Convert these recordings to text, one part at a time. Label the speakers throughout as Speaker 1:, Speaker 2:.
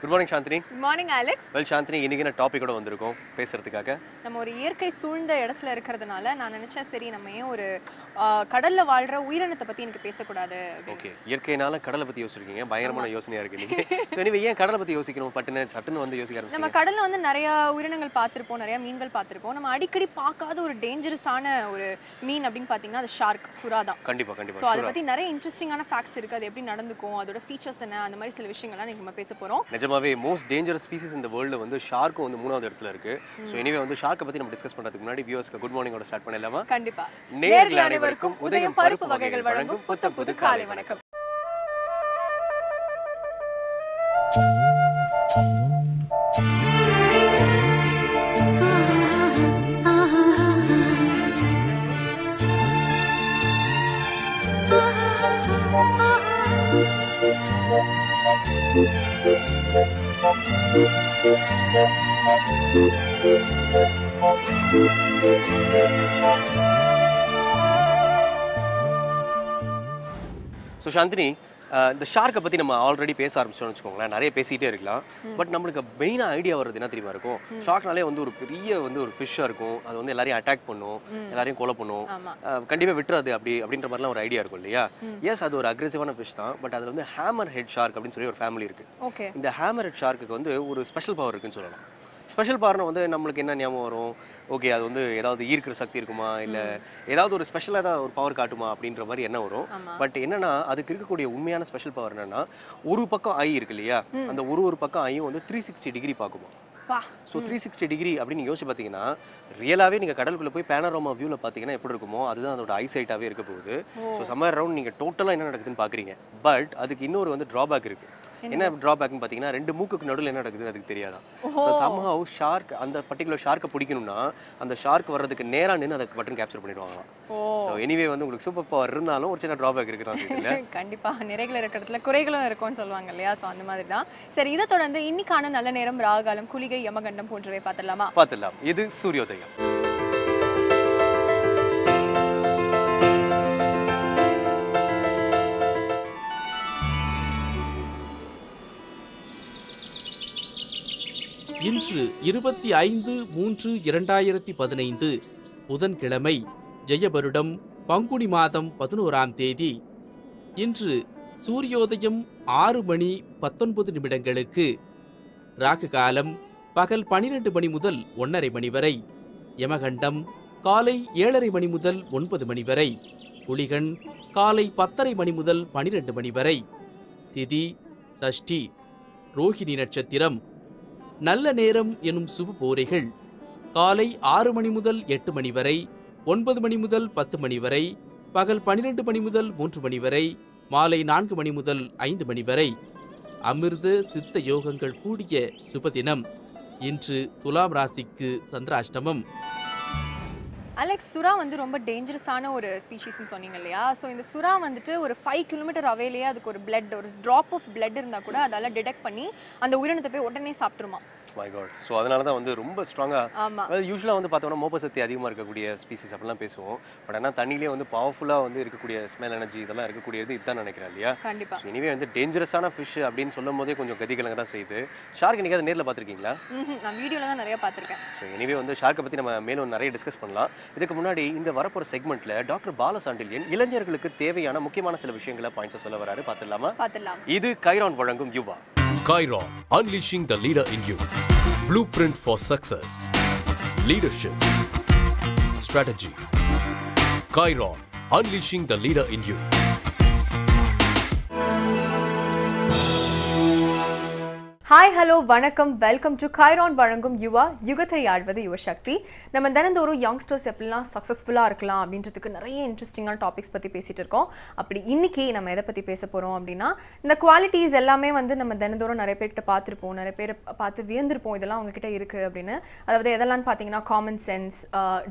Speaker 1: Good morning, Shanthini.
Speaker 2: Good morning, Alex.
Speaker 1: Well, Shanthini, இன்னைக்கு என்ன டாபிக்கோட வந்திருக்கோம் பேசுறதுக்காக.
Speaker 2: நம்ம ஒரு இயற்கை சூழ்ந்த இடத்துல இருக்கிறதுனால நான் நினைச்சேன் சரி நம்ம ஏன் ஒரு கடல்ல வாழ்ற உயிரினத்தை பத்தி எனக்கு பேசக்கூடாது.
Speaker 1: ஓகே. இயற்கையினால கடலை பத்தி யோசிச்சிருக்கீங்க. பயங்கரமான யோசனையா இருக்கு நீங்க. சோ anyway ஏன் கடலை பத்தி யோசிக்கணும்? சட்டுன்னு வந்து யோசிக்க ஆரம்பிச்சீங்க.
Speaker 2: நம்ம கடல்ல வந்து நிறைய உயிரினங்கள் பார்த்திருப்போம், நிறைய மீன்கள் பார்த்திருப்போம். நம்ம அடிக்கடி பார்க்காத ஒரு டேஞ்சரஸான ஒரு மீன் அப்படினு பாத்தீங்கன்னா அது ஷார்க், சுறா தான்.
Speaker 1: கண்டிப்பா.
Speaker 2: சோ அத பத்தி நிறைய இன்ட்ரஸ்டிங்கான ஃபேக்ட்ஸ் இருக்கு. அது எப்படி நடந்துக்கும், அதோட ஃபீச்சர்ஸ் என்ன, அந்த மாதிரி சில விஷயங்கள்லாம் இன்னைக்கு நம்ம பேச போறோம்.
Speaker 1: நிஜமாவே most dangerous species in the world வந்து ஷார்க்கும் வந்து மூணாவது இடத்துல இருக்கு. சோ anyway வந்து ஷார்க்க பத்தி நம்ம டிஸ்கஸ் பண்றதுக்கு முன்னாடி வியூவர்ஸ்க்கு குட் மார்னிங் ஓட ஸ்டார்ட் பண்ணலாமா?
Speaker 2: கண்டிப்பா.
Speaker 1: நேயர்கள் அனைவருக்கும் உதயம் பருப்பு வகைகள் வழங்கும் புது காலை வணக்கம். So Shanthini, இந்த ஷார்க்கை பற்றி நம்ம ஆல்ரெடி பேச ஆரம்பிச்சோம்னு வச்சுக்கோங்களேன், நிறைய பேசிகிட்டே இருக்கலாம். பட் நம்மளுக்கு மெயினாக ஐடியா வர்றது என்ன தெரியுமா இருக்கும், ஷார்க்னாலே வந்து ஒரு பெரிய வந்து ஒரு ஃபிஷ்ஷாக இருக்கும், அது வந்து எல்லாரையும் அட்டாக் பண்ணும், எல்லாரையும் கொலை பண்ணும், கண்டிப்பாக விட்டுறது அப்படின்ற மாதிரிலாம் ஒரு ஐடியா இருக்கும் இல்லையா? எஸ், அது ஒரு அக்ரெசிவான ஃபிஷ் தான். பட் அதில் வந்து ஹேமர் ஹெட் ஷார்க் அப்படின்னு சொல்லி ஒரு ஃபேமிலி இருக்குது. இந்த ஹேமர் ஹெட் ஷார்க்கு வந்து ஒரு ஸ்பெஷல் பவர் இருக்குன்னு சொல்லலாம். ஸ்பெஷல் பவர்னு வந்து நம்மளுக்கு என்ன ஞாபகம் வரும்? ஓகே, அது வந்து ஏதாவது ஈர்க்கிற சக்தி இருக்குமா, இல்லை ஏதாவது ஒரு ஸ்பெஷலாக தான் ஒரு பவர் காட்டுமா அப்படின்ற மாதிரி என்ன வரும். பட் என்னன்னா அதுக்கு இருக்கக்கூடிய உண்மையான ஸ்பெஷல் பவர் என்னன்னா, ஒரு பக்கம் ஐ இருக்கு இல்லையா, அந்த ஒரு பக்கம் ஐயும் வந்து 360 டிகிரி பார்க்குமா. ஸோ 360 டிகிரி அப்படின்னு யோசிச்சு பார்த்தீங்கன்னா, ரியலாகவே நீங்கள் கடலுக்குள்ளே போய் பேனரோமா வியூவில் பார்த்தீங்கன்னா எப்படி இருக்குமோ அதுதான் அதோட ஐசைட்டாகவே இருக்க போகுது. ஸோ சம்மர் அரௌண்ட் நீங்கள் டோட்டலாக என்ன நடக்குதுன்னு பார்க்குறீங்க. பட் அதுக்கு இன்னொரு வந்து ட்ராபேக் இருக்குது. என்ன ட்ராபேக்னு பார்த்தீங்கன்னா, ரெண்டு மூக்குக்கு நடுவில் என்ன நடக்குதுன்னு அதுக்கு தெரியாதான். ஸோ சம்ஹவ் ஷார்க் அந்த பர்டிகுலர் ஷார்க்கை பிடிக்கணும்னா அந்த ஷார்க் வர்றதுக்கு நேராக நின்று அதை பட்டன் கேப்சர் பண்ணிடுவாங்களாம். ஸோ எனிவே வந்து உங்களுக்கு சூப்பர் பவர் இருந்தாலும் ஒரு சின்ன ட்ராபேக் இருக்குதான்.
Speaker 2: கண்டிப்பாக நிறைகள் இருக்கிறதுல குறைகளும் இருக்கும்னு சொல்லுவாங்க இல்லையா? ஸோ அந்த மாதிரி தான். சரி, இதை தொடர்ந்து இன்னைக்கான நல்ல நேரம், ராகாலம், குளிகை, யமகண்டம் போன்றவை பார்த்துடலாமா?
Speaker 1: பார்த்துடலாம். இது சூரியோதயம்.
Speaker 3: இன்று 25/3/2015 புதன்கிழமை, ஜெயபருடம், பங்குனி மாதம் 11ஆம் தேதி. இன்று சூரியோதயம் 6:19 ராகு காலம் பகல் 12 மணி முதல் 1:30 மணி வரை, யமகண்டம் காலை 7:30 மணி முதல் 9 மணி வரை, குளிகன் காலை 10:30 மணி முதல் 12 மணி வரை. திதி சஷ்டி, ரோஹிணி நட்சத்திரம். நல்ல நேரம் எனும் சுப போரைகள் காலை 6 மணி முதல் 8 மணி வரை, 9 மணி முதல் 10 மணி வரை, பகல் 12 மணி முதல் 3 மணி வரை, மாலை 4 மணி முதல் 5 மணி வரை. அமிர்த சித்த யோகங்கள் கூடிய சுபதினம். இன்று துலாம் ராசிக்கு சந்திராஷ்டமம்.
Speaker 2: அலெக்ஸ், சுறா வந்து ரொம்ப டேஞ்சரஸான ஒரு ஸ்பீஷீஸ்னு சொன்னீங்க இல்லையா? ஸோ இந்த சுறா வந்துட்டு ஒரு 5 கிலோமீட்டர் அவேலேயே அதுக்கு ஒரு பிளட், ஒரு ட்ராப் ஆஃப் பிளட் இருந்தால் கூட அதால் டிடெக்ட் பண்ணி அந்த உயிரினத்தை போய் உடனே சாப்பிட்டுருமா.
Speaker 1: My God. ஸோ அதனால தான் வந்து ரொம்ப ஸ்ட்ராங்காக, அதாவது யூஸ்வலாக வந்து பார்த்தோம்னா மோப்ப சக்தி அதிகமாக இருக்கக்கூடிய ஸ்பீசிஸ் அப்படிலாம் பேசுவோம். பட் ஆனால் தண்ணியிலே வந்து பவர்ஃபுல்லாக வந்து இருக்கக்கூடிய ஸ்மெல் எனர்ஜி இதெல்லாம் இருக்கக்கூடியது இதுதான் நினைக்கிறேன் இல்லையா?
Speaker 2: கண்டிப்பாக.
Speaker 1: ஸோ இனிவே வந்து டேஞ்சரஸான ஃபிஷ் அப்படின்னு சொல்லும் போதே கொஞ்சம் கதிகலங்க தான் செய்யுது. ஷார்க் இன்னைக்கு அதை நேரில் பார்த்துருக்கீங்களா?
Speaker 2: நான் வீடியோவில் தான் நிறைய பார்த்துருக்கேன்.
Speaker 1: ஸோ இனிவே வந்து ஷார்க்கை பற்றி நம்ம மேலும் நிறைய டிஸ்கஸ் பண்ணலாம். இதுக்கு முன்னாடி இந்த வரப்போகிற செக்மெண்ட்டில் டாக்டர் பாலசாண்டில்யன் இளைஞர்களுக்கு தேவையான முக்கியமான சில விஷயங்களை பாயிண்ட்ஸை சொல்ல வராரு. பார்த்துடலாமா?
Speaker 2: பார்த்துடலாம்.
Speaker 1: இது கைரான் வழங்கும் யுவா.
Speaker 4: Chiron, unleashing the leader in you. Blueprint for success. Leadership. Strategy. Chiron, unleashing the leader in you.
Speaker 2: Hi, hello, வணக்கம், வெல்கம் டு கைரான் வழங்கும் யுவா, யுகத்தை ஆழ்வது யுவசக்தி. நம்ம தினந்தோறும் யங்ஸ்டர்ஸ் எப்படிலாம் சக்ஸஸ்ஃபுல்லாக இருக்கலாம் அப்படின்றதுக்கு நிறைய இன்ட்ரெஸ்டிங்கான டாபிக்ஸ் பற்றி பேசிகிட்டு இருக்கோம். அப்படி இன்னைக்கு நம்ம எதை பற்றி பேச போகிறோம் அப்படின்னா, இந்த குவாலிட்டிஸ் எல்லாமே வந்து நம்ம தினந்தோறும் நிறைய பேர்கிட்ட பார்த்துருப்போம், நிறைய பேர் பார்த்து வியந்திருப்போம் இதெல்லாம் அவங்ககிட்ட இருக்குது அப்படின்னு. அதாவது எதெல்லாம் பார்த்தீங்கன்னா common sense,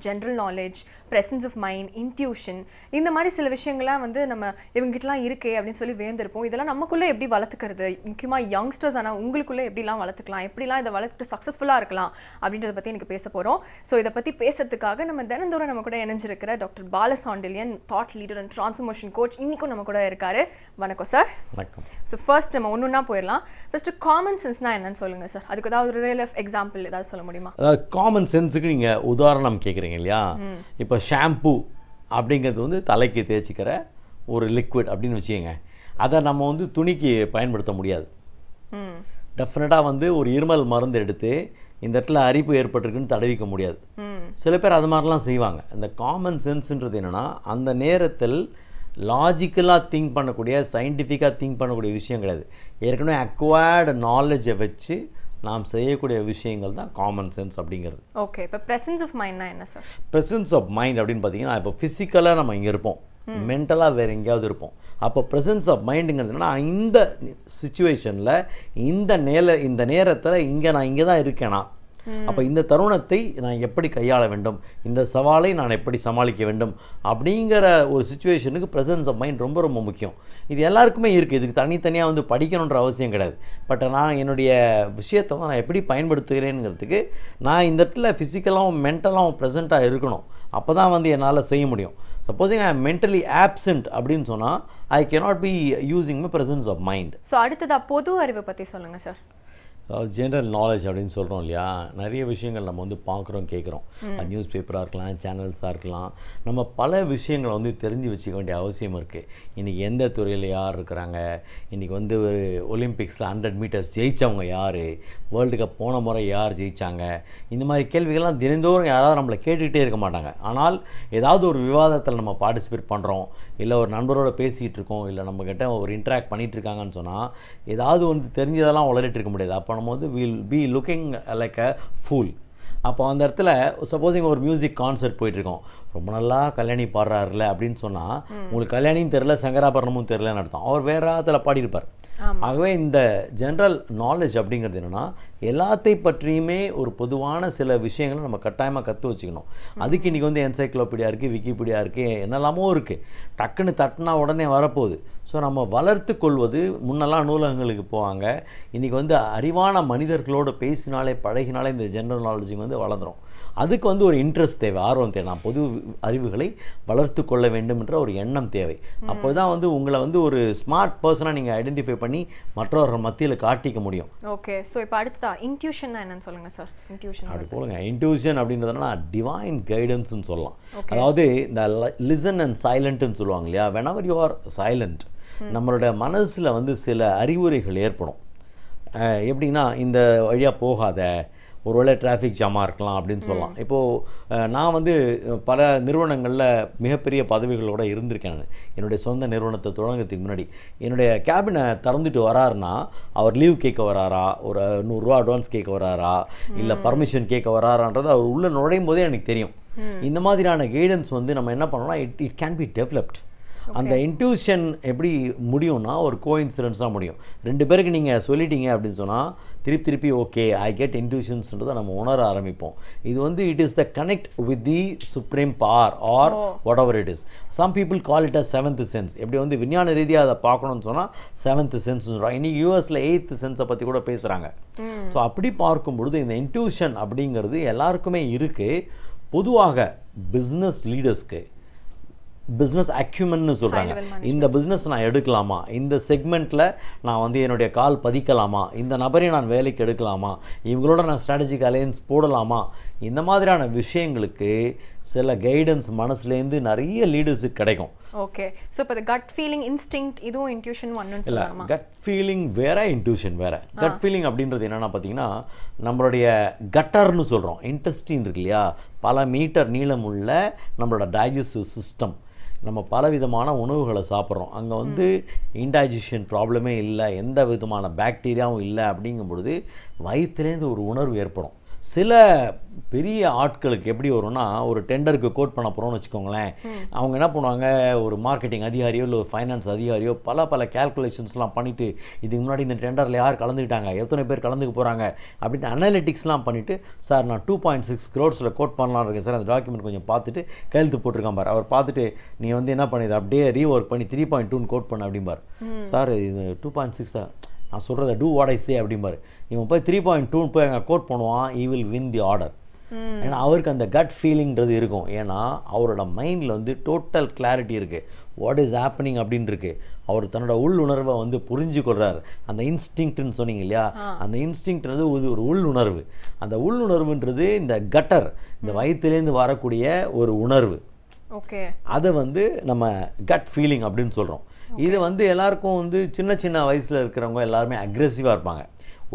Speaker 2: general knowledge, presence of mind, intuition, இந்த மாதிரி சில விஷயங்கள்லாம் வந்து நம்ம இவங்ககிட்டலாம் இருக்கே அப்படின்னு சொல்லி வேந்திருப்போம். இதெல்லாம் நமக்குள்ளே எப்படி வளர்த்துக்கிறது, முக்கியமாக யங்ஸ்டர்ஸ் ஆனால் உங்களுக்குள்ளே எப்படிலாம் வளர்த்துக்கலாம், எப்படிலாம் இதை வளர்த்து சக்ஸஸ்ஃபுல்லாக இருக்கலாம் அப்படின்றத பற்றி எனக்கு பேச போகிறோம். ஸோ இதை பற்றி பேசுறதுக்காக நம்ம தினந்தோறும் நம்ம கூட இணைஞ்சிருக்கிற doctor Balasandilyan, thought leader and transformation coach, இன்னைக்கும் நம்ம கூட இருக்காரு. வணக்கம் சார்.
Speaker 5: வணக்கம்.
Speaker 2: ஸோ ஃபர்ஸ்ட் நம்ம ஒன்றுன்னா போயிடலாம். ஃபர்ஸ்ட் காமன் சென்ஸ்னா என்னன்னு சொல்லுங்கள் சார். அதுக்கு ஏதாவது ஒரு ரியல் லைஃப் எக்ஸாம்பிள் ஏதாவது சொல்ல முடியுமா?
Speaker 5: அதாவது காமன் சென்ஸுக்கு நீங்கள் உதாரணம் கேட்குறீங்க இல்லையா? இப்போ ஷாம்பு அப்படிங்கிறது வந்து தலைக்கு தேய்ச்சிக்கிற ஒரு லிக்விட் அப்படின்னு வச்சுக்கோங்க. அதை நம்ம வந்து துணிக்கு பயன்படுத்த முடியாது. டெஃபினட்டாக வந்து ஒரு இருமல் மருந்து எடுத்து இந்த இடத்துல அரிப்பு ஏற்பட்டிருக்குன்னு தடவிக்க முடியாது. சில பேர் அது மாதிரிலாம் செய்வாங்க. இந்த காமன் சென்ஸ்ன்றது என்னென்னா, அந்த நேரத்தில் லாஜிக்கலாக திங்க் பண்ணக்கூடிய, சயின்டிஃபிக்காக திங்க் பண்ணக்கூடிய விஷயம் கிடையாது. ஏற்கனவே அக்வயர்டு நாலேஜை வச்சு நாம் செய்யக்கூடிய விஷயங்கள் தான் காமன் சென்ஸ் அப்படிங்கிறது.
Speaker 2: ஓகே, இப்போ ப்ரெசன்ஸ் ஆஃப் மைண்ட்னா என்ன சார்?
Speaker 5: ப்ரெசன்ஸ் ஆஃப் மைண்ட் அப்படின்னு பார்த்தீங்கன்னா, இப்போ ஃபிசிக்கலாக நம்ம இங்கே இருப்போம், மென்டலாக வேறு எங்கேயாவது இருப்போம். அப்போ ப்ரெசன்ஸ் ஆஃப் மைண்டுங்கிறது என்னன்னா, இந்த சுச்சுவேஷனில் இந்த நேரத்தில் நான் இங்கே தான் இருக்கேனா, அப்போ இந்த தருணத்தை நான் எப்படி கையாள வேண்டும், இந்த சவாலை நான் எப்படி சமாளிக்க வேண்டும் அப்படிங்கிற ஒரு சுச்சுவேஷனுக்கு ப்ரெசன்ஸ் ஆஃப் மைண்ட் ரொம்ப ரொம்ப முக்கியம். இது எல்லாருக்குமே இருக்குது. இதுக்கு தனித்தனியாக வந்து படிக்கணுன்ற அவசியம் கிடையாது. பட் நான் என்னுடைய விஷயத்தை தான் நான் எப்படி பயன்படுத்துகிறேங்கிறதுக்கு நான் இந்த இடத்துல ஃபிசிக்கலாகவும் மென்டலாகவும் ப்ரெசண்ட்டாக இருக்கணும். அப்போ தான் வந்து என்னால் செய்ய முடியும். Supposing I am mentally absent அப்படின்னு சொன்னால் I cannot be using my presence of mind.
Speaker 2: So அடுத்ததாக பொது அறிவை பற்றி சொல்லுங்கள் சார்.
Speaker 5: ஜென்ரல் நாலேஜ் அப்படின்னு சொல்கிறோம் இல்லையா? நிறைய விஷயங்கள் நம்ம வந்து பார்க்குறோம், கேட்குறோம். நியூஸ் பேப்பராக இருக்கலாம், சேனல்ஸாக இருக்கலாம். நம்ம பல விஷயங்களை வந்து தெரிஞ்சு வச்சுக்க வேண்டிய அவசியம் இருக்குது. இன்றைக்கி எந்த துறையில் யார் இருக்கிறாங்க, இன்றைக்கி வந்து ஒரு ஒலிம்பிக்ஸில் 100 மீட்டர்ஸ் ஜெயித்தவங்க யார், வேர்ல்டு கப் போன முறை யார் ஜெயித்தாங்க, இந்த மாதிரி கேள்விகள்லாம் தினந்தோறும் யாராவது நம்மளை கேட்டுக்கிட்டே இருக்க மாட்டாங்க. ஆனால் ஏதாவது ஒரு விவாதத்தில் நம்ம பார்ட்டிசிபேட் பண்ணுறோம், இல்லை ஒரு நண்பரோடு பேசிகிட்டு இருக்கோம், இல்லை நம்மக்கிட்ட ஒரு இன்ட்ராக்ட் பண்ணிகிட்டு இருக்காங்கன்னு சொன்னால் ஏதாவது வந்து தெரிஞ்சதெல்லாம் வளரிட்டு இருக்க முடியாது. அப்போ நம்ம வந்து will be looking like a pool. அப்போ அந்த இடத்துல சப்போஸிங் ஒரு மியூசிக் கான்சர்ட் போயிட்டுருக்கோம், ரொம்ப நல்லா கல்யாணி பாடுறாருல அப்படின்னு சொன்னால் உங்களுக்கு கல்யாணியும் தெரில, சங்கராபரணமும் தெரிலன்னு அர்த்தம். அவர் வேறு ராகத்தில் பாடியிருப்பார். ஆகவே இந்த ஜென்ரல் நாலேஜ் அப்படிங்கிறது என்னென்னா, எல்லாத்தை பற்றியுமே ஒரு பொதுவான சில விஷயங்களை நம்ம கட்டாயமாக கற்று வச்சுக்கணும். அதுக்கு இன்றைக்கி வந்து என்சைக்ளோபீடியா இருக்குது, விக்கிபீடியா இருக்குது, என்னெல்லாமோ இருக்குது. டக்குன்னு தட்டினா உடனே வரப்போகுது. ஸோ நம்ம வளர்த்து கொள்வது, முன்னெல்லாம் நூலகங்களுக்கு போவாங்க, இன்றைக்கி வந்து அறிவான மனிதர்களோடு பேசினாலே பழகினாலே இந்த ஜென்ரல் நாலேஜுக்கு வந்து வளர்ந்துடும். அதுக்கு வந்து ஒரு இன்ட்ரெஸ்ட் தேவை, ஆர்வம் தேவை. நான் பொது அறிவுகளை வளர்த்து கொள்ள வேண்டும் என்ற ஒரு எண்ணம் தேவை. அப்போ தான் வந்து உங்களை வந்து ஒரு ஸ்மார்ட் பர்சனாக நீங்கள் ஐடென்டிஃபை பண்ணி மற்றவர்கள் மத்தியில் காட்டிக்க முடியும்.
Speaker 2: ஓகே, ஸோ இப்போ அடுத்ததா இன்ட்யூஷன் என்னன்னு சொல்லுங்கள் சார். இன்ட்யூஷன்
Speaker 5: அப்படி போலுங்க. இன்ட்யூஷன் அப்படின்றதுனா டிவைன் கைடன்ஸ்னு சொல்லலாம். அதாவது இந்த லிசன் அண்ட் சைலண்ட்னு சொல்லுவாங்க இல்லையா? whenever you are silent, நம்மளுடைய மனசில் வந்து சில அறிவுரைகள் ஏற்படும். எப்படின்னா, இந்த வழியாக போகாத, ஒருவேளை டிராஃபிக் ஜாமாக இருக்கலாம் அப்படின்னு சொல்லலாம். இப்போது நான் வந்து பல நிறுவனங்களில் மிகப்பெரிய பதவிகளோடு இருந்திருக்கேன். நான் என்னுடைய சொந்த நிறுவனத்தை தொடங்கிறதுக்கு முன்னாடி என்னுடைய கேபினை திறந்துட்டு வராருன்னா, அவர் லீவ் கேட்க வராரா, ஒரு 100 ரூபா அட்வான்ஸ் கேட்க வராரா, இல்லை பர்மிஷன் கேட்க வராரான்றது அவர் உள்ளே நுழையும் போதே எனக்கு தெரியும். இந்த மாதிரியான கைடன்ஸ் வந்து நம்ம என்ன பண்ணோம்னா, இட் கேன் பி டெவலப்ட். அந்த இன்ட்யூஷன் எப்படி முடியும்னா, ஒரு கோஇன்சிடென்ஸாக முடியும். 2 பேருக்கு நீங்கள் சொல்லிட்டீங்க அப்படின்னு சொன்னால் திருப்பி ஓகே ஐ கெட் இன்ட்யூஷன்ஸ்ன்றதை நம்ம உணர ஆரம்பிப்போம். இது வந்து it is the connect with the supreme power or whatever it is. Some people call it a 7th sense. எப்படி வந்து விஞ்ஞான ரீதியாக அதை பார்க்கணும்னு சொன்னால் 7th சென்ஸ் சொல்கிறாங்க. இன்றைக்கி யூஎஸில் 8th சென்ஸை பற்றி கூட பேசுகிறாங்க. ஸோ அப்படி பார்க்கும் பொழுது இந்த இன்ட்யூஷன் அப்படிங்கிறது எல்லாருக்குமே இருக்குது. பொதுவாக பிஸ்னஸ் லீடர்ஸ்க்கு பிஸ்னஸ் அக்யூமென்னு சொல்கிறாங்க. இந்த பிஸ்னஸ் நான் எடுக்கலாமா, இந்த செக்மெண்ட்டில் நான் வந்து என்னுடைய கால் பதிக்கலாமா, இந்த நபரை நான் வேலைக்கு எடுக்கலாமா, இவங்களோட நான் ஸ்ட்ராட்டஜிக் அலையன்ஸ் போடலாமா, இந்த மாதிரியான விஷயங்களுக்கு சில கைடன்ஸ் மனசுலேருந்து நிறைய லீடர்ஸுக்கு கிடைக்கும்.
Speaker 2: ஓகே, ஸோ இப்போ கட் ஃபீலிங், இன்ஸ்டிங்க்ட், இதுவும் இன்ட்யூஷன் ஒன்னு சொல்லலாமா?
Speaker 5: கட் ஃபீலிங் வேற, இன்ட்யூஷன் வேற. கட் ஃபீலிங் அப்படின்றது என்னென்னா பார்த்தீங்கன்னா, நம்மளுடைய கட்டர்னு சொல்கிறோம், இன்டெஸ்டின் இருக்கு இல்லையா, பல மீட்டர் நீளம் உள்ள நம்மளோட டைஜஸ்டிவ் சிஸ்டம். நம்ம பல விதமான உணவுகளை சாப்பிட்றோம், அங்கே வந்து இன்டைஜஷன் ப்ராப்ளமே இல்லை, எந்த விதமான பாக்டீரியாவும் இல்லை. அப்படிங்கும் பொழுது வயிற்றுலேருந்து ஒரு உணர்வு ஏற்படும். சில பெரிய ஆட்களுக்கு எப்படி வரும்னா, ஒரு டெண்டருக்கு கோட் பண்ண போகிறோம்னு வச்சுக்கோங்களேன், அவங்க என்ன பண்ணுவாங்க, ஒரு மார்க்கெட்டிங் அதிகாரியோ இல்லை ஒரு ஃபைனான்ஸ் அதிகாரியோ பல கேல்குலேஷன்ஸ்லாம் பண்ணிவிட்டு, இதுக்கு முன்னாடி இந்த டெண்டரில் யார் கலந்துக்கிட்டாங்க, எத்தனை பேர் கலந்துக்க போகிறாங்க அப்படின்னு அனாலிட்டிக்ஸ்லாம் பண்ணிவிட்டு, சார் நான் 2.6 crores கோட் பண்ணலான்னு இருக்கேன் சார், அந்த டாக்குமெண்ட் கொஞ்சம் பார்த்துட்டு கையெழுத்து போட்டிருக்கான் பார், அவர் பார்த்துட்டு நீ வந்து என்ன பண்ணிது அப்படியே ரீஒர்க் பண்ணி 3.2 கோட் பண்ண அப்படிம்பார். சார் இது 2.6 தான், நான் சொல்கிறத டூ வாட் ஐ சே அப்படிம்பாரு. இவன் போய் 3.2 போய் அங்கே கோட் பண்ணுவான், he will win the order. ஏன்னா அவருக்கு அந்த கட் ஃபீலிங்கிறது இருக்கும். ஏன்னா அவரோட மைண்டில் வந்து டோட்டல் கிளாரிட்டி இருக்குது, வாட் இஸ் ஹேப்பனிங் அப்படின்னு இருக்கு. அவர் தன்னோட உள்ளுணர்வை வந்து புரிஞ்சு கொள்றாரு. அந்த இன்ஸ்டிங்க்ட்னு சொன்னீங்க இல்லையா, அந்த இன்ஸ்டிங்க்ட்ன்றது ஒரு உள்ளுணர்வு. அந்த உள்ளுணர்வுன்றது இந்த கட்டர், இந்த வயிற்றுலேருந்து வரக்கூடிய ஒரு உணர்வு.
Speaker 2: ஓகே,
Speaker 5: அதை வந்து நம்ம கட் ஃபீலிங் அப்படின்னு சொல்கிறோம். இது வந்து எல்லாருக்கும் வந்து சின்ன வயசில் இருக்கிறவங்க எல்லாருமே அக்ரெசிவாக இருப்பாங்க.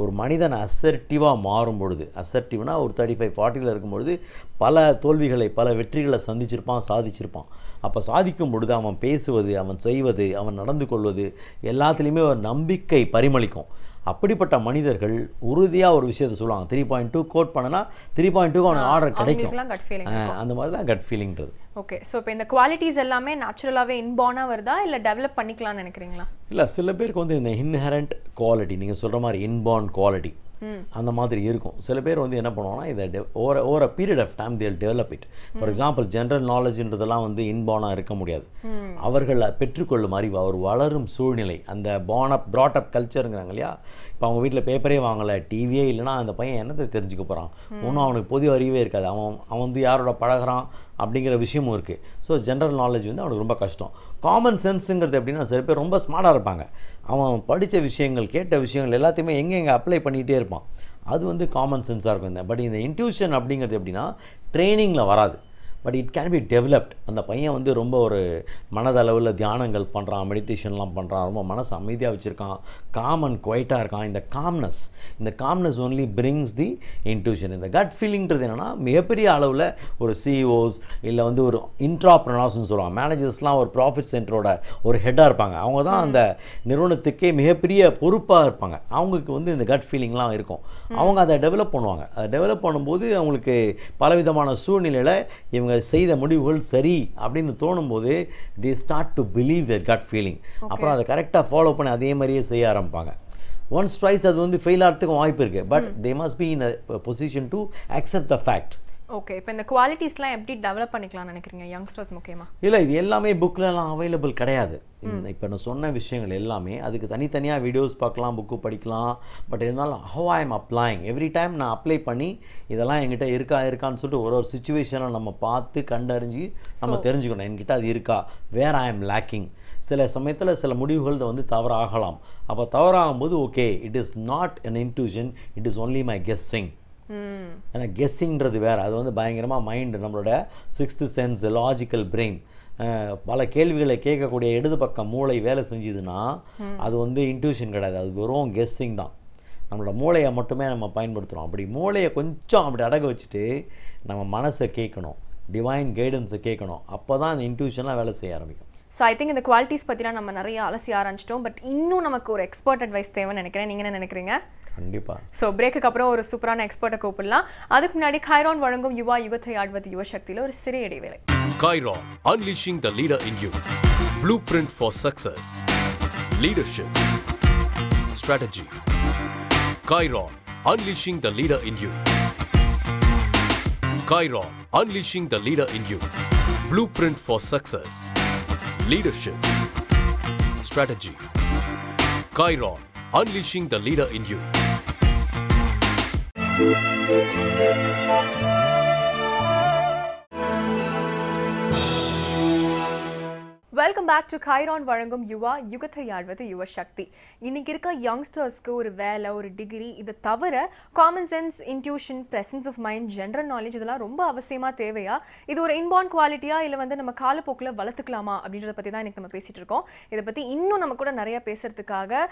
Speaker 5: ஒரு மனிதன் அசர்ட்டிவாக மாறும் பொழுது, அசர்ட்டிவ்னா ஒரு 35-40 இருக்கும்பொழுது பல தோல்விகளை பல வெற்றிகளை சாதிச்சிருப்பான். அப்போ சாதிக்கும் பொழுது அவன் பேசுவது, அவன் செய்வது, அவன் நடந்து கொள்வது எல்லாத்துலேயுமே ஒரு நம்பிக்கை பரிமளிக்கும். அப்படிப்பட்ட மனிதர்கள் உறுதியாக ஒரு விஷயத்தை சொல்லுவாங்க, 3.2 கோட் பண்ணனா 3.2 அவனுக்கு ஆர்டர் கிடைக்கும். அந்த மாதிரி தான் கட் ஃபீலிங்கிறது.
Speaker 2: ஓகே, ஸோ இப்போ இந்த குவாலிட்டிஸ் எல்லாமே நேச்சுரலாகவே இன்பார்னாக வருதா இல்லை டெவலப் பண்ணிக்கலாம்னு நினைக்கிறீங்களா?
Speaker 5: இல்லை, சில பேருக்கு வந்து இந்த இன்ஹெரண்ட் குவாலிட்டி, நீங்கள் சொல்கிற மாதிரி இன்பார்ன் குவாலிட்டி அந்த மாதிரி இருக்கும். சில பேர் வந்து என்ன பண்ணுவாங்கன்னா இதை over a period of time they'll develop it. For example general நாலேஜ்ன்றதெல்லாம் வந்து இன்பார்னாக இருக்க முடியாது. அவர்கள் பெற்றுக்கொள்ளும் அறிவு, அவர் வளரும் சூழ்நிலை, அந்த ப்ராட் அப் கல்ச்சருங்கிறாங்க இல்லையா. இப்போ அவங்க வீட்டில் பேப்பரே வாங்கலை, டிவியே இல்லைனா அந்த பையன் என்னத்தை தெரிஞ்சுக்க போகிறான்? ஒன்றும் அவனுக்கு பொது அறிவே இருக்காது. அவன் வந்து யாரோட பழகிறான் அப்படிங்கிற விஷயமும் இருக்குது. ஸோ ஜென்ரல் நாலேஜ் வந்து அவனுக்கு ரொம்ப கஷ்டம். காமன் சென்ஸுங்கிறது எப்படின்னா, சில பேர் ரொம்ப ஸ்மார்ட்டாக இருப்பாங்க, அவன் படித்த விஷயங்கள் கேட்ட விஷயங்கள் எல்லாத்தையுமே எங்கெங்கே அப்ளை பண்ணிகிட்டே இருப்பான். அது வந்து காமன் சென்ஸாக இருக்கும். பட் இந்த இன்ட்யூஷன் அப்படிங்கிறது எப்படின்னா ட்ரைனிங்கில் வராது, but it can be developed. அந்த பையன் வந்து ரொம்ப ஒரு மனதளவில் தியானங்கள் பண்ணுறான், மெடிடேஷன்லாம் பண்ணுறான், ரொம்ப மனசு அமைதியாக வச்சுருக்கான், காம் அண்ட் குவைட்டாக இருக்கான். இந்த காம்னஸ் ஒன்லி பிரிங்ஸ் தி இன்ட்யூஷன். இந்த கட் ஃபீலிங்கிறது என்னென்னா, மிகப்பெரிய அளவில் ஒரு சிஇஓஸ் இல்லை வந்து ஒரு இன்ட்ராப்ரனர்ஸ்னு சொல்லுவாங்க, மேனேஜர்ஸ்லாம் ஒரு ப்ராஃபிட் சென்டரோட ஒரு ஹெட்டாக இருப்பாங்க. அவங்க தான் அந்த நிறுவனத்துக்கே மிகப்பெரிய பொறுப்பாக இருப்பாங்க. அவங்களுக்கு வந்து இந்த கட் ஃபீலிங்லாம் இருக்கும். அவங்க அதை டெவலப் பண்ணுவாங்க. அதை டெவலப் பண்ணும்போது அவங்களுக்கு பலவிதமான சூழ்நிலையில் இவங்க செய்த முடிவுகள் சரி அப்படின்னு தோணும்போது they start to believe their gut feeling. அப்புறம் அதை கரெக்டாக ஃபாலோ பண்ணி அதே மாதிரியே செய்ய ஆரம்பிப்பாங்க. ஒன்ஸ் ட்வைஸ் அது வந்து ஃபெயில் ஆகிறதுக்கும் வாய்ப்பு இருக்குது, but they must be in a position to accept the fact.
Speaker 2: Okay, இப்போ இந்த குவாலிட்டிஸ்லாம் எப்படி டெவலப் பண்ணிக்கலாம்னு நினைக்கிறீங்க யங்ஸ்டர்ஸ் முக்கியமாக?
Speaker 5: இல்லை, இது எல்லாமே புக்கிலலாம் அவைலபிள் கிடையாது. இப்போ நான் சொன்ன விஷயங்கள் எல்லாமே அதுக்கு தனித்தனியாக வீடியோஸ் பார்க்கலாம், புக்கு படிக்கலாம். பட் இருந்தாலும் how I am applying, every time நான் அப்ளை பண்ணி இதெல்லாம் என்கிட்ட இருக்கான்னு சொல்லிட்டு ஒரு சுச்சுவேஷனை நம்ம பார்த்து கண்டறிஞ்சு நம்ம தெரிஞ்சுக்கணும், என்கிட்ட அது இருக்கா, வேர் ஐ எம் லேக்கிங். சில சமயத்தில் சில முடிவுகள் வந்து தவறாகலாம். அப்போ தவறாகும்போது okay, it is not an intuition, it is only my guessing. ஏன்னா கெஸ்ஸிங்கிறது வேறு, அது வந்து பயங்கரமாக மைண்டு, நம்மளோட 6th சென்ஸ், லாஜிக்கல் பிரெயின், பல கேள்விகளை கேட்கக்கூடிய இடது பக்கம் மூளை வேலை செஞ்சுதுன்னா அது வந்து இன்ட்யூஷன் கிடையாது, அது வெறும் கெஸ்ஸிங் தான். நம்மளோட மூளையை மட்டுமே நம்ம பயன்படுத்துகிறோம். அப்படி மூளையை கொஞ்சம் அப்படி அடக வச்சுட்டு நம்ம மனசை கேட்கணும், டிவைன் கைடன்ஸை கேட்கணும். அப்போ தான் அந்த இன்ட்யூஷன்லாம் வேலை செய்ய ஆரம்பிக்கும்.
Speaker 2: ஸோ ஐ திங்க் இந்த குவாலிட்டிஸ் பற்றிலாம் நம்ம நிறைய அலசி ஆரம்பிச்சிட்டோம். பட் இன்னும் நமக்கு ஒரு எக்ஸ்பர்ட் அட்வைஸ் தேவைன்னு நினைக்கிறேன். நீங்கள் என்ன நினைக்கிறீங்க?
Speaker 5: கண்டிப்பாக.
Speaker 2: ஸோ பிரேக்குக்கு அப்புறம் ஒரு சூப்பரான எக்ஸ்பர்ட்டை கூப்பிடலாம். அதுக்கு முன்னாடி கைரான் வழங்கும் யுகத்தை ஆழ்வது யுவசக்தியில் ஒரு சிறிய இடைவேளை.
Speaker 4: Chiron, unleashing the leader in you. Blueprint for success. Leadership. Strategy. Chiron, unleashing the leader in you. Chiron, unleashing the leader in you. Blueprint for success. Leadership. Strategy. Chiron, unleashing the leader in you.
Speaker 2: Welcome back to கைரான் வழங்கும் யுகத்தை ஆழ்வது யுவசக்தி. இன்னைக்கு இருக்க யங்ஸ்டர்ஸ்க்கு ஒரு வேலை, ஒரு degree, இதை தவிர common sense, intuition, presence of mind, general knowledge இதெல்லாம் ரொம்ப அவசியமாக தேவையா? இது ஒரு இன்பார்ன் குவாலிட்டியா இல்லை வந்து நம்ம காலப்போக்கில் வளர்த்துக்கலாமா அப்படின்றத பற்றி தான் இன்றைக்கி நம்ம பேசிகிட்டு இருக்கோம். இதை பற்றி இன்னும் நம்ம கூட நிறைய பேசுறதுக்காக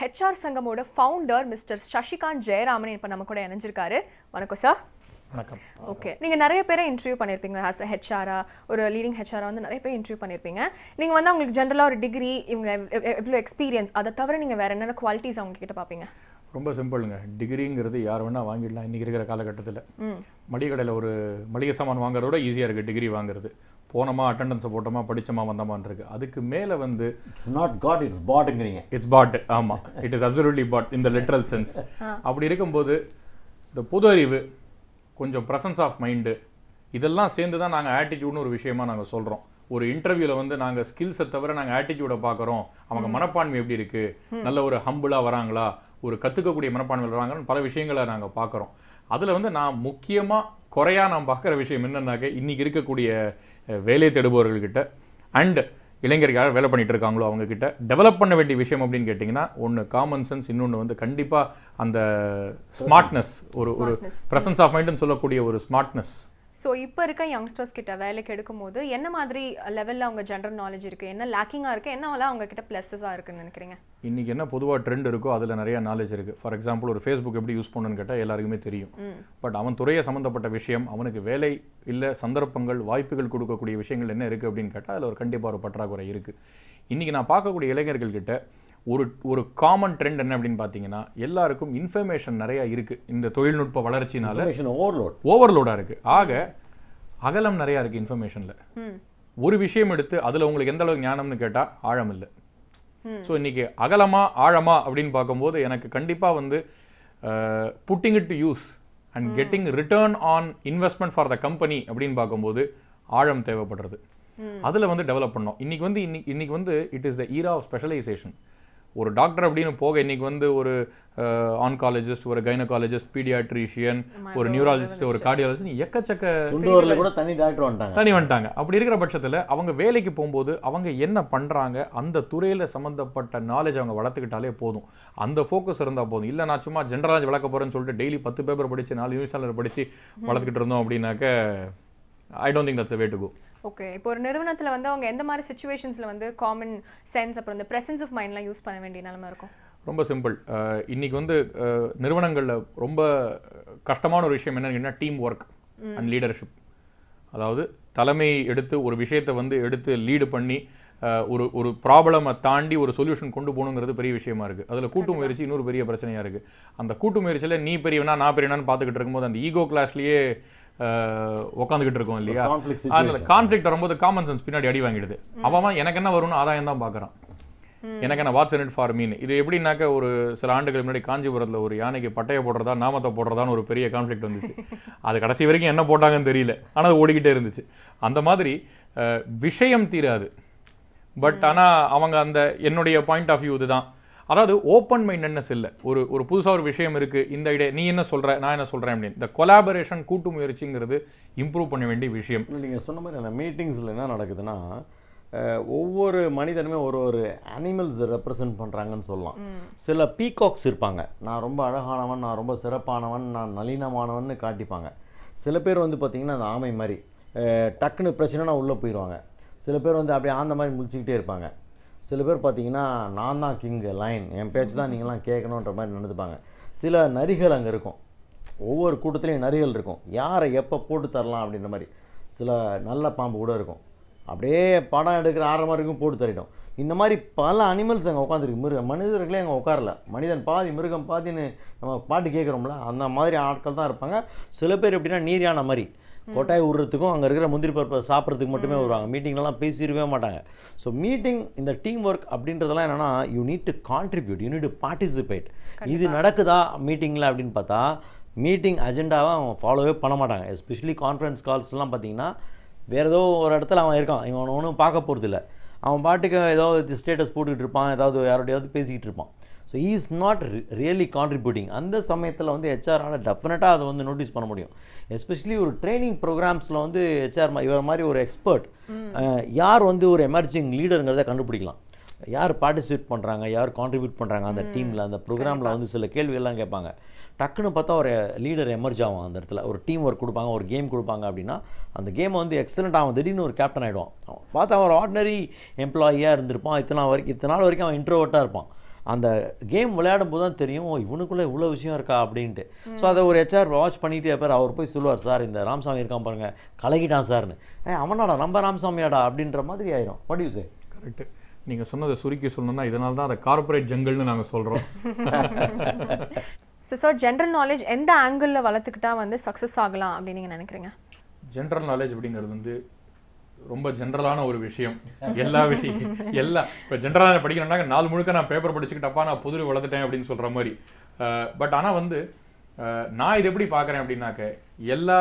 Speaker 2: ஹெச்ஆர் சங்கமோட ஃபவுண்டர் மிஸ்டர் சசிகாந்த் ஜெயராமன் இப்போ நம்ம கூட இணைஞ்சிருக்காரு. வணக்கம் சார்.
Speaker 6: வணக்கம்.
Speaker 2: ஓகே, நீங்கள் நிறைய பேரை இன்டர்வியூ பண்ணியிருப்பீங்க. ஆஸ் அ ஹெச்ஆரா, ஒரு லீடிங் ஹெச்ஆரா வந்து நிறைய பேர் இன்டர்வியூ பண்ணியிருப்பீங்க. நீங்கள் வந்து அவங்களுக்கு ஜென்ரலாக ஒரு டிகிரி, இவங்க எவ்வளோ எக்ஸ்பீரியன்ஸ், அதை தவிர நீங்கள் வேறு என்னென்ன குவாலிட்டிஸ் அவங்க கிட்ட பார்ப்பீங்க?
Speaker 6: ரொம்ப சிம்பிளுங்க. டிகிரிங்கிறது யார் வேணால் வாங்கிடலாம் இன்றைக்கி இருக்கிற காலகட்டத்தில். மளிகை கடையில் ஒரு மளிகை சாமான் வாங்குறதோட ஈஸியாக இருக்குது டிகிரி வாங்குறது. போனோமா அட்டண்டன்ஸை போட்டோமா படித்தோமா வந்தோமான் இருக்குது. அதுக்கு மேலே வந்து
Speaker 5: இட்ஸ் நாட் காட், இட்ஸ் பாட்டுங்கிறீங்க.
Speaker 6: It's bad. ஆமாம், it is absolutely bad in the literal sense. அப்படி இருக்கும்போது இந்த பொது அறிவு, கொஞ்சம் ப்ரெசன்ஸ் ஆஃப் மைண்டு, இதெல்லாம் சேர்ந்து தான் நாங்கள் ஆட்டிடியூட்னு ஒரு விஷயமா நாங்கள் சொல்கிறோம். ஒரு இன்டர்வியூவில் வந்து நாங்கள் ஸ்கில்ஸை தவிர நாங்கள் ஆட்டிடியூடை பார்க்குறோம். அவங்க மனப்பான்மை எப்படி இருக்குது, நல்ல ஒரு ஹம்பிளாக வராங்களா, ஒரு கற்றுக்கக்கூடிய மனப்பான்மை வராங்கன்னு பல விஷயங்களை நாங்கள் பார்க்குறோம். அதில் வந்து நான் முக்கியமாக குறையாக நான் பார்க்குற விஷயம் என்னன்னாக்க, இன்றைக்கி இருக்கக்கூடிய வேலை தேடுபவர்கள்கிட்ட அண்ட் இளைஞர்கள் வேலை பண்ணிட்டு இருக்காங்களோ அவங்கக்கிட்ட டெவலப் பண்ண வேண்டிய விஷயம் அப்படின்னு கேட்டிங்கன்னா, ஒன்று காமன் சென்ஸ், இன்னொன்று வந்து கண்டிப்பாக அந்த ஸ்மார்ட்னஸ், ஒரு ப்ரெசன்ஸ் ஆஃப் மைண்டுன்னு சொல்லக்கூடிய ஒரு ஸ்மார்ட்னஸ்.
Speaker 2: ஸோ இப்போ இருக்க யங்ஸ்டர்ஸ் கிட்ட வேலைக்கு எடுக்கும்போது என்ன மாதிரி லெவலில் அவங்க ஜென்ரல் நாலேஜ் இருக்குது, என்ன லேக்கிங்காக இருக்குது, என்னவெல்லாம் அவங்க கிட்ட ப்ளஸஸாக இருக்குன்னு நினைக்கிறீங்க?
Speaker 6: இன்றைக்கி என்ன பொதுவாக ட்ரெண்ட் இருக்கோ அதில் நிறைய நாலேஜ் இருக்குது. ஃபார் எக்ஸாம்பிள் ஒரு ஃபேஸ்புக் எப்படி யூஸ் பண்ணணும்னு கேட்டால் எல்லாருக்குமே தெரியும். பட் அவன் துறையை சம்மந்தப்பட்ட விஷயம், அவனுக்கு வேலை இல்லை சந்தர்ப்பங்கள் வாய்ப்புகள் கொடுக்கக்கூடிய விஷயங்கள் என்ன இருக்குது அப்படின்னு கேட்டால் அதில் ஒரு கண்டிப்பாக ஒரு பற்றாக்குறை இருக்குது. இன்றைக்கி நான் பார்க்கக்கூடிய இளைஞர்கள்கிட்ட ஒரு காமன் ட்ரெண்ட் என்ன அப்படின்னு பார்த்தீங்கன்னா, எல்லாருக்கும் இன்ஃபர்மேஷன் நிறையா இருக்குது. இந்த தொழில்நுட்ப வளர்ச்சினால ஓவர்லோடாக இருக்குது. ஆக அகலம் நிறையா இருக்குது இன்ஃபர்மேஷனில். ஒரு விஷயம் எடுத்து அதில் உங்களுக்கு எந்த அளவுக்கு ஞானம்னு கேட்டால் ஆழம் இல்லை. ஸோ இன்றைக்கி அகலமா ஆழமா அப்படின்னு பார்க்கும்போது எனக்கு கண்டிப்பாக வந்து putting it to use and getting return on investment for the company அப்படின்னு பார்க்கும்போது ஆழம் தேவைப்படுறது. அதில் வந்து டெவலப் பண்ணோம். இன்னைக்கு வந்து it is the era of specialisation. ஒரு டாக்டர் அப்படின்னு போக இன்னைக்கு வந்து ஒரு ஆன்காலஜிஸ்ட், ஒரு கைனகாலஜிஸ்ட், பீடியாட்ரிஷியன், ஒரு நியூராலஜிஸ்ட், ஒரு கார்டியாலஜிஸ்ட், எக்கச்சக்க
Speaker 5: கூட தனி டாக்டர்
Speaker 6: வந்துட்டாங்க. அப்படி இருக்கிற பட்சத்தில் அவங்க வேலைக்கு போகும்போது அவங்க என்ன பண்ணுறாங்க, அந்த துறையில் சம்மந்தப்பட்ட நாலேஜ் அவங்க வளர்த்துக்கிட்டாலே போதும். அந்த ஃபோக்கஸ் இருந்தால் போதும். இல்லை நான் சும்மா ஜென்ரலாக வளர்க்க போகிறேன்னு சொல்லிட்டு டெய்லி 10 பேப்பர் படித்து 4 நியூஸ் படித்து வளர்த்துக்கிட்டு இருந்தோம் அப்படின்னாக்க I don't think that's a way to go.
Speaker 2: Okay, இப்போ ஒரு நிறுவனத்தில் வந்து அவங்க எந்த மாதிரி சிச்சுவேஷன்ஸில் வந்து காமன் சென்ஸ் அப்புறம் இந்த ப்ரெசன்ஸ் ஆஃப் மைண்ட்லாம் யூஸ் பண்ண வேண்டிய நிலைமை இருக்கும்?
Speaker 6: ரொம்ப சிம்பிள். இன்றைக்கி வந்து நிறுவனங்களில் ரொம்ப கஷ்டமான ஒரு விஷயம் என்னன்னா டீம் ஒர்க் அண்ட் லீடர்ஷிப். அதாவது தலைமை எடுத்து ஒரு விஷயத்தை வந்து எடுத்து லீடு பண்ணி ஒரு ப்ராப்ளமை தாண்டி ஒரு சொல்யூஷன் கொண்டு போகணுங்கிறது பெரிய விஷயமா இருக்குது. அதில் கூட்டு முயற்சி இன்னொரு பெரிய பிரச்சனையாக இருக்குது. அந்த கூட்டு முயற்சியில் நீ பெரியவனா நான் பெரியவனான்னு பார்த்துக்கிட்டு இருக்கும்போது அந்த ஈகோ கிளாஸ்லேயே உட்காந்துக்கிட்டு இருக்கோம் இல்லையா? அதில் கான்ஃப்ளிக்ட் வரும்போது காமன் சென்ஸ் பின்னாடி அடி வாங்கிடுது. அவன் எனக்கு என்ன வரும்னு ஆதாயம் தான் பார்க்குறான். எனக்கு என்ன வாட்ஸ் இன் இட் ஃபார் மீன். இது எப்படின்னாக்க ஒரு சில ஆண்டுகள் முன்னாடி காஞ்சிபுரத்தில் ஒரு யானைக்கு பட்டையை போடுறதா நாமத்தை போடுறதான்னு ஒரு பெரிய கான்ஃப்ளிக்ட் வந்துச்சு. அது கடைசி வரைக்கும் என்ன போட்டாங்கன்னு தெரியல, ஆனால் அது ஓடிக்கிட்டே இருந்துச்சு. அந்த மாதிரி விஷயம் தீராது. பட் ஆனால் அவங்க அந்த என்னுடைய பாயிண்ட் ஆஃப் வியூ இதுதான். அதாவது ஓப்பன் மைண்டட்னஸ் இல்லை. ஒரு புதுசாக ஒரு விஷயம் இருக்குது, இந்த ஐடியா நீ என்ன சொல்கிற நான் என்ன சொல்கிறேன் அப்படின்னு இந்த கொலாபரேஷன் கூட்டு முயற்சிங்கிறது இம்ப்ரூவ் பண்ண வேண்டிய விஷயம்.
Speaker 5: நீங்கள் சொன்ன மாதிரி அந்த மீட்டிங்ஸில் என்ன நடக்குதுன்னா, ஒவ்வொரு மனிதனுமே ஒரு அனிமல்ஸ் ரெப்ரசன்ட் பண்ணுறாங்கன்னு சொல்லலாம். சில பீகாக்ஸ் இருப்பாங்க, நான் ரொம்ப அழகானவன், நான் ரொம்ப சிறப்பானவன், நான் நளினமானவன்னு காட்டிப்பாங்க. சில பேர் வந்து பார்த்திங்கன்னா அந்த ஆமை மாதிரி டக்குன்னு பிரச்சனைனா உள்ளே போயிடுவாங்க. சில பேர் வந்து அப்படியே அந்த மாதிரி முடிச்சுக்கிட்டே இருப்பாங்க. சில பேர் பார்த்தீங்கன்னா நான் தான் கிங்கு, லைன், என் பேச்சு தான் நீங்களாம் கேட்கணுன்ற மாதிரி நடந்துப்பாங்க. சில நரிகள் அங்கே இருக்கும், ஒவ்வொரு கூட்டத்துலேயும் நரிகள் இருக்கும், யாரை எப்போ போட்டு தரலாம் அப்படின்ற மாதிரி. சில நல்ல பாம்பு கூட இருக்கும், அப்படியே படம் எடுக்கிற 6 வரைக்கும் போட்டு தரட்டும். இந்த மாதிரி பல அனிமல்ஸ் அங்கே உட்காந்துருக்கு. மனிதர்களே அங்கே உட்காரல, மனிதன் பாதி மிருகம் பாதின்னு நம்ம பாட்டு கேட்குறோம்ல, அந்த மாதிரி ஆட்கள் தான் இருப்பாங்க. சில பேர் எப்படின்னா நீரியான மாதிரி கொட்டாய் விடுறதுக்கும் அங்கே இருக்கிற முந்திரி பருப்பை சாப்பிட்றதுக்கு மட்டுமே வருவாங்க. மீட்டிங்லாம் பேசிடவே மாட்டாங்க. ஸோ மீட்டிங் இந்த டீம் ஒர்க் அப்படின்றதெல்லாம் என்னென்னா, you need to contribute, you need to participate. இது நடக்குதா மீட்டிங்கில் அப்படின்னு பார்த்தா மீட்டிங் அஜெண்டாவை அவங்க ஃபாலோவே பண்ண மாட்டாங்க. எஸ்பெஷலி கான்ஃபரன்ஸ் கால்ஸ்லாம் பார்த்தீங்கன்னா வேறு ஏதோ ஒரு இடத்துல அவன் இருக்கான், இவன் ஒன்றும் பார்க்க போகிறது இல்லை, அவன் பாட்டுக்கு ஏதோ ஸ்டேட்டஸ் போட்டுக்கிட்டு இருப்பான், ஏதாவது யாரோடையாவது பேசிக்கிட்டு இருப்பான். So he is not really contributing. அந்த சமயத்தில் வந்து ஹெச்ஆரால் டெஃபினட்டாக அதை வந்து நோட்டீஸ் பண்ண முடியும். எஸ்பெஷலி ஒரு ட்ரைனிங் ப்ரோக்ராம்ஸில் வந்து ஹெச்ஆர் இவர் மாதிரி ஒரு எக்ஸ்பர்ட் யார் வந்து ஒரு எமர்ஜிங் லீடருங்கிறத கண்டுபிடிக்கலாம். யார் பார்ட்டிசிபேட் பண்ணுறாங்க, யார் கான்ட்ரிபியூட் பண்ணுறாங்க அந்த டீமில், அந்த ப்ரோக்ராமில் வந்து சில கேள்விகள்லாம் கேட்பாங்க. டக்குன்னு பார்த்தா ஒரு லீடர் எமர்ஜ் ஆகும். அந்த இடத்துல ஒரு டீம் ஒர்க் கொடுப்பாங்க, ஒரு கேம் கொடுப்பாங்க அப்படின்னா அந்த கேமை வந்து எக்ஸலண்ட் ஆகும். திடீர்னு ஒரு கேப்டன் ஆகிடுவான். பார்த்தா அவன் ஒரு ஆர்டினரி எம்ப்ளாயியாக இருந்திருப்பான், இத்தனை நாள் வரைக்கும் அவன் இன்ட்ரோவர்ட்டாக இருப்பான். அந்த கேம் விளையாடும் போது தான் தெரியும் இவனுக்குள்ளே இவ்வளோ விஷயம் இருக்கா அப்படின்ட்டு. ஸோ அதை ஒரு ஹெச்ஆர் வாட்ச் பண்ணிகிட்டே இருப்பார். அவர் போய் சொல்லுவார், சார் இந்த ராமசாமி இருக்கான் பாருங்கள், கலகிட்டான் சார்னு. அவனாடா நம்ம ராமசாமியாடா அப்படின்ற மாதிரி ஆயிரும். What you say?
Speaker 6: கரெக்டு. நீங்கள் சொன்னதை சுருக்கி சொல்லணும்னா இதனால தான் அதை கார்ப்பரேட் ஜங்கல்னு நாங்கள் சொல்கிறோம்.
Speaker 2: சார் ஜென்ரல் நாலேஜ் எந்த ஆங்கிளில் வளர்த்துக்கிட்டா வந்து சக்ஸஸ் ஆகலாம் அப்படின்னு நீங்கள் நினைக்கிறீங்க?
Speaker 6: ஜென்ரல் நாலேஜ் அப்படிங்கிறது வந்து ரொம்ப ஜென்ரலான ஒரு விஷயம். எல்லா இப்போ ஜென்ரலாக படிக்கணும்னா 4 முழுக்க நான் பேப்பர் படிச்சுக்கிட்டப்பா நான் புது வளர்த்துட்டேன் அப்படின்னு சொல்கிற மாதிரி. பட் ஆனால் வந்து நான் இது எப்படி பார்க்குறேன் அப்படின்னாக்க எல்லா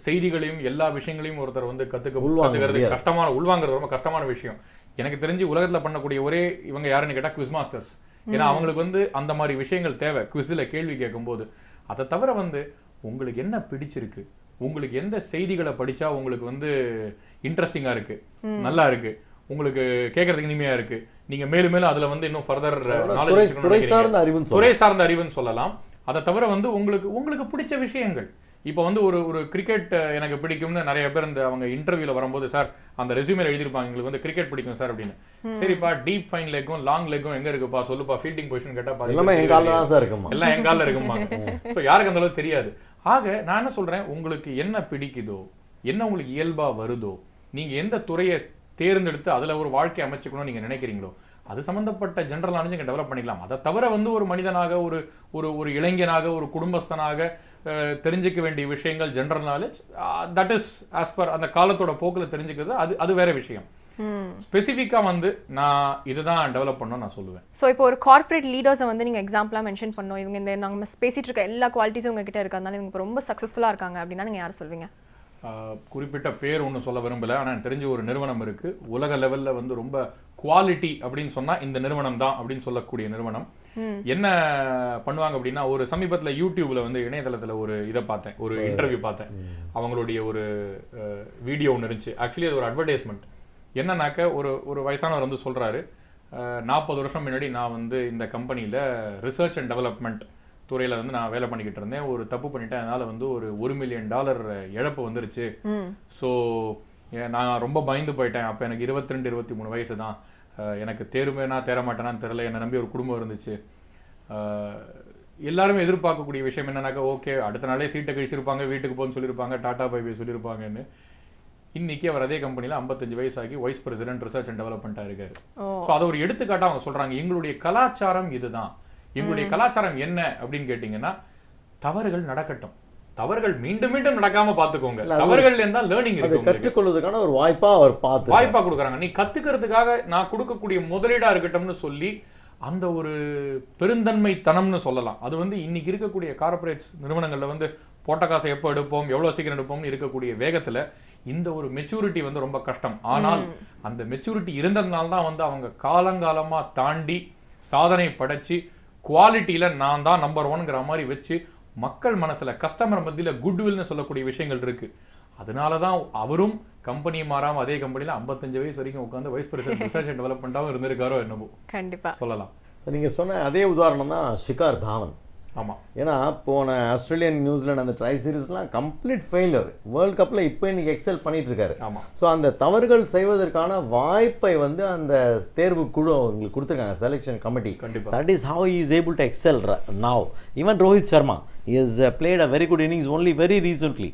Speaker 6: செய்திகளையும் எல்லா விஷயங்களையும் ஒருத்தர் வந்து கற்றுக்கிறது கஷ்டமான உள்வாங்கிறது ரொம்ப கஷ்டமான விஷயம். எனக்கு தெரிஞ்சு உலகத்தில் பண்ணக்கூடிய ஒரே இவங்க யாருன்னு கேட்டால் குவிஸ் மாஸ்டர்ஸ். ஏன்னா அவங்களுக்கு வந்து அந்த மாதிரி விஷயங்கள் தேவை குவிஸில் கேள்வி கேட்கும்போது. அதை தவிர வந்து உங்களுக்கு என்ன பிடிச்சிருக்கு, உங்களுக்கு எந்த செய்திகளை படித்தா உங்களுக்கு வந்து இன்ட்ரெஸ்டிங்காக இருக்குது, நல்லா இருக்குது, உங்களுக்கு கேட்கறதுக்கு இனிமையாக இருக்குது, நீங்கள் மேலும் மேலும் அதில் வந்து இன்னும் ஃபர்தர் நாலேஜ் துறை சார்ந்த அறிவுன்னு சொல்லலாம். அதை தவிர வந்து உங்களுக்கு பிடிச்ச விஷயங்கள். இப்போ வந்து ஒரு கிரிக்கெட் எனக்கு பிடிக்கும்னு நிறைய பேர் இந்த அவங்க இன்டர்வியூல வரும்போது சார் அந்த ரெஸ்யூமேல எழுதிருப்பாங்க எங்களுக்கு வந்து கிரிக்கெட் பிடிக்கும் சார் அப்படின்னு. சரிப்பா டீப் ஃபைன் லெக்கும் லாங் லெக்கும் எங்க இருக்குப்பா சொல்லுப்பா, ஃபீல்டிங் பொசிஷன் கேட்டா எல்லாம் என் காலில் இருக்குமா. ஸோ யாருக்கு அந்த அளவுக்கு தெரியாது. ஆக நான் என்ன சொல்றேன், உங்களுக்கு என்ன பிடிக்குதோ, என்ன உங்களுக்கு இயல்பா வருதோ, நீங்க எந்த துறையை தேர்ந்தெடுத்து அதுல ஒரு வாழ்க்கை அமைச்சுக்கணும்னு நீங்க நினைக்கிறீங்களோ அது சம்பந்தப்பட்ட ஜென்ரல் நாலேஜ் இங்கே டெவலப் பண்ணிக்கலாம். அதை தவிர வந்து ஒரு மனிதனாக ஒரு இளைஞனாக ஒரு குடும்பஸ்தனாக தெரிஞ்சிக்க வேண்டிய விஷயங்கள் general knowledge that is as per அந்த காலத்தோட போக்கில் தெரிஞ்சுக்கிறது அது வேற விஷயம். ஸ்பெசிஃபிக்காக வந்து நான் இதுதான் டெவலப் பண்ணணும் நான் சொல்லுவேன்.
Speaker 2: ஸோ இப்போ ஒரு கார்ப்பரேட் லீடர்ஸை வந்து நீங்கள் எக்ஸாம்பிளாக மென்ஷன் பண்ணோம், இவங்க இந்த நாங்கள் பேசிட்டு இருக்க எல்லா குவாலிட்டிஸும் உங்ககிட்ட இருக்கிறதுனால இவங்க ரொம்ப சக்ஸஸ்ஃபுல்லாக இருக்காங்க அப்படின்னா நீங்கள் யார் சொல்வீங்க?
Speaker 6: குறிப்பிட்ட பேர் ஒன்றும் சொல்ல விரும்பலை, ஆனால் தெரிஞ்ச ஒரு நிறுவனம் இருக்குது உலக லெவலில் வந்து ரொம்ப குவாலிட்டி அப்படின்னு சொன்னால் இந்த நிறுவனம் தான் அப்படின்னு சொல்லக்கூடிய நிறுவனம். என்ன பண்ணுவாங்க அப்படின்னா, ஒரு சமீபத்தில் யூடியூப்ல வந்து இணையதளத்தில் ஒரு இதை பார்த்தேன், ஒரு இன்டர்வியூ பார்த்தேன். அவங்களுடைய ஒரு வீடியோ ஒன்று இருந்துச்சு. ஆக்சுவலி அது ஒரு அட்வர்டைஸ்மெண்ட். என்னன்னாக்க ஒரு வயசானவர் வந்து சொல்கிறாரு, 40 வருஷம் முன்னாடி நான் வந்து இந்த கம்பெனியில் ரிசர்ச் அண்ட் டெவலப்மெண்ட் துறையில் வந்து நான் வேலை பண்ணிக்கிட்டு இருந்தேன். ஒரு தப்பு பண்ணிட்டேன், அதனால் வந்து ஒரு $1 மில்லியன் இழப்பு வந்துருச்சு. ஸோ நான் ரொம்ப பயந்து போயிட்டேன். அப்போ எனக்கு 22-23 வயசு தான். எனக்கு தேருமேனா தேர மாட்டேனான்னு தெரியல. என்னை நம்பி ஒரு குடும்பம் இருந்துச்சு. எல்லாருமே எதிர்பார்க்கக்கூடிய விஷயம் என்னன்னாக்கா, ஓகே அடுத்த நாளே சீட்டை கழிச்சிருப்பாங்க, வீட்டுக்கு போன்னு சொல்லியிருப்பாங்க, டாடா பை பை சொல்லியிருப்பாங்கன்னு. இன்னைக்கு அவர் அதே கம்பெனியில் 55 வயசாகி வைஸ் பிரசிடென்ட் ரிசர்ச் அண்ட் டெவலப்மெண்ட்டாக இருக்காரு. ஸோ அதை ஒரு எடுத்துக்காட்டாக அவங்க சொல்கிறாங்க, எங்களுடைய கலாச்சாரம் இதுதான். எங்களுடைய கலாச்சாரம் என்ன அப்படின்னு கேட்டீங்கன்னா, தவறுகள் நடக்கட்டும், தவறுகள் மீண்டும் மீண்டும் நடக்காம பாத்துக்கோங்க. தவறுகள் இருந்தா லேர்னிங் இருக்கு,
Speaker 5: கற்றுக்கொள்வதற்கான ஒரு வாய்ப்பா
Speaker 6: கொடுக்குறாங்க. நீ கத்துக்கிறதுக்காக நான் கொடுக்கக்கூடிய முதலீடா இருக்கட்டும்னு சொல்லி அந்த ஒரு பெருந்தன்மை தனம்னு சொல்லலாம். அது வந்து இன்னைக்கு இருக்கக்கூடிய கார்பரேட் நிறுவனங்கள்ல வந்து போட்ட காசை எப்போ எடுப்போம், எவ்வளவு சீக்கிரம் எடுப்போம்னு இருக்கக்கூடிய வேகத்துல இந்த ஒரு மெச்சூரிட்டி வந்து ரொம்ப கஷ்டம். ஆனால் அந்த மெச்சூரிட்டி இருந்ததுனால தான் வந்து அவங்க காலங்காலமா தாண்டி சாதனை படைச்சு குவாலிட்டியில நான் தான் நம்பர் 1ங்கிற மாதிரி வச்சு மக்கள் மனசுல கஸ்டமர் மத்தியில குட்வில்னு சொல்லக்கூடிய விஷயங்கள் இருக்கு. அதனாலதான் அவரும் கம்பெனி மாறாம அதே கம்பெனில 55 வயசு வரைக்கும் உட்காந்து வைஸ் பிரசிடென்ட் ரிசர்ச் அண்ட் டெவலப்மெண்டாவும் இருந்திருக்காரோ என்னமோ கண்டிப்பா சொல்லலாம்.
Speaker 5: நீங்க சொன்ன அதே உதாரணம் தான் ஷிகார் தாவன்.
Speaker 6: ஆமா,
Speaker 5: ஏன்னா போன ஆஸ்திரேலியன் நியூசிலாந்து அந்த ட்ரை சீரீஸ்லாம் கம்ப்ளீட் ஃபெயிலியர். வேர்ல்ட் கப்ல இப்போ இன்னைக்கு எக்ஸல் பண்ணிட்டு இருக்காரு.
Speaker 6: ஆமா,
Speaker 5: ஸோ அந்த தவறுகள் செய்வதற்கான வாய்ப்பை வந்து அந்த தேர்வு குழு உங்களுக்கு கொடுத்துருக்காங்க, செலெக்ஷன் கமிட்டி.
Speaker 6: கண்டிப்பா,
Speaker 5: that is how he is able to excel now. Even Rohit Sharma, he has played a very good innings only very recently.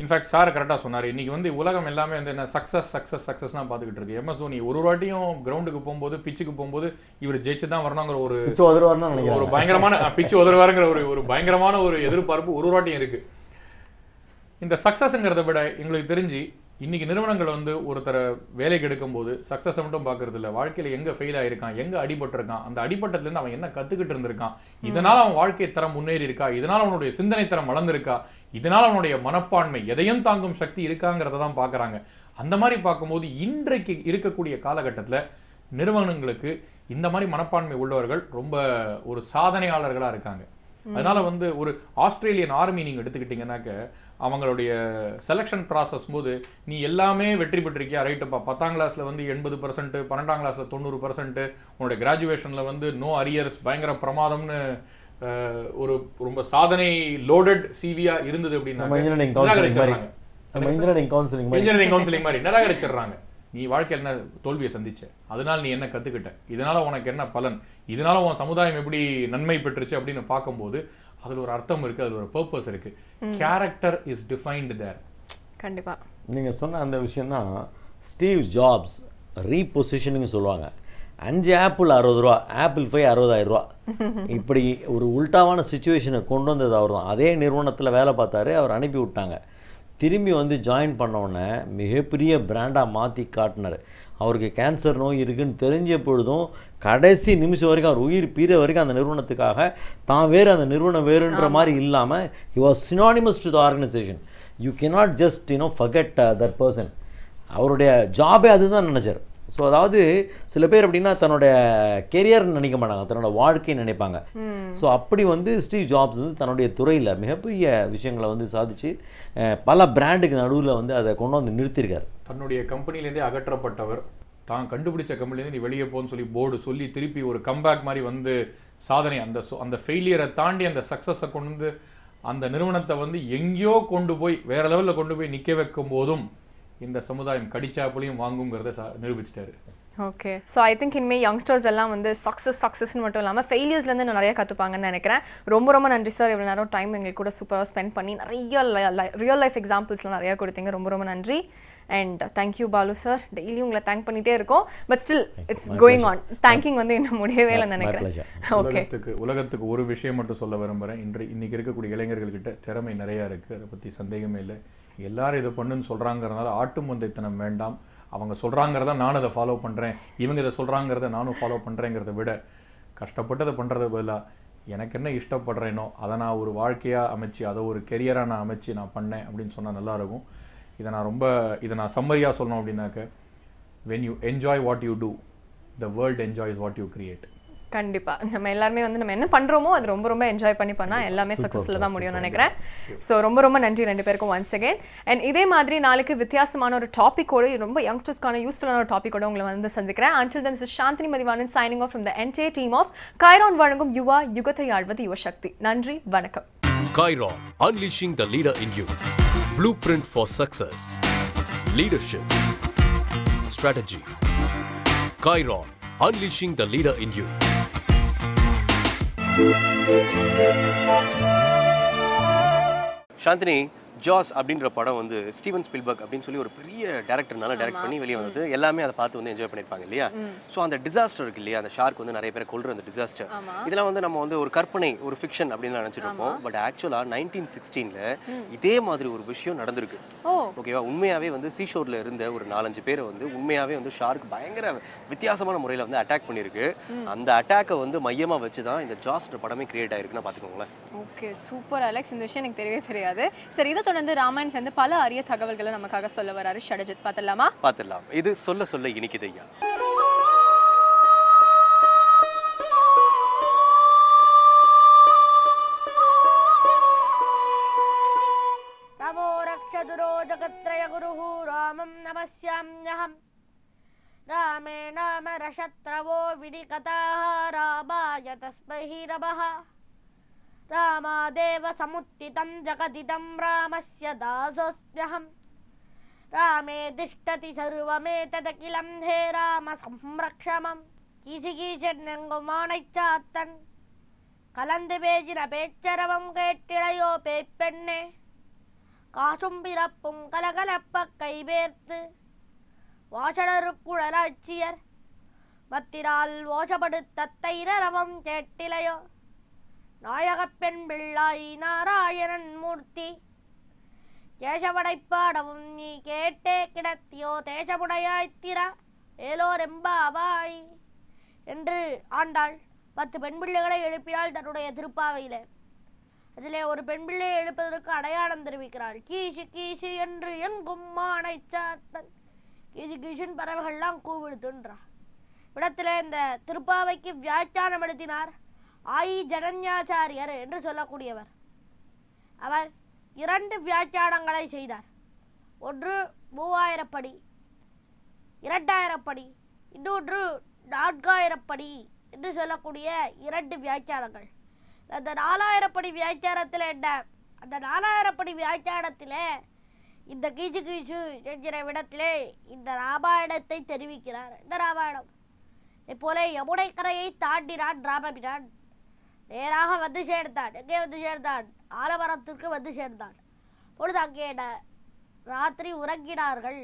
Speaker 6: In fact sir கரெக்டாக சொன்னார். இன்னைக்கு வந்து உலகம் எல்லாமே வந்து என்ன சக்ஸஸ் தான் பார்த்துக்கிட்டு இருக்கு. MS தோனி ஒரு வாட்டியும் கிரவுண்டுக்கு போகும்போது பிச்சுக்கு போகும்போது இவர் ஜெயிச்சு தான் வரணுங்கிற ஒரு பயங்கரமான பிச்சு உதருவாருங்கிற ஒரு பயங்கரமான ஒரு எதிர்பார்ப்பு ஒரு வாட்டியும் இருக்கு. இந்த சக்ஸஸ்ங்கிறத விட எங்களுக்கு தெரிஞ்சு இன்னைக்கு நிறுவனங்கள் வந்து ஒருத்தரை வேலைக்கு எடுக்கும் போது சக்ஸஸை மட்டும் பார்க்கறது இல்லை, வாழ்க்கையில் எங்கே ஃபெயில் ஆயிருக்கான், எங்கே அடிபட்டிருக்கான், அந்த அடிபட்டதுலேருந்து அவன் என்ன கற்றுக்கிட்டு இருந்திருக்கான், இதனால் அவன் வாழ்க்கை தரம் முன்னேறி இருக்கா, இதனால் அவனுடைய சிந்தனை தரம் வளர்ந்துருக்கா, இதனால் அவனுடைய மனப்பான்மை எதையும் தாங்கும் சக்தி இருக்காங்கிறத தான் பார்க்குறாங்க. அந்த மாதிரி பார்க்கும்போது இன்றைக்கு இருக்கக்கூடிய காலகட்டத்தில் நிறுவனங்களுக்கு இந்த மாதிரி மனப்பான்மை உள்ளவர்கள் ரொம்ப ஒரு சாதனையாளர்களாக இருக்காங்க. அதனால வந்து ஒரு ஆஸ்திரேலியன் ஆர்மி நீங்கள் எடுத்துக்கிட்டீங்கன்னாக்க அவங்களுடைய செலெக்ஷன் ப்ராசஸ் போது நீ எல்லாமே வெற்றி பெற்றிருக்கியா, ரைட்டுப்பா 10ஆம் கிளாஸில் வந்து 80%, 12ஆம் கிளாஸில் 90%, உன்னோட கிராஜுவேஷனில் வந்து நோ அரியர்ஸ் பயங்கர பிரமாதம்னு ஒரு ரொம்ப சாதனை லோடட் சிவியா இருந்தது அப்படின்னா இன்ஜினியரிங் கவுன்சிலிங் மாதிரி நிராகரிச்சிடுறாங்க. நீ வாழ்க்கையில் என்ன தோல்வியை சந்திச்ச, அதனால நீ என்ன கத்துக்கிட்ட, இதனால உனக்கு என்ன பலன், இதனால உன் சமுதாயம் எப்படி நன்மை பெற்றுச்சு அப்படின்னு பார்க்கும்போது அதுல ஒரு அர்த்தம் இருக்கு, அதுல ஒரு பர்பஸ் இருக்கு. கேரக்டர் இஸ் டிஃபைன்டு தேர்.
Speaker 2: கண்டிப்பா
Speaker 5: நீங்க சொன்ன அந்த விஷயம் தான் ஸ்டீவ் ஜாப்ஸ் ரீபொசிஷனிங் சொல்லுவாங்க. 5 ஆப்பிள் 60 ரூபா, ஆப்பிள் 5 60,000 ரூபா. இப்படி ஒரு உல்டாவான சுச்சுவேஷனை கொண்டு வந்தது அவர் தான். அதே நிறுவனத்தில் வேலை பார்த்தாரு, அவர் அனுப்பி விட்டாங்க. திரும்பி வந்து ஜாயின் பண்ணவுடனே மிகப்பெரிய பிராண்டாக மாற்றி காட்டினார். அவருக்கு கேன்சர் நோய் இருக்குதுன்னு தெரிஞ்ச பொழுதும் கடைசி நிமிஷம் வரைக்கும் அவர் உயிர் பீர வரைக்கும் அந்த நிறுவனத்துக்காக தான் வேறு அந்த நிறுவனம் வேறுன்ற மாதிரி இல்லாமல் he was synonymous to the organization. You cannot just forget that person. அவருடைய ஜாபே அதுதான் நினச்சார். ஸோ அதாவது சில பேர் அப்படின்னா தன்னோட கெரியர்னு நினைக்க மாட்டாங்க, தன்னோட வாழ்க்கையை நினைப்பாங்க. ஸோ அப்படி வந்து ஸ்டீவ் ஜாப்ஸ் வந்து தன்னுடைய துறையில் மிகப்பெரிய விஷயங்களை வந்து சாதிச்சு பல பிராண்டுக்கு நடுவில் வந்து அதை கொண்டு வந்து நிறுத்தியிருக்கார்.
Speaker 6: தன்னுடைய கம்பெனிலேருந்தே அகற்றப்பட்டவர் தான் கண்டுபிடிச்ச கம்பெனிலேருந்து நீ வெளியே போன்னு சொல்லி போர்டு சொல்லி திருப்பி ஒரு கம்பேக் மாதிரி வந்து சாதனை அந்த ஃபெயிலியரை தாண்டி அந்த சக்ஸஸை கொண்டு வந்து அந்த நிறுவனத்தை வந்து எங்கேயோ கொண்டு போய் வேற லெவலில் கொண்டு போய் நிற்க வைக்கும் போதும் இந்த சமுதாயம் கடிச்சாப்புலையும் வாங்குங்கிறத நிரூபிச்சிட்டாரு.
Speaker 2: ஓகே, ஸோ ஐ திங்க் இனிமேல் யங்ஸ்டர்ஸ் எல்லாம் வந்து சக்ஸஸ்ன்னு மட்டும் இல்லாமல் ஃபெயிலியர்ஸ்லேருந்து நிறைய கற்றுப்பாங்கன்னு நினைக்கிறேன். ரொம்ப ரொம்ப நன்றி சார், இவ்வளோ நேரம் டைம் எங்களுக்கு கூட சூப்பராக ஸ்பெண்ட் பண்ணி நிறைய ரியல் லைஃப் எக்ஸாம்பிள்ஸ்லாம் நிறையா கொடுத்தீங்க. ரொம்ப ரொம்ப நன்றி. And thank you Balu sir. Daily உங்களை தேங்க் பண்ணிகிட்டே இருக்கோம், but still it's going on. Thanking வந்து இன்னும் முடியவே இல்லை நினைக்கிறேன். ஓகே,
Speaker 6: உலகத்துக்கு ஒரு விஷயம் மட்டும் சொல்ல விரும்புகிறேன். இன்னைக்கு இருக்கக்கூடிய இளைஞர்கள்கிட்ட திறமை நிறையா இருக்குது, அதை பற்றி சந்தேகமே இல்லை. எல்லாரும் இதை பண்ணுன்னு சொல்கிறாங்கிறதுனால ஆட்டு மந்தைத்தனம் வேண்டாம். அவங்க சொல்கிறாங்கிறத நானும் அதை ஃபாலோ பண்ணுறேன், இவங்க இதை சொல்கிறாங்கிறத நானும் ஃபாலோ பண்ணுறேங்கிறத விட கஷ்டப்பட்டு அதை பண்ணுறது பதிலாக எனக்கு என்ன இஷ்டப்படுறேனோ அதை நான் ஒரு வாழ்க்கையாக அமைச்சு அதை ஒரு கெரியராக நான் அமைச்சு நான் பண்ணேன் அப்படின்னு சொன்னால் நல்லாயிருக்கும். இதை நான் சம்மரியாக சொல்லணும் அப்படின்னாக்க, when you enjoy what you do, the world enjoys what you create.
Speaker 2: கண்டிப்பாக நம்ம எல்லாருமே வந்து நம்ம என்ன பண்ணுறோமோ அது ரொம்ப ரொம்ப என்ஜாய் பண்ணி பண்ணால் எல்லாமே சக்ஸஸ்ஃபுல்லாக தான் முடியும்னு நினைக்கிறேன். ஸோ ரொம்ப ரொம்ப நன்றி ரெண்டு பேருக்கும் ஒன்ஸ் அகேன். அண்ட் இதே மாதிரி நாளைக்கு வித்தியாசமான ஒரு டாப்பிக்கோடு ரொம்ப யங்ஸ்டர்ஸ்க்கான யூஸ்ஃபுல்லான ஒரு டாப்பிக்கோடு உங்களை வந்து சந்திக்கிறேன். Until then, this is Shanthini Madhivanan signing off from the entire team of Chiron வழங்கும் யுவா யுகத்தை ஆழ்வது யுவசக்தி. நன்றி, வணக்கம்.
Speaker 4: Chiron, unleashing the leader in you. Blueprint for success. Leadership. Strategy. Chiron, unleashing the leader in you.
Speaker 1: Chandni, ஜாஸ் அப்படின்ற படம் வந்து Steven Spielberg அப்படின்னு சொல்லி ஒரு பெரிய டேரக்டர்னால டைரக்ட் பண்ணி வெளியே வந்தது. எல்லாமே அதை பார்த்து வந்து என்ஜாய் பண்ணியிருப்பாங்க இல்லையா? ஸோ அந்த டிசாஸ்டர் இருக்கு இல்லையா, அந்த ஷார்க் வந்து நிறைய பேரை கொள்ற அந்த டிசாஸ்டர், இதெல்லாம் வந்து நம்ம வந்து ஒரு கற்பனை, ஒரு ஃபிக்ஷன் அப்படின்னு நினச்சிட்டு இருப்போம். பட் ஆக்சுவலாக 1916 இதே மாதிரி ஒரு விஷயம் நடந்திருக்கு. ஓகேவா? உண்மையாகவே வந்து சீஷோரில் இருந்த ஒரு 4-5 பேரை வந்து உண்மையாகவே வந்து ஷார்க் பயங்கர வித்தியாசமான முறையில் வந்து அட்டாக் பண்ணியிருக்கு. அந்த அட்டாக்கை வந்து மையமாக வச்சு தான் இந்த ஜாஸ்ன்ற படமே கிரியேட் ஆயிருக்குன்னு பார்த்துக்கோங்களேன்.
Speaker 2: Okay, super Alex. இந்த விஷயம் எனக்கு தெரியவே தெரியாது. சரி, இதை தொடர்ந்து ராமாயண் சேர்ந்து பல அரிய தகவல்களை நமக்காக சொல்ல வராரு ஷடஜித். பார்த்துடலாமா?
Speaker 1: பார்த்துடலாம். இது சொல்ல சொல்ல இனிக்குது ஐயா.
Speaker 7: நமோ ரக்ஷதுரோ ஜகத்ரய குருஹு ராமம் நமஸ்யாம்யஹம் ராமே நாம ரஷத்ரவோ வினிகதாஹ ராமாய தஸ்மை நமஹ ராமாதேவ சமுத்திதம் ஜகதிதம் ராமஸ்ய தாசோஸ்ம்யஹம் ராமே திஷ்டதி சர்வமேததகிலம் ஹே ராம சம்ரக்ஷமம் கீசிகீச்சென்னெங்கும் ஆணைச்சாத்தன் கலந்து பேசின பேச்சரவம் கேட்டிடையோ பேப்பெண்ணே காசும் பிறப்பும் கலகலப்ப கைவேர்த்து வாசடருக்குழலாட்சியர் மத்திரால் ஓசப்படுத்த தைரரவம் கேட்டிலையோ நாயகப் பெண் பிள்ளாய் நாராயணன் மூர்த்தி கேசவடைப்பாடவும் நீ கேட்டே கிடத்தியோ தேசமுடையாய்த்திரா வேலோரெம்பாவாய் என்று ஆண்டாள் 10 பெண் பிள்ளைகளை எழுப்பினாள் தன்னுடைய திருப்பாவையிலே. அதிலே ஒரு பெண் பிள்ளையை எழுப்பதற்கு அடையாளம் தெரிவிக்கிறாள். கீசு கீசு என்று எங்கும் மானை சாத்தன், கீசு கீசுன்னு பறவைகள்லாம் கூவிடுத்துன்றா. இடத்துல இந்த திருப்பாவைக்கு வியாக்கியானம் எழுதினார் ஆயி ஜனன்யாச்சாரியர் என்று சொல்லக்கூடியவர். அவர் 2 வியாக்கியானங்களை செய்தார். ஒன்று 3000 படி, 2000 படி, இன்னொன்று 4000 படி என்று சொல்லக்கூடிய 2 வியாக்கியானங்கள். அந்த 4000 படி வியாக்கியானத்தில் என்ன? அந்த 4000 படி வியாக்கியானத்தில் இந்த கீச்சு கீச்சு என்கிற விடத்திலே இந்த ராமாயணத்தை தெரிவிக்கிறார். இந்த ராமாயணம் இப்போல யமுனை கரையை தாண்டினான் ராமபிரான், நேராக வந்து சேர்ந்தான். எங்கே வந்து சேர்ந்தான்? ஆலமரத்திற்கு வந்து சேர்ந்தான். பொழுது அங்கே ராத்திரி உறங்கினார்கள்.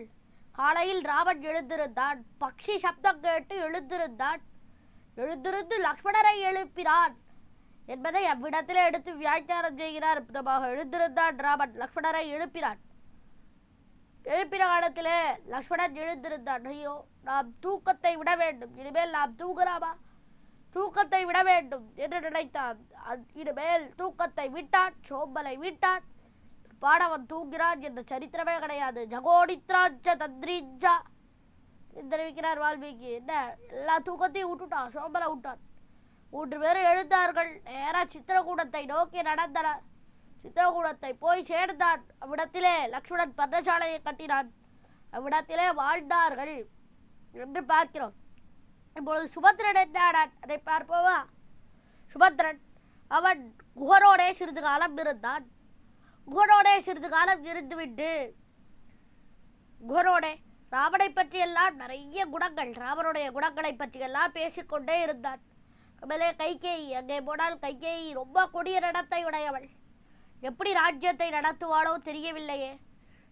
Speaker 7: காலையில் ராமன் எழுந்திருந்தான். பக்ஷி சப்தம் கேட்டு எழுந்திருந்து லக்ஷ்மணரை எழுப்பினான் என்பதை அவ்விடத்திலே எடுத்து வியாக்கியானம் செய்கிறார். அற்புதமாக எழுந்திருந்தான் ராமன், லக்ஷ்மணரை எழுப்பினான். எழுப்பின காலத்திலே லக்ஷ்மணன் எழுந்திருந்தான். ஐயோ, நாம் தூக்கத்தை விட வேண்டும், இனிமேல் நாம் தூங்கலாமா, தூக்கத்தை விட வேண்டும் என்று நினைத்தான். இனிமேல் தூக்கத்தை விட்டான், சோம்பலை விட்டான். பாடவன் தூங்கிறான் என்ற சரித்திரமே கிடையாது. ஜகோடித்ராஜ தத்ரீஜா தெரிவிக்கிறார் வால்மீகி. என்ன, எல்லா தூக்கத்தையும் விட்டுட்டான், சோம்பலை விட்டான். 3 பேரும் எழுந்தார்கள். நேராக சித்திரகூடத்தை நோக்கி நடந்தனர். சித்திரகூடத்தை போய் சேர்ந்தான். அவ்விடத்திலே லக்ஷ்மணன் பர்ணசாலையை கட்டினான். அவ்விடத்திலே வாழ்ந்தார்கள் என்று பார்க்கிறோம். இப்பொழுது சுபத்ரன் என்னானான் அதை பார்ப்போமா? சுபத்ரன் அவன் குகனோடே சிறிது காலம் இருந்தான். குகனோடே சிறிது காலம் இருந்துவிட்டு குகனோடே ராவனை பற்றியெல்லாம் நிறைய குணங்கள், ராவனுடைய குணங்களை பற்றியெல்லாம் பேசிக்கொண்டே இருந்தான். மேலே கைகேயி, அங்கே போனால் கைகேயி ரொம்ப கொடிய நடத்தை உடையவள். எப்படி ராஜ்யத்தை நடத்துவாளோ தெரியவில்லையே.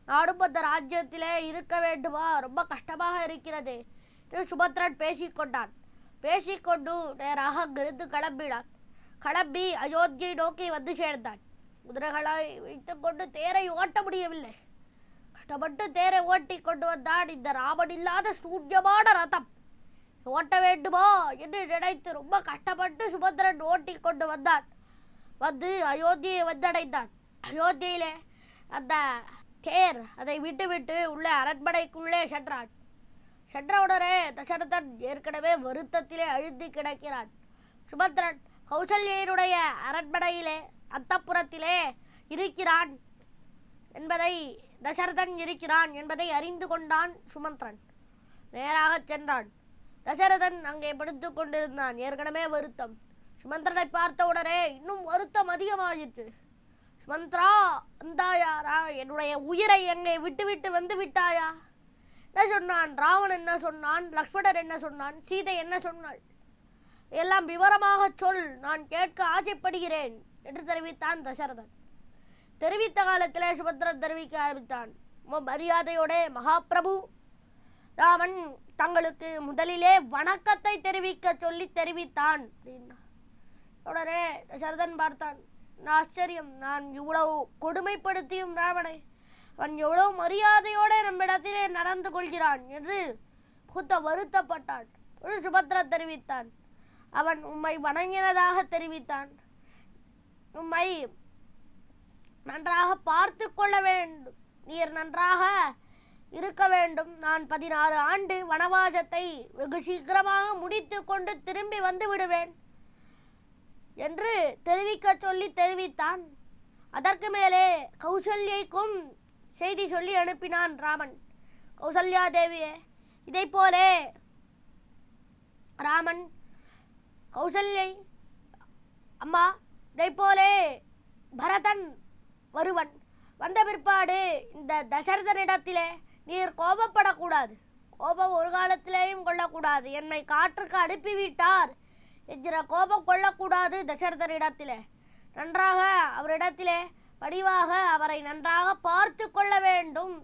Speaker 7: நாடும் அந்த ராஜ்யத்திலே இருக்க வேண்டுமா, ரொம்ப கஷ்டமாக இருக்கிறது என்று சுபத்ரன் பேசிக்கொண்டான். பேசிக்கொண்டு நேராக அங்கிருந்து கிளம்பினான். கிளம்பி அயோத்தியை நோக்கி வந்து சேர்ந்தான். குதிரைகளை வைத்துக்கொண்டு தேரை ஓட்ட முடியவில்லை. கஷ்டப்பட்டு தேரை ஓட்டி கொண்டு வந்தான். இந்த ராமன் இல்லாத சூன்யமான ரதம் ஓட்ட வேண்டுமா என்று நினைத்து ரொம்ப கஷ்டப்பட்டு சுபத்ரன் ஓட்டி கொண்டு வந்தான். வந்து அயோத்தியை வந்தடைந்தான். அயோத்தியிலே அந்த தேர் அதை விட்டு உள்ளே அரண்மனைக்குள்ளே சென்றான். சென்றவுடனே தசரதன் ஏற்கனவே வருத்தத்திலே அழுந்தி கிடக்கிறான். சுபத்ரன் கௌசல்யனுடைய அரண்மனையிலே அந்தப்புறத்திலே இருக்கிறான் என்பதை, தசரதன் இருக்கிறான் என்பதை அறிந்து கொண்டான் சுமந்திரன். நேராக சென்றான். தசரதன் அங்கே படுத்து கொண்டிருந்தான். ஏற்கனவே வருத்தம். சுமந்திரனை பார்த்தவுடனே இன்னும் வருத்தம் அதிகமாயிற்று. சுமந்திரா, வந்தாயாரா? என்னுடைய உயிரை எங்கே விட்டு வந்து விட்டாயா? என்ன சொன்னான் ராவன்? என்ன சொன்னான் லக்ஷ்மணர்? என்ன சொன்னான் சீதை? என்ன சொன்னாள்? எல்லாம் விவரமாக சொல், நான் கேட்க ஆசைப்படுகிறேன் என்று தெரிவித்தான் தசரதன். தெரிவித்த காலத்திலே சுபத்ரன் தெரிவிக்க ஆரம்பித்தான். மரியாதையோட, மகாபிரபு, ராமன் தங்களுக்கு முதலிலே வணக்கத்தை தெரிவிக்க சொல்லி தெரிவித்தான் அப்படின்னா. உடனே தசரதன் பார்த்தான். ஆச்சரியம், நான் இவ்வளவு கொடுமைப்படுத்தியும் ராவனை அவன் எவ்வளவு மரியாதையோட நம்மிடத்திலே நடந்து கொள்கிறான் என்று வருத்தப்பட்டான். சுபத்ரன் தெரிவித்தான். அவன் உம்மை வணங்கினதாக தெரிவித்தான். உம்மை நன்றாக பார்த்து கொள்ள வேண்டும், நீர் நன்றாக இருக்க வேண்டும். நான் 16 ஆண்டு வனவாசத்தை வெகு சீக்கிரமாக முடித்து கொண்டு திரும்பி வந்து விடுவேன் என்று தெரிவிக்க சொல்லி தெரிவித்தான். அதற்கு மேலே கௌசல்யைக்கும் செய்தி சொல்லி அனுப்பினான் ராமன். கௌசல்யா தேவியே, இதை போலே ராமன் கௌசல்யை, அம்மா, இதை போலே பரதன் வருவன். வந்த பிற்பாடு இந்த தசரதனிடத்திலே நீர் கோபப்படக்கூடாது, கோபம் ஒரு காலத்திலேயும் கொள்ளக்கூடாது. என்னை காற்றுக்கு அனுப்பிவிட்டார் என்கிற கோபம் கொள்ளக்கூடாது தசரதனிடத்திலே. நன்றாக அவரிடத்திலே படிவாக அவரை நன்றாக பார்த்து கொள்ள வேண்டும்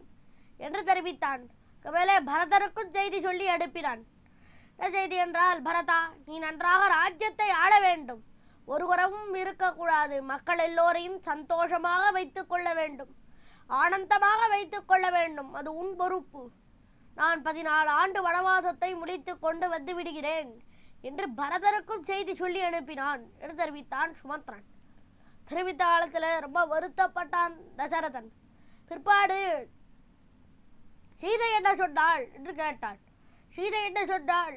Speaker 7: என்று தெரிவித்தான். மேலே பரதனுக்கும் செய்தி சொல்லி அனுப்பினான். என்ன செய்தி என்றால், பரதா, நீ நன்றாக ராஜ்யத்தை ஆள வேண்டும், ஒரு குறவும் இருக்கக்கூடாது, மக்கள் எல்லோரையும் சந்தோஷமாக வைத்துக் கொள்ள வேண்டும், ஆனந்தமாக வைத்துக் கொள்ள வேண்டும், அது உன் பொறுப்பு. நான் 14 ஆண்டு வனவாசத்தை முடித்து கொண்டு வந்து விடுகிறேன் என்று பரதனுக்கும் செய்தி சொல்லி அனுப்பினான் என்று தெரிவித்தான் சுமந்திரன். தெரிவித்த காலத்தில் ரொம்ப வருத்தப்பட்டான் தசரதன். பிற்பாடு சீதை என்ன சொன்னாள் என்று கேட்டான். சீதை என்ன சொன்னாள்?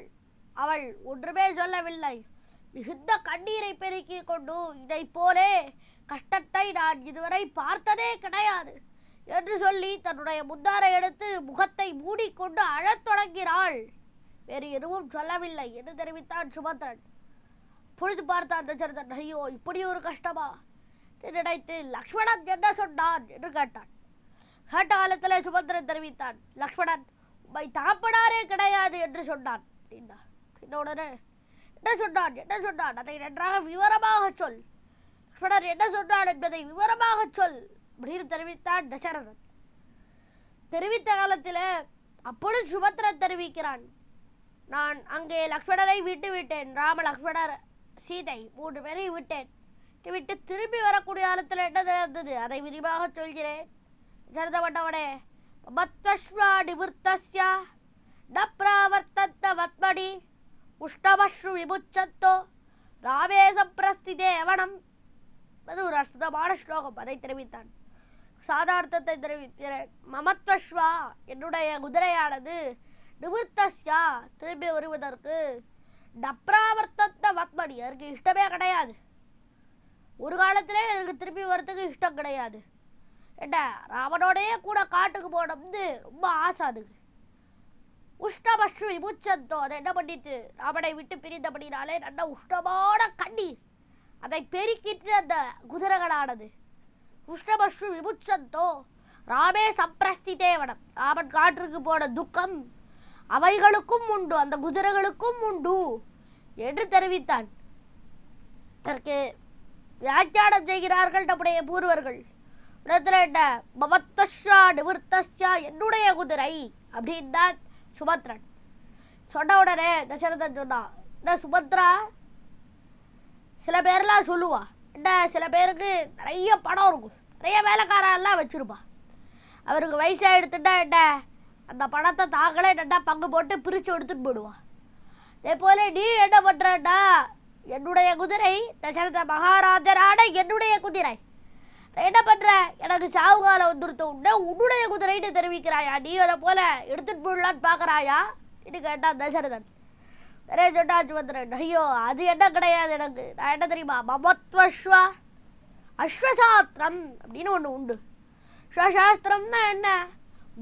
Speaker 7: அவள் ஒன்றுமே சொல்லவில்லை. மிகுந்த கண்ணீரை பெருக்கி கொண்டு, இதை போலே கஷ்டத்தை நான் இதுவரை பார்த்ததே கிடையாது என்று சொல்லி தன்னுடைய முந்தாரை எடுத்து முகத்தை மூடிக்கொண்டு அழத் தொடங்கினாள். வேறு எதுவும் சொல்லவில்லை என்று தெரிவித்தான் சுமந்திரன். பொழுது பார்த்தான் தசரதன். ஐயோ, இப்படி ஒரு கஷ்டமா என்று நினைத்து லக்ஷ்மணன் என்ன சொன்னான் என்று கேட்டான். கேட்ட காலத்தில் சுமந்திரன் தெரிவித்தான், லக்ஷ்மணன் உம்மை தாப்படாரே கிடையாது என்று சொன்னான். உடனே என்ன சொன்னான் அதை நன்றாக விவரமாக சொல், லக்ஷ்மணன் என்ன சொன்னான் என்பதை விவரமாக சொல் அப்படின்னு தெரிவித்தான் தசரதன். தெரிவித்த காலத்தில் அப்பொழுது சுபத்ரன் தெரிவிக்கிறான், நான் அங்கே லக்ஷ்மணரை விட்டு விட்டேன். ராம லக்ஷ்மணர் சீதை 3 பேரை விட்டேன். விட்டு திரும்பி வரக்கூடிய காலத்தில் என்ன நடந்தது அதை விரிவாக சொல்கிறேன். சரிதப்பட்டவனே, மத்வஸ்வா நிவர்த்தஸ்யா ந பிராவர்த்தந்த வத்மணி உஷ்ணமஸ்ரு விமுச்சந்தோ ராமே சம்பிரஸ்திதே அவனம். அது ஒரு அற்புதமான ஸ்லோகம். அதை தெரிவித்தான். சாதாரணத்தை தெரிவிக்கிறேன். மமத்வஸ்வா என்னுடைய குதிரையானது நிவர்த்தஸ்யா திரும்பி வருவதற்கு நப்ராவர்த்தந்த வத்மணி அதற்கு இஷ்டமே கிடையாது. ஒரு காலத்திலே எனக்கு திரும்பி வர்றதுக்கு இஷ்டம் கிடையாது. என்ன ராமனோடையே கூட காட்டுக்கு போனோம்னு ரொம்ப ஆசை. அதுக்கு உஷ்ணமஸ்ரு விமுச்சந்தோ அதை என்ன பண்ணிட்டு ராமனை விட்டு பிரிந்தபடினாலே நல்ல உஷ்ணமான கண்ணீர் அதை பெருக்கிட்டு அந்த குதிரைகளானது. உஷ்ணமஸ்ரு விமுச்சந்தோ ராமே சம்பிரஸ்திதே வனம். ராமன் காற்றுக்கு போன துக்கம் அவைகளுக்கும் உண்டு, அந்த குதிரைகளுக்கும் உண்டு என்று தெரிவித்தான். அதற்கு வியாக்கியானம் செய்கிறார்கள் நம்முடைய பூர்வர்கள். இடத்துல என்ன மமத்வஸ்யா நிவர்த்தஸ்யா என்னுடைய குதிரை அப்படின்தான் சுபத்ரன் சொன்ன உடனே தசரதன் சொன்னான், என்ன சுபத்ரா சில பேர்லாம் சொல்லுவா, என்ன சில பேருக்கு நிறைய பணம் இருக்கும், நிறைய வேலைக்காரெல்லாம் வச்சிருப்பா, அவருக்கு வயசாக எடுத்துட்டா என்ன அந்த பணத்தை தாங்களே நல்லா பங்கு போட்டு பிரித்து எடுத்துட்டு போடுவா. அதே போல நீ என்ன பண்ணுறன்னா என்னுடைய குதிரை தசரத மகாராஜரான என்னுடைய குதிரை என்ன பண்ணுற எனக்கு சாவுகாலம் வந்துருத்த உடனே உன்னுடைய குதிரைன்னு தெரிவிக்கிறாயா, நீ அதை போல எடுத்துட்டு போடலான்னு பார்க்குறாயா என்று கேட்டான் தசரதன். நிறைய சொன்னா சுபத்ரன், ஐயோ அது என்ன கிடையாது, எனக்கு நான் என்ன தெரியுமா மமத்வஸ்வா அஸ்வசாஸ்திரம் அப்படின்னு ஒன்று உண்டு. அஸ்வசாஸ்திரம்னா என்ன,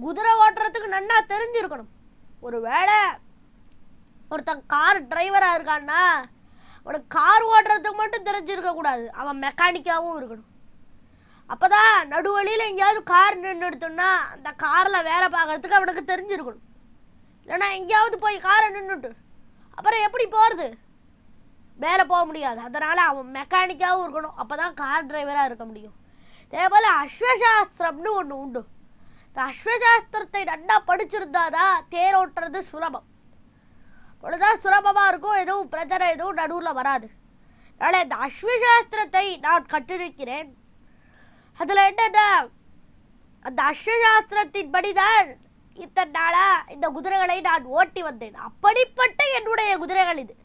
Speaker 7: குதிரை ஓட்டுறதுக்கு நன்னா தெரிஞ்சிருக்கணும். ஒரு வேளை ஒருத்தன் கார் டிரைவராக இருக்கான்னா அவனுக்கு கார் ஓட்டுறதுக்கு மட்டும் தெரிஞ்சிருக்க கூடாது, அவன் மெக்கானிக்காகவும் இருக்கணும். அப்போ தான் நடுவழியில் எங்கேயாவது கார் நின்று எடுத்தோம்னா அந்த காரில் வேலை பார்க்கறதுக்கு அவனுக்கு தெரிஞ்சிருக்கணும். இல்லைன்னா எங்கேயாவது போய் காரை நின்றுட்டு அப்புறம் எப்படி போகிறது, மேலே போக முடியாது. அதனால் அவன் மெக்கானிக்காகவும் இருக்கணும், அப்போ தான் கார் டிரைவராக இருக்க முடியும். அதே போல் அஸ்வசாஸ்திரம்னு ஒன்று உண்டு. இந்த அஸ்வசாஸ்திரத்தை நல்லா படிச்சிருந்தாதான் தேர் ஓட்டுறது சுலபம். அப்பொழுதுதான் சுலபமாக இருக்கும், எதுவும் பிரச்சனை எதுவும் நடுவில் வராது. அதனால் இந்த அஸ்வசாஸ்திரத்தை நான் கற்றிருக்கிறேன். அதில் என்னென்னா அந்த அஸ்வசாஸ்திரத்தின் படிதான் இத்தனை நாளாக இந்த குதிரைகளை நான் ஓட்டி வந்தேன். அப்படிப்பட்ட என்னுடைய குதிரைகள் இது.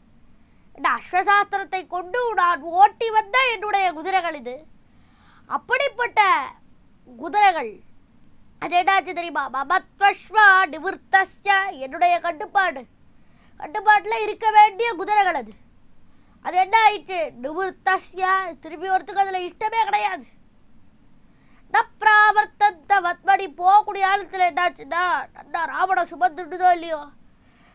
Speaker 7: இந்த அஸ்வசாஸ்திரத்தை கொண்டு நான் ஓட்டி வந்த என்னுடைய குதிரைகள் இது. அப்படிப்பட்ட குதிரைகள் அது என்னாச்சு தெரியுமா, மமத்வஸ்வா நிவர்த்தஸ்ய என்னுடைய கட்டுப்பாட்டில் இருக்க வேண்டிய குதிரைகள் அது. அது என்ன ஆயிடுச்சு, நிவர்த்தஸ்ய திரும்பி வரத்துக்கு அதில் இஷ்டமே கிடையாது. நப்ராவர்த்தந்த வத்மணி போகக்கூடிய காலத்தில் என்னாச்சுன்னா நன்னா ராவண சுமந்துட்டுதோ இல்லையோ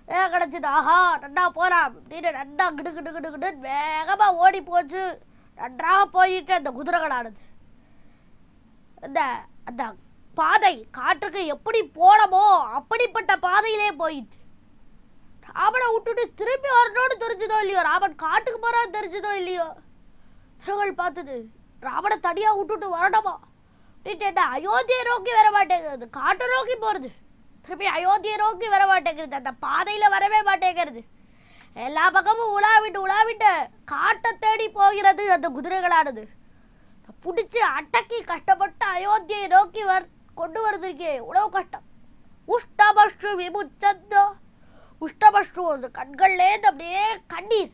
Speaker 7: வேகம் கிடச்சிது. ஆஹா நன்னா போகலாம் அப்படின்னு நன்னா கிடு கிடு கிடு கிடு வேகமாக ஓடி போச்சு. நன்றாக போயிட்டு அந்த குதிரைகளானது அந்த அந்த பாதை காற்றுக்கு எப்படி போனமோ அப்படிப்பட்ட பாதையிலே போயிட்டு ராவனை விட்டுட்டு திரும்பி வரணும்னு தெரிஞ்சதோ இல்லையோ, ராவன் காட்டுக்கு போகிறான்னு தெரிஞ்சதோ இல்லையோ, குதிரைகள் பார்த்தது ராவனை தனியாக விட்டுட்டு வரணுமா அப்படின்ட்டு அயோத்தியை நோக்கி வர மாட்டேங்கிறது, காட்டை நோக்கி போகிறது. திருப்பி அயோத்தியை நோக்கி வர மாட்டேங்கிறது, அந்த பாதையில் வரவே மாட்டேங்கிறது. எல்லா பக்கமும் உலாவிட்டு காட்டை தேடி போகிறது அந்த குதிரைகளானது. பிடிச்சி அடக்கி கஷ்டப்பட்டு அயோத்தியை நோக்கி கொண்டு வருதுக்கே உணவு கஷ்டம். உஷ்டமஸ்ரு விமுச்சந்தோ உஷ்டமஸ்ரு அந்த கண்கள்லேருந்து அப்படியே கண்ணீர்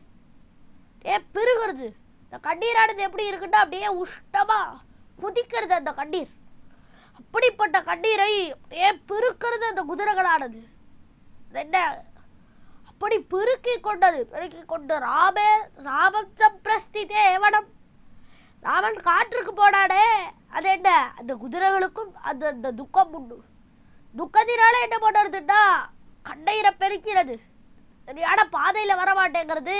Speaker 7: அப்படியே பெருகிறது. இந்த கண்ணீரானது எப்படி இருக்குன்னா அப்படியே உஷ்டமாக குதிக்கிறது அந்த கண்ணீர். அப்படிப்பட்ட கண்ணீரை அப்படியே பெருக்கிறது அந்த குதிரைகளானது. என்ன அப்படி பெருக்கி கொண்டு ராமன் சம்பிரஸ்திதே வனம். ராமன் காற்றுக்கு போனானே அது என்ன, அந்த குதிரைகளுக்கும் அந்த அந்த துக்கம் உண்டு. துக்கத்தினால என்ன பண்ணுறதுன்னா கண்ணீரை பெருக்கிறது. சரியான பாதையில் வர மாட்டேங்கிறது,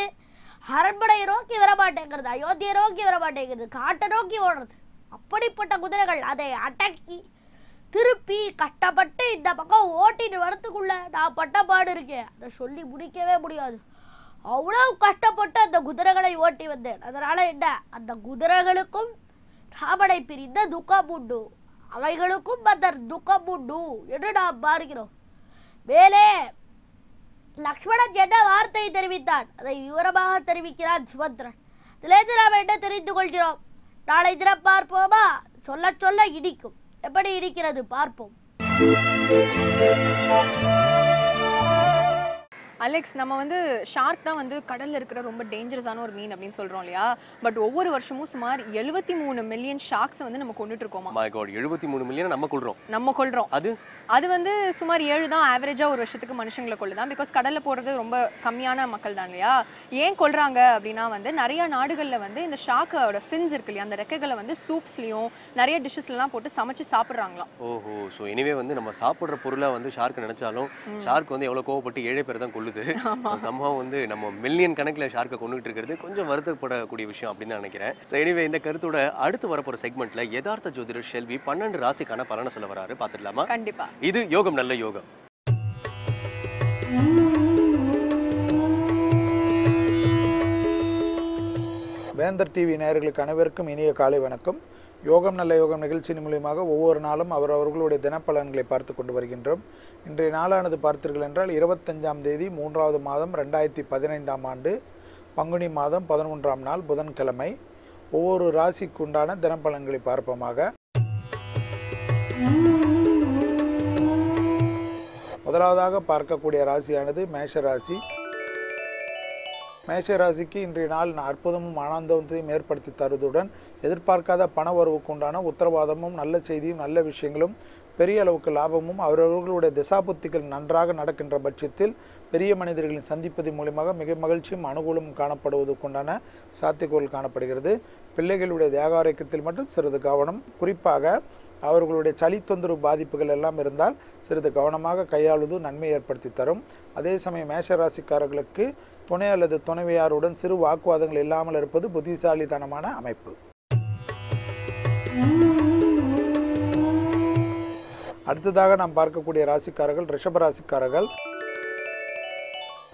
Speaker 7: அரண்மனையை நோக்கி வர மாட்டேங்கிறது, அயோத்தியை நோக்கி வர மாட்டேங்கிறது, காட்டை நோக்கி ஓடுறது. அப்படிப்பட்ட குதிரைகள் அதை அடக்கி திருப்பி கஷ்டப்பட்டு இந்த பக்கம் ஓட்டிட்டு வரத்துக்குள்ள நான் பட்ட பாடு இருக்கேன், அதை சொல்லி முடிக்கவே முடியாது. அவ்வளோ கஷ்டப்பட்டு அந்த குதிரைகளை ஓட்டி வந்தேன். அதனால் என்ன, அந்த குதிரைகளுக்கும் ராமனை பிரிந்த துக்கம் உண்டு, அவைகளுக்கும் அந்த துக்கம் உண்டு என்று நாம் பார்க்கிறோம். வேலே லக்ஷ்மணன் என்ன வார்த்தை தெரிவித்தான் அதை விவரமாக தெரிவிக்கிறான் சுபத்ரன். இதிலிருந்து நாம் என்ன தெரிந்து கொள்கிறோம்? நாளை தினம் பார்ப்போமா? சொல்ல சொல்ல இடிக்கும். எப்படி இடிக்கிறது பார்ப்போம்.
Speaker 2: அலெக்ஸ், நம்ம வந்து ஷார்க் தான் வந்து கடல்ல இருக்கிற ரொம்ப டேஞ்சரஸான ஒரு மீன் அப்படின்னு சொல்றோம் இல்லையா? பட் ஒவ்வொரு வருஷமும் சுமார் 73 மில்லியன் ஷார்க்ஸ் வந்து நம்ம கொண்டுட்டு இருக்கோமா?
Speaker 1: மை காட், 73 மில்லியன் நம்ம கொள்றோம்.
Speaker 2: அது வந்து சுமார் 7 தான் ஆவரேஜா ஒரு வருஷத்துக்கு மனுஷங்களை கொள்ளுதான். பிகாஸ் கடல்ல போறது ரொம்ப கம்மியான மக்கள் தான் இல்லையா? ஏன் கொள்றாங்க அப்படின்னா வந்து நிறைய நாடுகள்ல வந்து இந்த ஷார்க்கோட ஃபின்ஸ் இருக்கு இல்லையா, அந்த ரெக்கைகளை வந்து சூப்ஸ்லயும் நிறைய டிஷ்ஷஸ்லாம் போட்டு சமைச்சு சாப்பிடுறாங்களாம்.
Speaker 1: ஓஹோ, ஸோ எனிவே வந்து நம்ம சாப்பிட்ற பொருளை வந்து ஷார்க் நினைச்சாலும் ஷார்க் வந்து எவ்வளோ கோவப்பட்டு 7 பேர் தான் கொள்ளுது. சம்பவம் வந்து நம்ம மில்லியன் கணக்கில் ஷார்க்கை கொண்டுகிட்டு இருக்கிறது கொஞ்சம் வருத்தப்படக்கூடிய விஷயம் அப்படின்னு தான் நினைக்கிறேன். ஸோ எனிவே இந்த கருத்தோட அடுத்து வரப்போற செக்மெண்ட்ல யதார்த்த ஜோதிடர் ஷெல்வி 12 ராசிக்கான பலனை சொல்ல வராரு. பார்த்துடலாமா?
Speaker 2: கண்டிப்பா.
Speaker 1: இது யோகம் நல்ல யோகம்.
Speaker 8: வேந்தர் டிவி நேயர்களுக்கு அனைவருக்கும் இனிய காலை வணக்கம். யோகம் நல்ல யோகம் நிகழ்ச்சியின் மூலியமாக ஒவ்வொரு நாளும் அவர்களுடைய தினப்பலன்களை பார்த்து கொண்டு வருகின்றோம். இன்றைய நாளானது பார்த்தீர்கள் என்றால் 25ஆம் தேதி 3வது மாதம் 2015ஆம் ஆண்டு பங்குனி மாதம் 11ஆம் நாள் புதன்கிழமை. ஒவ்வொரு ராசிக்கு உண்டான தினப்பலன்களை பார்ப்போமாக. முதலாவதாக பார்க்கக்கூடிய ராசியானது மேஷராசி. மேஷராசிக்கு இன்றைய நாள் அற்புதமும் ஆனந்தத்தையும் ஏற்படுத்தி தருவதுடன் எதிர்பார்க்காத பண வரவுக்கு உண்டான உத்தரவாதமும் நல்ல செய்தியும் நல்ல விஷயங்களும் பெரிய அளவுக்கு லாபமும் அவர்களுடைய திசாபுத்திகள் நன்றாக நடக்கின்ற பட்சத்தில் பெரிய மனிதர்களின் சந்திப்பதன் மூலமாக மிக மகிழ்ச்சியும் அனுகூலமும் காணப்படுவதற்குண்டான சாத்தியக்கூறுகள் காணப்படுகிறது. பிள்ளைகளுடைய தேக ஆரோக்கியத்தில் மட்டும் சிறிது கவனம், குறிப்பாக அவர்களுடைய சளி தொந்தரவு பாதிப்புகள் எல்லாம் இருந்தால் சிறிது கவனமாக கையாளுவது நன்மை ஏற்படுத்தி தரும். அதே சமயம் மேஷராசிக்காரர்களுக்கு துணை அல்லது துணைவியாருடன் சிறு வாக்குவாதங்கள் இல்லாமல் இருப்பது புத்திசாலித்தனமான அமைப்பு. அடுத்ததாக நாம் பார்க்கக்கூடிய ராசிக்காரர்கள் ரிஷபராசிக்காரர்கள்.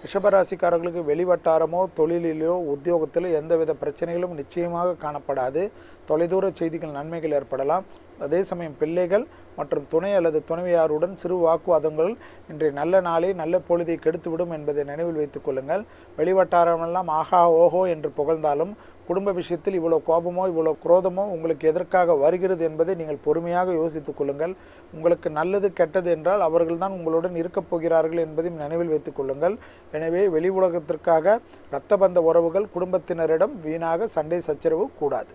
Speaker 8: ரிஷபராசிக்காரர்களுக்கு வெளிவட்டாரமோ தொழிலிலோ உத்தியோகத்திலோ எந்தவித பிரச்சனைகளும் நிச்சயமாக காணப்படாது. தொலைதூர செய்திகள் நன்மைகள் ஏற்படலாம். அதே சமயம் பிள்ளைகள் மற்றும் துணை அல்லது துணைவியாருடன் சிறு வாக்குவாதங்கள் இன்றைய நல்ல நாளை நல்ல பொழுதை கெடுத்துவிடும் என்பதை நினைவில் வைத்துக் கொள்ளுங்கள். வெளிவட்டாரமெல்லாம் ஆஹா ஓஹோ என்று புகழ்ந்தாலும் குடும்ப விஷயத்தில் இவ்வளோ கோபமோ இவ்வளோ குரோதமோ உங்களுக்கு எதற்காக வருகிறது என்பதை நீங்கள் பொறுமையாக யோசித்துக் கொள்ளுங்கள். உங்களுக்கு நல்லது கெட்டது என்றால் அவர்கள்தான் உங்களுடன் இருக்கப் போகிறார்கள் என்பதையும் நினைவில் வைத்துக் கொள்ளுங்கள். எனவே வெளி உலகத்திற்காக இரத்த பந்த உறவுகள் குடும்பத்தினரிடம் வீணாக சண்டை சச்சரவு கூடாது.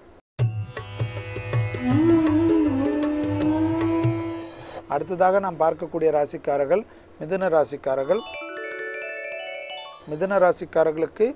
Speaker 8: அடுத்ததாக நாம் பார்க்கக்கூடிய ராசிக்காரர்கள் மிதுன ராசிக்காரர்கள். மிதுன ராசிக்காரர்களுக்கு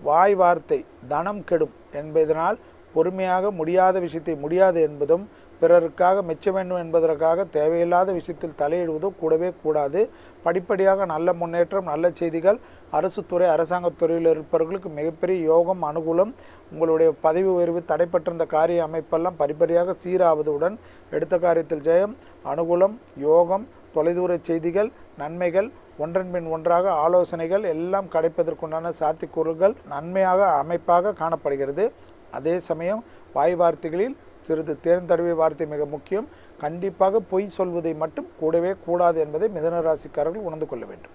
Speaker 8: வாய் வார்த்தை தனம் கெடும் என்பதனால் பொறுமையாக முடியாத விஷயத்தை முடியாது என்பதும் பிறருக்காக மெச்ச வேண்டும் என்பதற்காக தேவையில்லாத விஷயத்தில் தலையிடுவதும் கூடவே கூடாது. படிப்படியாக நல்ல முன்னேற்றம், நல்ல செய்திகள், அரசு துறை அரசாங்கத்துறையில் இருப்பவர்களுக்கு மிகப்பெரிய யோகம் அனுகூலம். உங்களுடைய பதவி உயர்வு தடைப்பட்டிருந்த காரிய அமைப்பெல்லாம் படிப்படியாக சீராவதுடன் எடுத்த காரியத்தில் ஜெயம், அனுகூலம், யோகம், தொலைதூர செய்திகள், நன்மைகள், ஒன்றன் பின் ஒன்றாக ஆலோசனைகள் எல்லாம் கிடைப்பதற்குண்டான சாத்தியக்கூறுகள் நன்மையாக அமைப்பாக காணப்படுகிறது. அதே சமயம் வாய் வார்த்தைகளில் சிறிது தேர்ந்தடவை வார்த்தை மிக முக்கியம். கண்டிப்பாக பொய் சொல்வதை மட்டும் கூடவே கூடாது என்பதை மிதுன ராசிக்காரர்கள் உணர்ந்து கொள்ள வேண்டும்.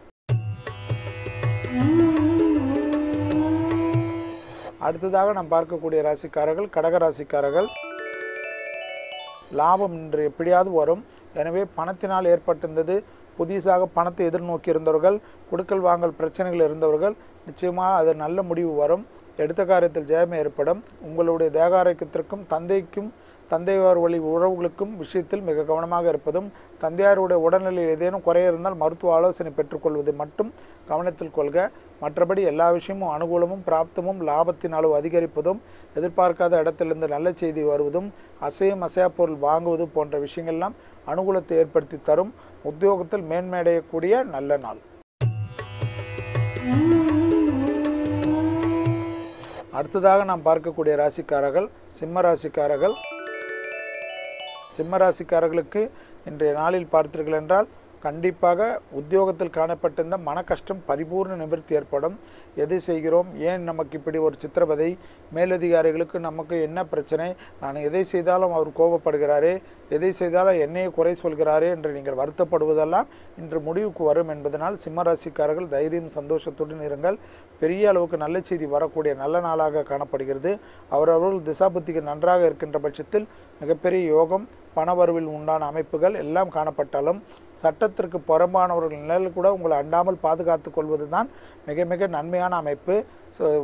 Speaker 8: அடுத்ததாக நாம் பார்க்கக்கூடிய ராசிக்காரர்கள் கடகராசிக்காரர்கள். லாபம் இன்று எப்படியாவது வரும். எனவே பணத்தினால் ஏற்பட்டிருந்தது புதிதாக பணத்தை எதிர்நோக்கி இருந்தவர்கள், கொடுக்கல் வாங்கல் பிரச்சனைகள் இருந்தவர்கள் நிச்சயமாக அது நல்ல முடிவு வரும். எடுத்த காரியத்தில் ஜெயம் ஏற்படும். உங்களுடைய தேக ஆரோக்கியத்திற்கும் தந்தைக்கும் தந்தையார் வழி உறவுகளுக்கும் விஷயத்தில் மிக கவனமாக இருப்பதும், தந்தையாருடைய உடல்நிலையில் ஏதேனும் குறைய இருந்தால் மருத்துவ ஆலோசனை பெற்றுக்கொள்வது மட்டும் கவனத்தில் கொள்க. மற்றபடி எல்லா விஷயமும் அனுகூலமும் பிராப்தமும் லாபத்தின் அளவு அதிகரிப்பதும், எதிர்பார்க்காத இடத்திலிருந்து நல்ல செய்தி வருவதும், அசையும் அசையா பொருள் வாங்குவது போன்ற விஷயங்கள்லாம் அனுகூலத்தை ஏற்படுத்தி தரும். உத்தியோகத்தில் மேன்மையடையக்கூடிய நல்ல நாள். அடுத்ததாக நாம் பார்க்கக்கூடிய ராசிக்காரர்கள் சிம்ம ராசிக்காரர்கள். சிம்ம ராசிக்காரர்களுக்கு இன்றைய நாளில் பார்த்தீர்கள் என்றால் கண்டிப்பாக உத்தியோகத்தில் காணப்பட்டிருந்த மன கஷ்டம் பரிபூர்ண நிவர்த்தி ஏற்படும். எதை செய்கிறோம், ஏன் நமக்கு இப்படி ஒரு சித்திரவதை, மேலதிகாரிகளுக்கு நமக்கு என்ன பிரச்சனை, நான் எதை செய்தாலும் அவர் கோபப்படுகிறாரே, எதை செய்தாலும் என்னையே குறை சொல்கிறாரே என்று நீங்கள் வருத்தப்படுவதெல்லாம் இன்று முடிவுக்கு வரும் என்பதனால் சிம்மராசிக்காரர்கள் தைரியம் சந்தோஷத்துடன் இருங்கள். பெரிய அளவுக்கு நல்ல செய்தி வரக்கூடிய நல்ல நாளாக காணப்படுகிறது. அவரவர்கள் திசாபுத்திக்கு நன்றாக இருக்கின்ற பட்சத்தில் மிகப்பெரிய யோகம், பணவரவில் உண்டான அமைப்புகள் எல்லாம் காணப்பட்டாலும் சட்டத்திற்கு புறம்பானவர்கள் நிலையில் கூட உங்களை அண்டாமல் பாதுகாத்து கொள்வது தான் மிக மிக நன்மையான அமைப்பு.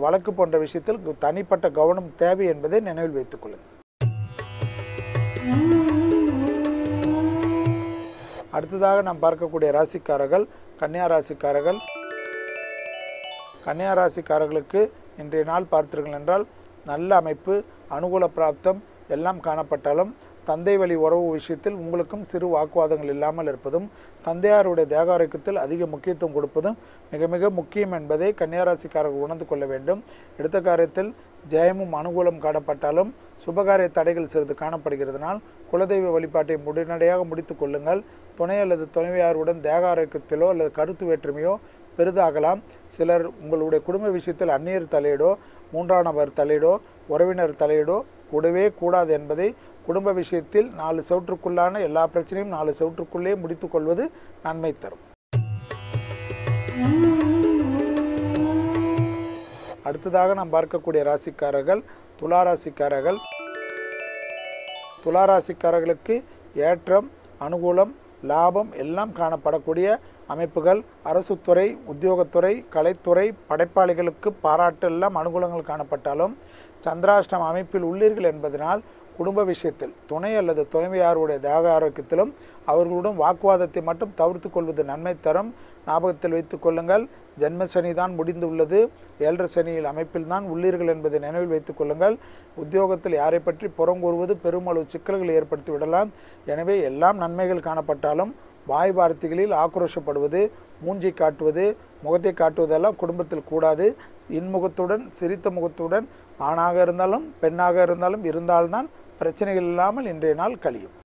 Speaker 8: வழக்கு போன்ற விஷயத்தில் தனிப்பட்ட கவனம் தேவை என்பதை நினைவில் வைத்துக் கொள்ளுங்கள். அடுத்ததாக நாம் பார்க்கக்கூடிய ராசிக்காரர்கள் கன்னியா ராசிக்காரர்கள். கன்னியா ராசிக்காரர்களுக்கு இன்றைய நாள் பார்த்தீர்கள் என்றால் நல்ல அமைப்பு, அனுகூல பிராப்தம் எல்லாம் காணப்பட்டாலும் தந்தை வழி உறவு விஷயத்தில் உங்களுக்கும் சிறு வாக்குவாதங்கள் இல்லாமல் இருப்பதும், தந்தையாருடைய தேக ஆரோக்கியத்தில் அதிக முக்கியத்துவம் கொடுப்பதும் மிக மிக முக்கியம் என்பதை கன்னியாராசிக்காரர்கள் உணர்ந்து கொள்ள வேண்டும். எடுத்த காரியத்தில் ஜெயமும் அனுகூலம் காணப்பட்டாலும் சுபகாரிய தடைகள் சிறிது காணப்படுகிறதுனால் குலதெய்வ வழிபாட்டை உடனடியாக முடித்து கொள்ளுங்கள். துணை அல்லது துணைவியாருடன் தேக ஆரோக்கியத்திலோ அல்லது கருத்து வேற்றுமையோ பெரிதாகலாம். சிலர் உங்களுடைய குடும்ப விஷயத்தில் அந்நியர் தலையீடோ, மூன்றாம் நபர் தலையீடோ, உறவினர் தலையீடோ கூடவே கூடாது என்பதை, குடும்ப விஷயத்தில் 4 செவற்றுக்குள்ளான எல்லா பிரச்சனையும் 4 செவற்றுக்குள்ளே முடித்துக் கொள்வது நன்மை தரும். அடுத்ததாக நாம் பார்க்கக்கூடிய ராசிக்காரர்கள் துளாராசிக்காரர்கள். துளாராசிக்காரர்களுக்கு ஏற்றம், அனுகூலம், லாபம் எல்லாம் காணப்படக்கூடிய அமைப்புகள். அரசுத்துறை, உத்தியோகத்துறை, கலைத்துறை, படைப்பாளிகளுக்கு பாராட்டு எல்லாம் அனுகூலங்கள் காணப்பட்டாலும் சந்திராஷ்டம அமைப்பில் உள்ளீர்கள் என்பதனால் குடும்ப விஷயத்தில் துணை அல்லது துணைவியாருடைய தேக ஆரோக்கியத்திலும் அவர்களுடன் வாக்குவாதத்தை மட்டும் தவிர்த்து கொள்வது நன்மை தரும். ஞாபகத்தில் வைத்துக் கொள்ளுங்கள், ஜென்ம சனி தான் முடிந்து உள்ளது. 7 சனியில் அமைப்பில் தான் உள்ளீர்கள் என்பதை நினைவில் வைத்துக் கொள்ளுங்கள். உத்தியோகத்தில் யாரை பற்றி புறங்கூறுவது பெருமளவு சிக்கல்களை ஏற்படுத்தி விடலாம். எனவே எல்லாம் நன்மைகள் காணப்பட்டாலும் வாய் வார்த்தைகளில் ஆக்ரோஷப்படுவது, மூஞ்சி காட்டுவது, முகத்தை காட்டுவதெல்லாம் குடும்பத்தில் கூடாது. இன்முகத்துடன் சிரித்த முகத்துடன் ஆணாக இருந்தாலும் பெண்ணாக இருந்தாலும் இருந்தால்தான் பிரச்சனைகள் இல்லாமல் இன்றைய நாள் கழியும்.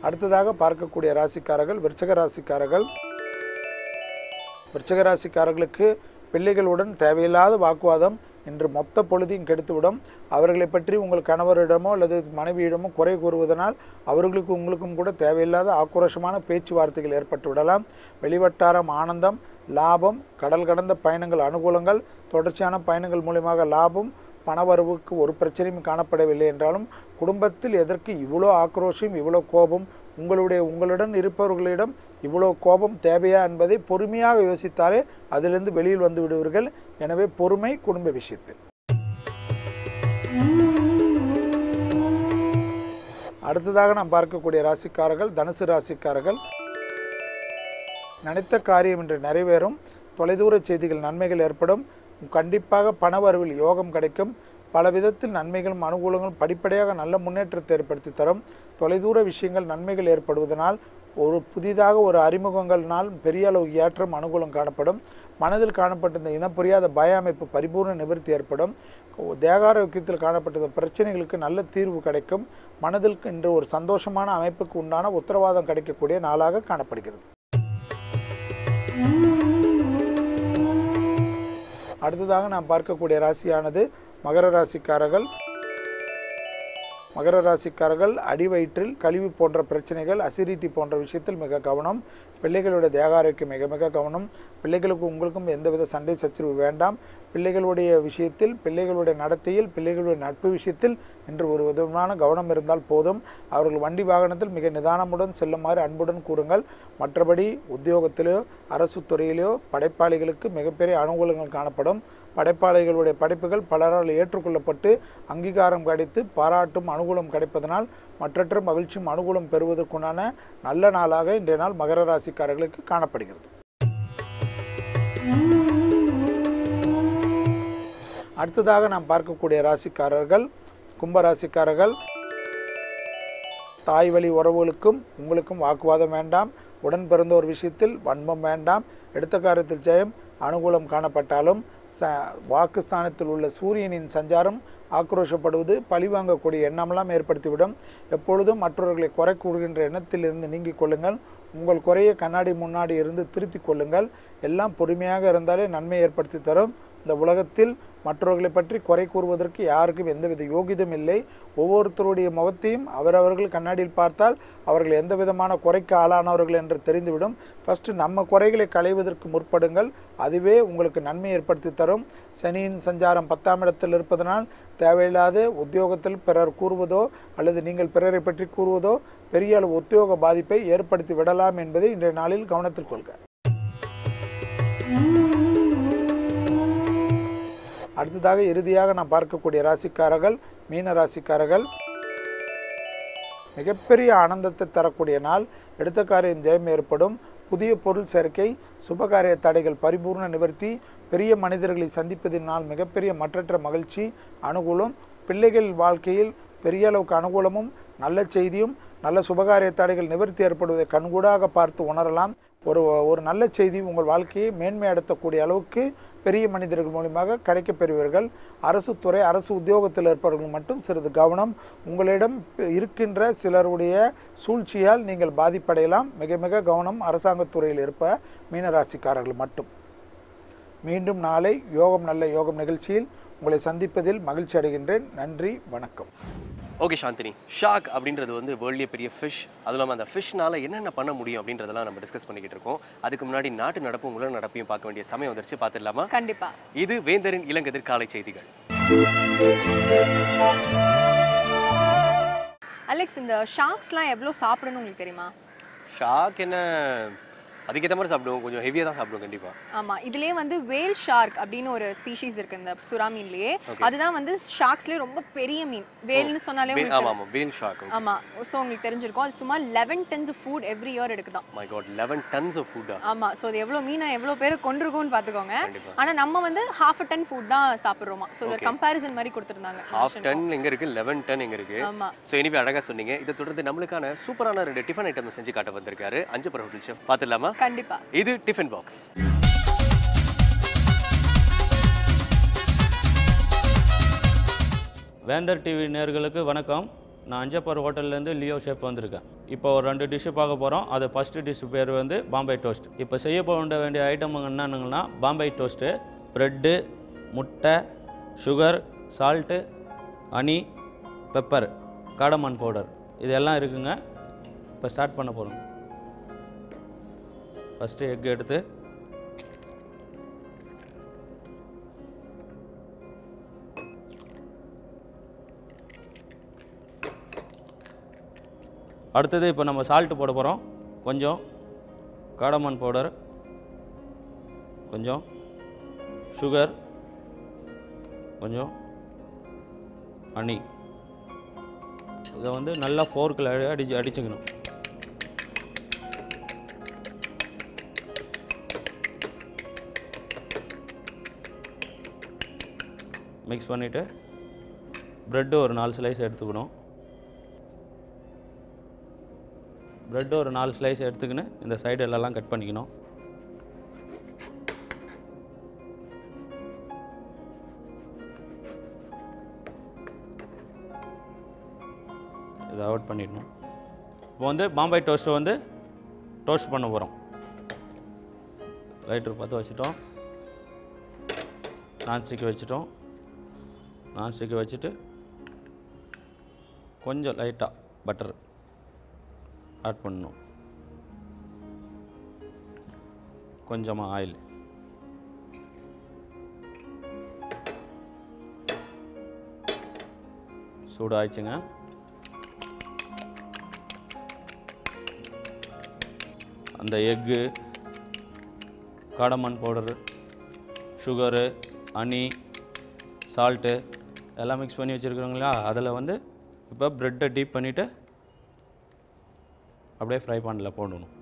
Speaker 8: அடுத்ததாக பார்க்கக்கூடிய ராசிக்காரர்கள் விருச்சிக ராசிக்காரர்கள். விருச்சிக ராசிக்காரர்களுக்கு பிள்ளைகளுடன் தேவையில்லாத வாக்குவாதம் இன்று மொத்த பொழுதையும் கெடுத்துவிடும். அவர்களை பற்றி உங்கள் கணவரிடமோ அல்லது மனைவியிடமோ குறை கூறுவதனால் அவர்களுக்கு உங்களுக்கும் கூட தேவையில்லாத ஆக்ரோஷமான பேச்சுவார்த்தைகள் ஏற்பட்டு விடலாம். வெளிவட்டாரம் ஆனந்தம், லாபம், கடல் கடந்த பயணங்கள் அனுகூலங்கள், தொடர்ச்சியான பயணங்கள் மூலமாக லாபம், பணவரவுக்கு ஒரு பிரச்சனையும் காணப்படவில்லை என்றாலும் குடும்பத்தில் எதற்கு இவ்வளோ ஆக்ரோஷம், இவ்வளோ கோபம், உங்களுடன் இருப்பவர்களிடம் இவ்வளோ கோபம் தேவையா என்பதை பொறுமையாக யோசித்தாலே அதிலிருந்து வெளியில் வந்து விடுவீர்கள். எனவே பொறுமை குடும்ப விஷயத்தில். அடுத்ததாக நாம் பார்க்கக்கூடிய ராசிக்காரர்கள் தனுசு ராசிக்காரர்கள். நினைத்த காரியம் இன்று நிறைவேறும். தொலைதூர செய்திகள் நன்மைகள் ஏற்படும். கண்டிப்பாக பணவரவில் யோகம் கிடைக்கும். பல விதத்தில் நன்மைகளும் அனுகூலங்களும் படிப்படியாக நல்ல முன்னேற்றத்தை ஏற்படுத்தி தரும். தொலைதூர விஷயங்கள் நன்மைகள் ஏற்படுவதனால் ஒரு புதிதாக ஒரு அறிமுகங்கள்னால் பெரிய அளவு ஏற்றம் அனுகூலம் காணப்படும். மனதில் காணப்பட்டிருந்த இனப்புரியாத பய அமைப்பு பரிபூர்ண நிவர்த்தி ஏற்படும். தேகாரோக்கியத்தில் காணப்பட்ட பிரச்சனைகளுக்கு நல்ல தீர்வு கிடைக்கும். மனதில் இன்று ஒரு சந்தோஷமான அமைப்புக்கு உண்டான உத்தரவாதம் கிடைக்கக்கூடிய நாளாக காணப்படுகிறது. அடுத்ததாக நாம் பார்க்கக்கூடிய ராசியானது மகர ராசிக்காரர்கள். மகர ராசிக்காரர்கள் அடிவயிற்றில் கழிவு போன்ற பிரச்சனைகள், அசிடிட்டி போன்ற விஷயத்தில் மிக கவனம். பிள்ளைகளுடைய தேக ஆரோக்கியம் மிக மிக கவனம். பிள்ளைகளுக்கு உங்களுக்கும் எந்தவித சண்டை சச்சரவு வேண்டாம். பிள்ளைகளுடைய விஷயத்தில், பிள்ளைகளுடைய நடத்தையில், பிள்ளைகளுடைய நட்பு விஷயத்தில் இன்று ஒரு விதமான கவனம் இருந்தால் போதும். அவர்கள் வண்டி வாகனத்தில் மிக நிதானமுடன் செல்லுமாறு அன்புடன் கூறுங்கள். மற்றபடி உத்தியோகத்திலோ அரசு துறையிலோ படைப்பாளிகளுக்கு மிகப்பெரிய அனுகூலங்கள் காணப்படும். படைப்பாளிகளுடைய படைப்புகள் பலரால் ஏற்றுக்கொள்ளப்பட்டு அங்கீகாரம் கிடைத்து பாராட்டும் அனுகூலம் கிடைப்பதனால் மற்றற்ற மகிழ்ச்சியும் அனுகூலம் பெறுவதற்குண்டான நல்ல நாளாக இன்றைய நாள் மகர ராசிக்காரர்களுக்கு காணப்படுகிறது. அடுத்ததாக நாம் பார்க்கக்கூடிய ராசிக்காரர்கள் கும்பராசிக்காரர்கள். தாய் வழி உறவுகளுக்கும் உங்களுக்கும் வாக்குவாதம் வேண்டாம். உடன் பிறந்த ஒரு விஷயத்தில் வன்மம் வேண்டாம். எடுத்த காரியத்தில் ஜெயம் அனுகூலம் காணப்பட்டாலும் வாக்குஸ்தானத்தில் உள்ள சூரியனின் சஞ்சாரம் ஆக்ரோஷப்படுவது, பழிவாங்கக்கூடிய எண்ணமெல்லாம் ஏற்படுத்திவிடும். எப்பொழுதும் மற்றவர்களை குறை கூறுகின்ற எண்ணத்திலிருந்து நீங்கிக் கொள்ளுங்கள். உங்கள் குறையை கண்ணாடி முன்னாடி இருந்து திருத்திக் கொள்ளுங்கள். எல்லாம் பொறுமையாக இருந்தாலே நன்மை ஏற்படுத்தி தரும். இந்த உலகத்தில் மற்றவர்களை பற்றி குறை கூறுவதற்கு யாருக்கும் எந்தவித யோகிதம் இல்லை. ஒவ்வொருத்தருடைய முகத்தையும் அவரவர்கள் கண்ணாடியில் பார்த்தால் அவர்கள் எந்த விதமான குறைக்கு ஆளானவர்கள் என்று தெரிந்துவிடும். ஃபஸ்ட்டு நம்ம குறைகளை களைவதற்கு முற்படுங்கள். அதுவே உங்களுக்கு நன்மை ஏற்படுத்தி தரும். சனியின் சஞ்சாரம் 10ஆம் இடத்தில் இருப்பதனால் தேவையில்லாத உத்தியோகத்தில் பிறர் கூறுவதோ அல்லது நீங்கள் பிறரை பற்றி கூறுவதோ பெரிய அளவு உத்தியோக பாதிப்பை ஏற்படுத்தி விடலாம் என்பதை இன்றைய நாளில் கவனத்தில் கொள்க. அடுத்ததாக இறுதியாக நாம் பார்க்கக்கூடிய ராசிக்காரர்கள் மீன ராசிக்காரர்கள். மிகப்பெரிய ஆனந்தத்தை தரக்கூடிய நாள். எடுத்த காரியம் ஜெயம் ஏற்படும். புதிய பொருள் சேர்க்கை, சுபகாரிய தடைகள் பரிபூர்ண நிவர்த்தி, பெரிய மனிதர்களை சந்திப்பதினால் மிகப்பெரிய மற்றற்ற மகிழ்ச்சி, அனுகூலம். பிள்ளைகள் வாழ்க்கையில் பெரிய அளவுக்கு அனுகூலமும் நல்ல செய்தியும் நல்ல சுபகாரிய தடைகள் நிவர்த்தி ஏற்படுவதை கண்கூடாக பார்த்து உணரலாம். ஒரு நல்ல செய்தி உங்கள் வாழ்க்கையை மேன்மையடுத்தக்கூடிய அளவுக்கு பெரிய மனிதர்கள் மூலமாக கிடைக்கப் பெறுவீர்கள். அரசு துறை அரசு உத்தியோகத்தில் இருப்பவர்கள் மட்டும் சிறிது கவனம். உங்களிடம் இருக்கின்ற சிலருடைய சூழ்ச்சியால் நீங்கள் பாதிப்படையலாம். மிக மிக கவனம் அரசாங்கத்துறையில் இருப்ப மீனராசிக்காரர்கள் மட்டும். மீண்டும் நாளை யோகம் நல்ல யோகம் நிகழ்ச்சியில் உங்களை சந்திப்பதில் மகிழ்ச்சி அடைகின்றேன். நன்றி, வணக்கம்.
Speaker 1: ஓகே சாந்தினி, ஷார்க் அப்படின்றது வந்து வேர்ல்ட்லேயே பெரிய ஃபிஷ். அதுவும் இல்லாமல் அந்த ஃபிஷ்னால என்னென்ன பண்ண முடியும் அப்படின்றதெல்லாம் நம்ம டிஸ்கஸ் பண்ணிக்கிட்டு இருக்கோம். அதுக்கு முன்னாடி நாட்டு நடப்பும் உலக நடப்பையும் பார்க்க வேண்டிய சமயம் வந்துருச்சு. பார்த்துடலாமா?
Speaker 2: கண்டிப்பா.
Speaker 1: இது வேந்தரின் இளங்கதிர் காலை செய்திகள்.
Speaker 2: அலெக்ஸ், இந்த ஷார்க்ஸ்லாம் எவ்வளோ சாப்பிடணும் உங்களுக்கு தெரியுமா?
Speaker 1: ஷார்க் என்ன அதுக்கேற்ற மாதிரி சாப்பிடுவோம், கொஞ்சம் ஹெவியாக தான் சாப்பிடுவோம் கண்டிப்பாக.
Speaker 2: ஆமாம், இதுலேயே வந்து வேல் ஷார்க் அப்படின்னு ஒரு ஸ்பீஷீஸ் இருக்குது இந்த சுறா மீன்லேயே. அதுதான் வந்து ஷார்க்ஸ்லேயே ரொம்ப பெரிய மீன். வேல்னு சொன்னாலே
Speaker 1: ஆமாம், வேல் ஷார்க்.
Speaker 2: ஆமாம், ஸோ உங்களுக்கு தெரிஞ்சிருக்கும். அது சும்மா 11 tons of food every year எடுக்குதான்.
Speaker 1: My god, 11 tons of food.
Speaker 2: ஆமாம், ஸோ அது எவ்வளோ மீனை எவ்வளோ பேர் கொண்டிருக்கோம்னு பார்த்துக்கோங்க. ஆனால் நம்ம வந்து 1/2 ton food தான் சாப்பிட்றோமா. ஸோ ஒரு கம்பேரிசன் மாதிரி கொடுத்துருந்தாங்க.
Speaker 1: 1/2 ton எங்கே இருக்குது, 11 ton எங்கே இருக்குது.
Speaker 2: ஆமாம்.
Speaker 1: ஸோ எனிவே அழகாக சொன்னீங்க. இதை தொடர்ந்து நம்மளுக்கான சூப்பரான 2 டிஃபன் ஐட்டம் செஞ்சு காட்ட வந்திருக்காரு அஞ்சப்பர் ஹோட்டல் செஃப். பார்த்துடலாமா?
Speaker 2: கண்டிப்பா.
Speaker 1: இது டிஃபன் பாக்ஸ்.
Speaker 9: வேந்தர் டிவி நேயர்களுக்கு வணக்கம். நான் அஞ்சப்பர் ஹோட்டல்லேருந்து லியோ ஷெஃப் வந்திருக்கேன். இப்போ ஒரு 2 டிஷ்ஷு பார்க்க போகிறோம். அது ஃபஸ்ட்டு டிஷ்ஷு பேர் வந்து பாம்பே டோஸ்ட். இப்போ செய்ய போக வேண்டிய ஐட்டமுங்க என்னென்னுங்கன்னா பாம்பே டோஸ்ட்டு, ப்ரெட்டு, முட்டை, sugar, salt, honey, pepper, cardamom powder, இதெல்லாம் இருக்குங்க. இப்போ ஸ்டார்ட் பண்ண போகிறோம். ஃபஸ்ட்டு எக் எடுத்து அடுத்தது இப்போ நம்ம சால்ட்டு போட போகிறோம். கொஞ்சம் காடமன் பவுடர், கொஞ்சம் சுகர், கொஞ்சம் ஹனி. இதை வந்து நல்லா ஃபோர்க்கில் அடிச்சுக்கணும். மிக்ஸ் பண்ணிவிட்டு ப்ரெட்டு ஒரு 4 ஸ்லைஸ் எடுத்துக்கணும். ப்ரெட்டு ஒரு 4 ஸ்லைஸ் எடுத்துக்கின்னு இந்த சைடெல்லாம் கட் பண்ணிக்கணும். இதை அவுட் பண்ணிடணும். இப்போ வந்து பாம்பே டோஸ்ட்டை வந்து டோஸ்ட் பண்ண போகிறோம். லைட்டர் பார்த்து வச்சுட்டோம். நான்ஸ்டிக் வச்சுட்டோம். நான்ஸ்டிக்கை வச்சுட்டு கொஞ்சம் லைட்டாக பட்டர் ஆட் பண்ணணும். கொஞ்சமாக ஆயில். சூடு ஆயிடுச்சுங்க. அந்த egg, cardamom powder, sugar, honey, salt எல்லாம் மிக்ஸ் பண்ணி வச்சுருக்குறோங்களா, அதில் வந்து இப்போ ப்ரெட்டை டீப் பண்ணிவிட்டு அப்படியே ஃப்ரை பேனில் போடணும்.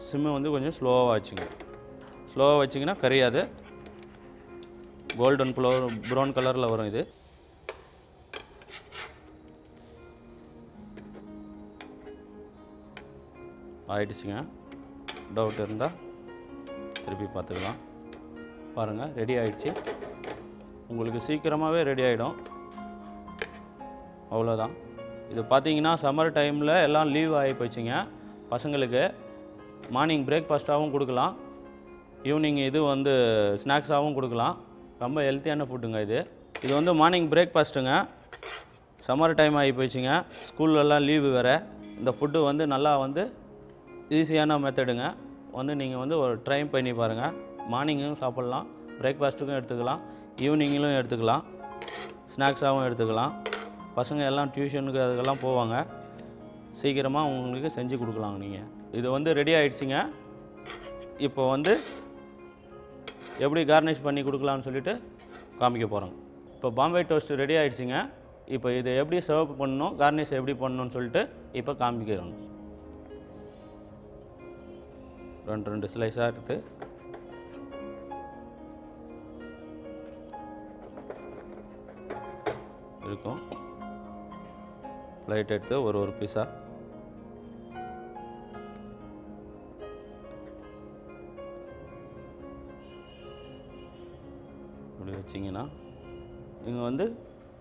Speaker 9: சிம்மை வந்து கொஞ்சம் ஸ்லோவாக வச்சுங்க. ஸ்லோவாக வச்சிங்கன்னா கரியாது. கோல்டன் ப்ரௌன் கலரில் வரும் இது. ஆயிடுச்சுங்க. டவுட் இருந்தால் திருப்பி பார்த்துக்கலாம். பாருங்கள், ரெடி ஆகிடுச்சு. உங்களுக்கு சீக்கிரமாகவே ரெடி ஆகிடும். அவ்வளோதான். இது பார்த்தீங்கன்னா சம்மர் டைமில் எல்லாம் லீவ் ஆகி போச்சுங்க. பசங்களுக்கு மார்னிங் பிரேக்ஃபாஸ்ட்டாகவும் கொடுக்கலாம், ஈவினிங் இது வந்து ஸ்நாக்ஸாகவும் கொடுக்கலாம். ரொம்ப ஹெல்த்தியான ஃபுட்டுங்க இது. இது வந்து மார்னிங் பிரேக்ஃபாஸ்ட்டுங்க. சம்மர் டைம் ஆகி போச்சுங்க, ஸ்கூல்லலாம் லீவு வேறு. இந்த ஃபுட்டு வந்து நல்லா வந்து ஈஸியான மெத்தடுங்க. வந்து நீங்கள் வந்து ஒரு ட்ரை பண்ணி பாருங்கள். மார்னிங்கும் சாப்பிட்லாம், பிரேக்ஃபாஸ்ட்டுக்கும் எடுத்துக்கலாம், ஈவினிங்கிலும் எடுத்துக்கலாம், ஸ்நாக்ஸாகவும் எடுத்துக்கலாம். பசங்க எல்லாம் டியூஷனுக்கு அதுக்கெல்லாம் போவாங்க. சீக்கிரமாக உங்களுக்கு செஞ்சு கொடுக்கலாங்க நீங்கள். இது வந்து ரெடி ஆகிடுச்சிங்க. இப்போ வந்து எப்படி கார்னிஷ் பண்ணி கொடுக்கலான்னு சொல்லிட்டு காமிக்க போகிறோங்க. இப்போ பாம்பே டோஸ்ட் ரெடி ஆகிடுச்சிங்க. இப்போ இதை எப்படி சர்வ் பண்ணணும், கார்னிஷ் எப்படி பண்ணணும்னு சொல்லிட்டு இப்போ காமிக்கிறோங்க. 2 ஸ்லைஸாக எடுத்து இருக்கும். ப்ளேட் எடுத்து ஒரு பீஸா இப்படி வச்சிங்கன்னா, நீங்கள் வந்து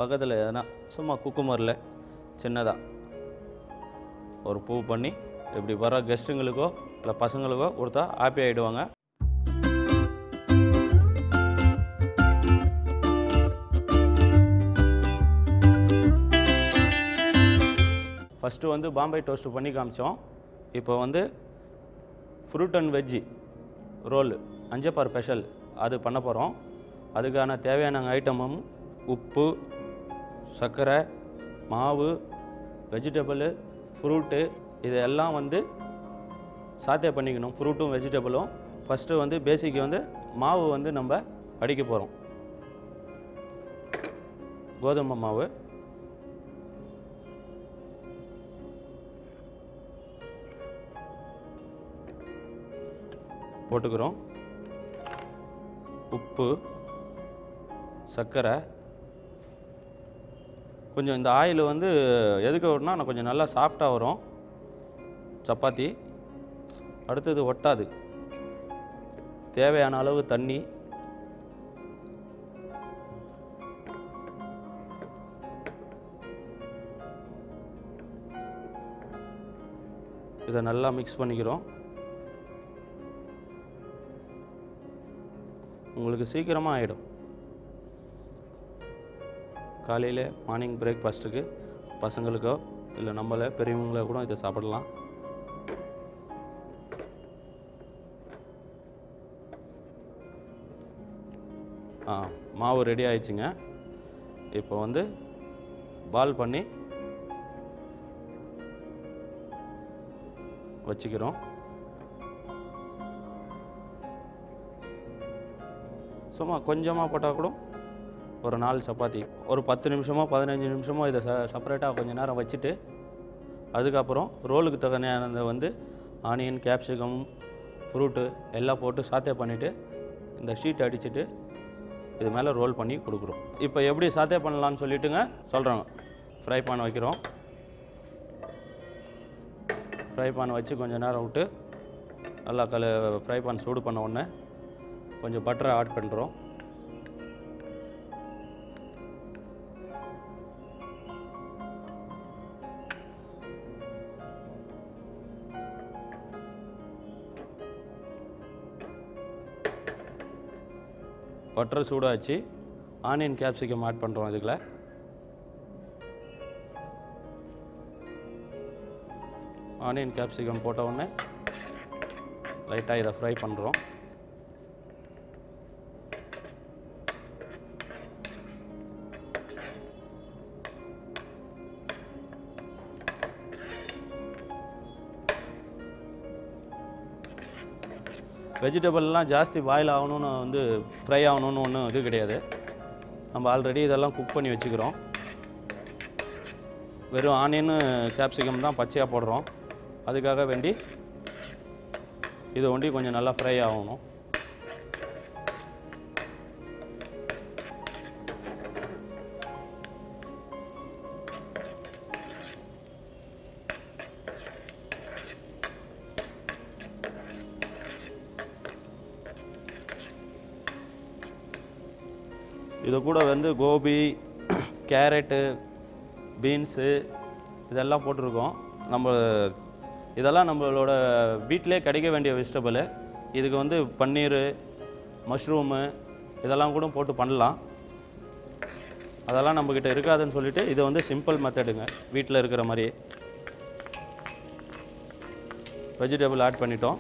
Speaker 9: பக்கத்தில் எதனா சும்மா குக்குமரில் சின்னதாக ஒரு பூ பண்ணி இப்படி வர கெஸ்ட்டுங்களுக்கோ இல்லை பசங்களுக்கோ கொடுத்தா ஹாப்பி ஆகிடுவாங்க. ஃபஸ்ட்டு வந்து பாம்பே டோஸ்ட்டு பண்ணி காமிச்சோம். இப்போ வந்து fruit and veggie roll Anjappar special அது பண்ண போகிறோம். அதுக்கான தேவையான ஐட்டமும் உப்பு, சர்க்கரை, மாவு, வெஜிடபிள், ஃப்ரூட்டு இதெல்லாம் வந்து சாத்தே பண்ணிக்கணும். ஃப்ரூட்டும் வெஜிடபிளும் ஃபஸ்ட்டு வந்து பேசிக்கு வந்து மாவு வந்து நம்ம அடிக்க போகிறோம். கோதுமை மாவு, போட்டுக்கிறோம். உப்பு, சர்க்கரை, கொஞ்சம் இந்த ஆயில் வந்து எதுக்கு வரும்னா நான் கொஞ்சம் நல்லா சாஃப்டாக வரும் சப்பாத்தி. அடுத்தது ஒட்டாது. தேவையான அளவு தண்ணி, இதை நல்லா மிக்ஸ் பண்ணிக்கிறோம். உங்களுக்கு சீக்கிரமாக ஆகிடும். காலையில் மார்னிங் பிரேக்ஃபாஸ்ட்டுக்கு பசங்களுக்கோ இல்லை நம்மளை பெரியவங்களோ கூட இதை சாப்பிடலாம். மாவு ரெடி ஆயிடுச்சுங்க. இப்போ வந்து பால் பண்ணி வச்சுக்கிறோம். சும்மா கொஞ்சமாக போட்டால் கூட ஒரு 4 சப்பாத்தி ஒரு 10 நிமிஷமோ 15 நிமிஷமோ இதை செப்பரேட்டாக கொஞ்சம் நேரம் வச்சுட்டு அதுக்கப்புறம் ரோலுக்கு தகுந்த வந்து ஆனியன், கேப்சிகம், ஃப்ரூட்டு எல்லாம் போட்டு சாத்தே பண்ணிவிட்டு இந்த ஷீட் அடிச்சுட்டு இது மேலே ரோல் பண்ணி கொடுக்குறோம். இப்போ எப்படி சாத்தே பண்ணலான்னு சொல்லிட்டுங்க சொல்கிறாங்க. ஃப்ரை பேன் வைக்கிறோம். ஃப்ரை பேன் வச்சு கொஞ்சம் நேரம் விட்டு நல்லா ஃப்ரை பேன் சூடு பண்ண உடனே கொஞ்சம் பட்டரை ஆட் பண்ணுறோம். பட்டரை சூடாச்சு ஆனியன் கேப்சிகம் ஆட் பண்ணுறோம். இதுக்குள்ள ஆனியன் கேப்சிகம் போட்ட உடனே லைட்டாக இதை ஃப்ரை பண்ணுறோம். வெஜிடபிள்லாம் ஜாஸ்தி பாயில் ஆகணும்னு வந்து ஃப்ரை ஆகணும்னு ஒன்றும் இது கிடையாது. நம்ம ஆல்ரெடி இதெல்லாம் குக் பண்ணி வச்சுக்கிறோம். வெறும் ஆனியன் கேப்சிகம் தான் பச்சையாக போடுறோம். அதுக்காக வேண்டி இது ஒண்டி கொஞ்சம் நல்லா ஃப்ரை ஆகணும். இது கூட வந்து கோபி, கேரட்டு, பீன்ஸு இதெல்லாம் போட்டிருக்கோம். இதெல்லாம் நம்மளோட வீட்டிலே கிடைக்க வேண்டிய வெஜிடபிள். இதுக்கு வந்து பன்னீர், மஷ்ரூமு இதெல்லாம் கூட போட்டு பண்ணலாம். அதெல்லாம் நம்மக்கிட்ட இருக்காதுன்னு சொல்லிட்டு இது வந்து சிம்பிள் மெத்தடுங்க. வீட்டில் இருக்கிற மாதிரி வெஜிடபிள் ஆட் பண்ணிட்டோம்.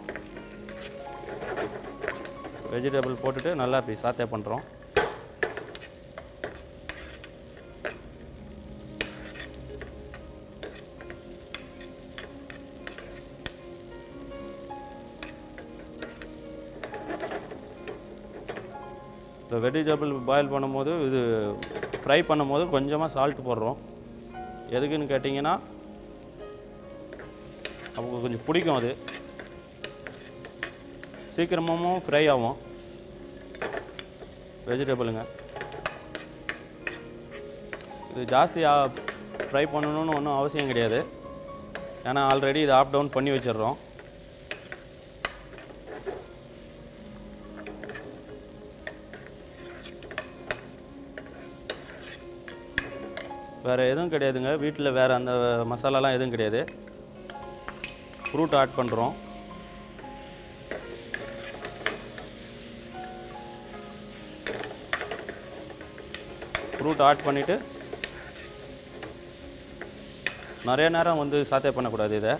Speaker 9: வெஜிடபிள் போட்டுட்டு நல்லா இப்படி சாத்தே பண்ணுறோம். இந்த வெஜிடபிள் பாயில் பண்ணும்போது இது ஃப்ரை பண்ணும்போது கொஞ்சமாக சால்ட் போடுறோம். எதுக்குன்னு கேட்டிங்கன்னா நமக்கு கொஞ்சம் பிடிக்கும். அது சீக்கிரமாகவும் ஃப்ரை ஆகும் வெஜிடபிளுங்க. இது ஜாஸ்தியாக ஃப்ரை பண்ணணும்னு ஒன்றும் அவசியம் கிடையாது. ஏன்னா ஆல்ரெடி இது ஆப் டவுன் பண்ணி வச்சிடுறோம். வேறு எதுவும் கிடையாதுங்க. வீட்டில் வேறு அந்த மசாலாலாம் எதுவும் கிடையாது. ஃப்ரூட் ஆட் பண்ணுறோம். ஃப்ரூட் ஆட் பண்ணிவிட்டு நிறைய நேரம் வந்து சாத்தே பண்ணக்கூடாது. இதை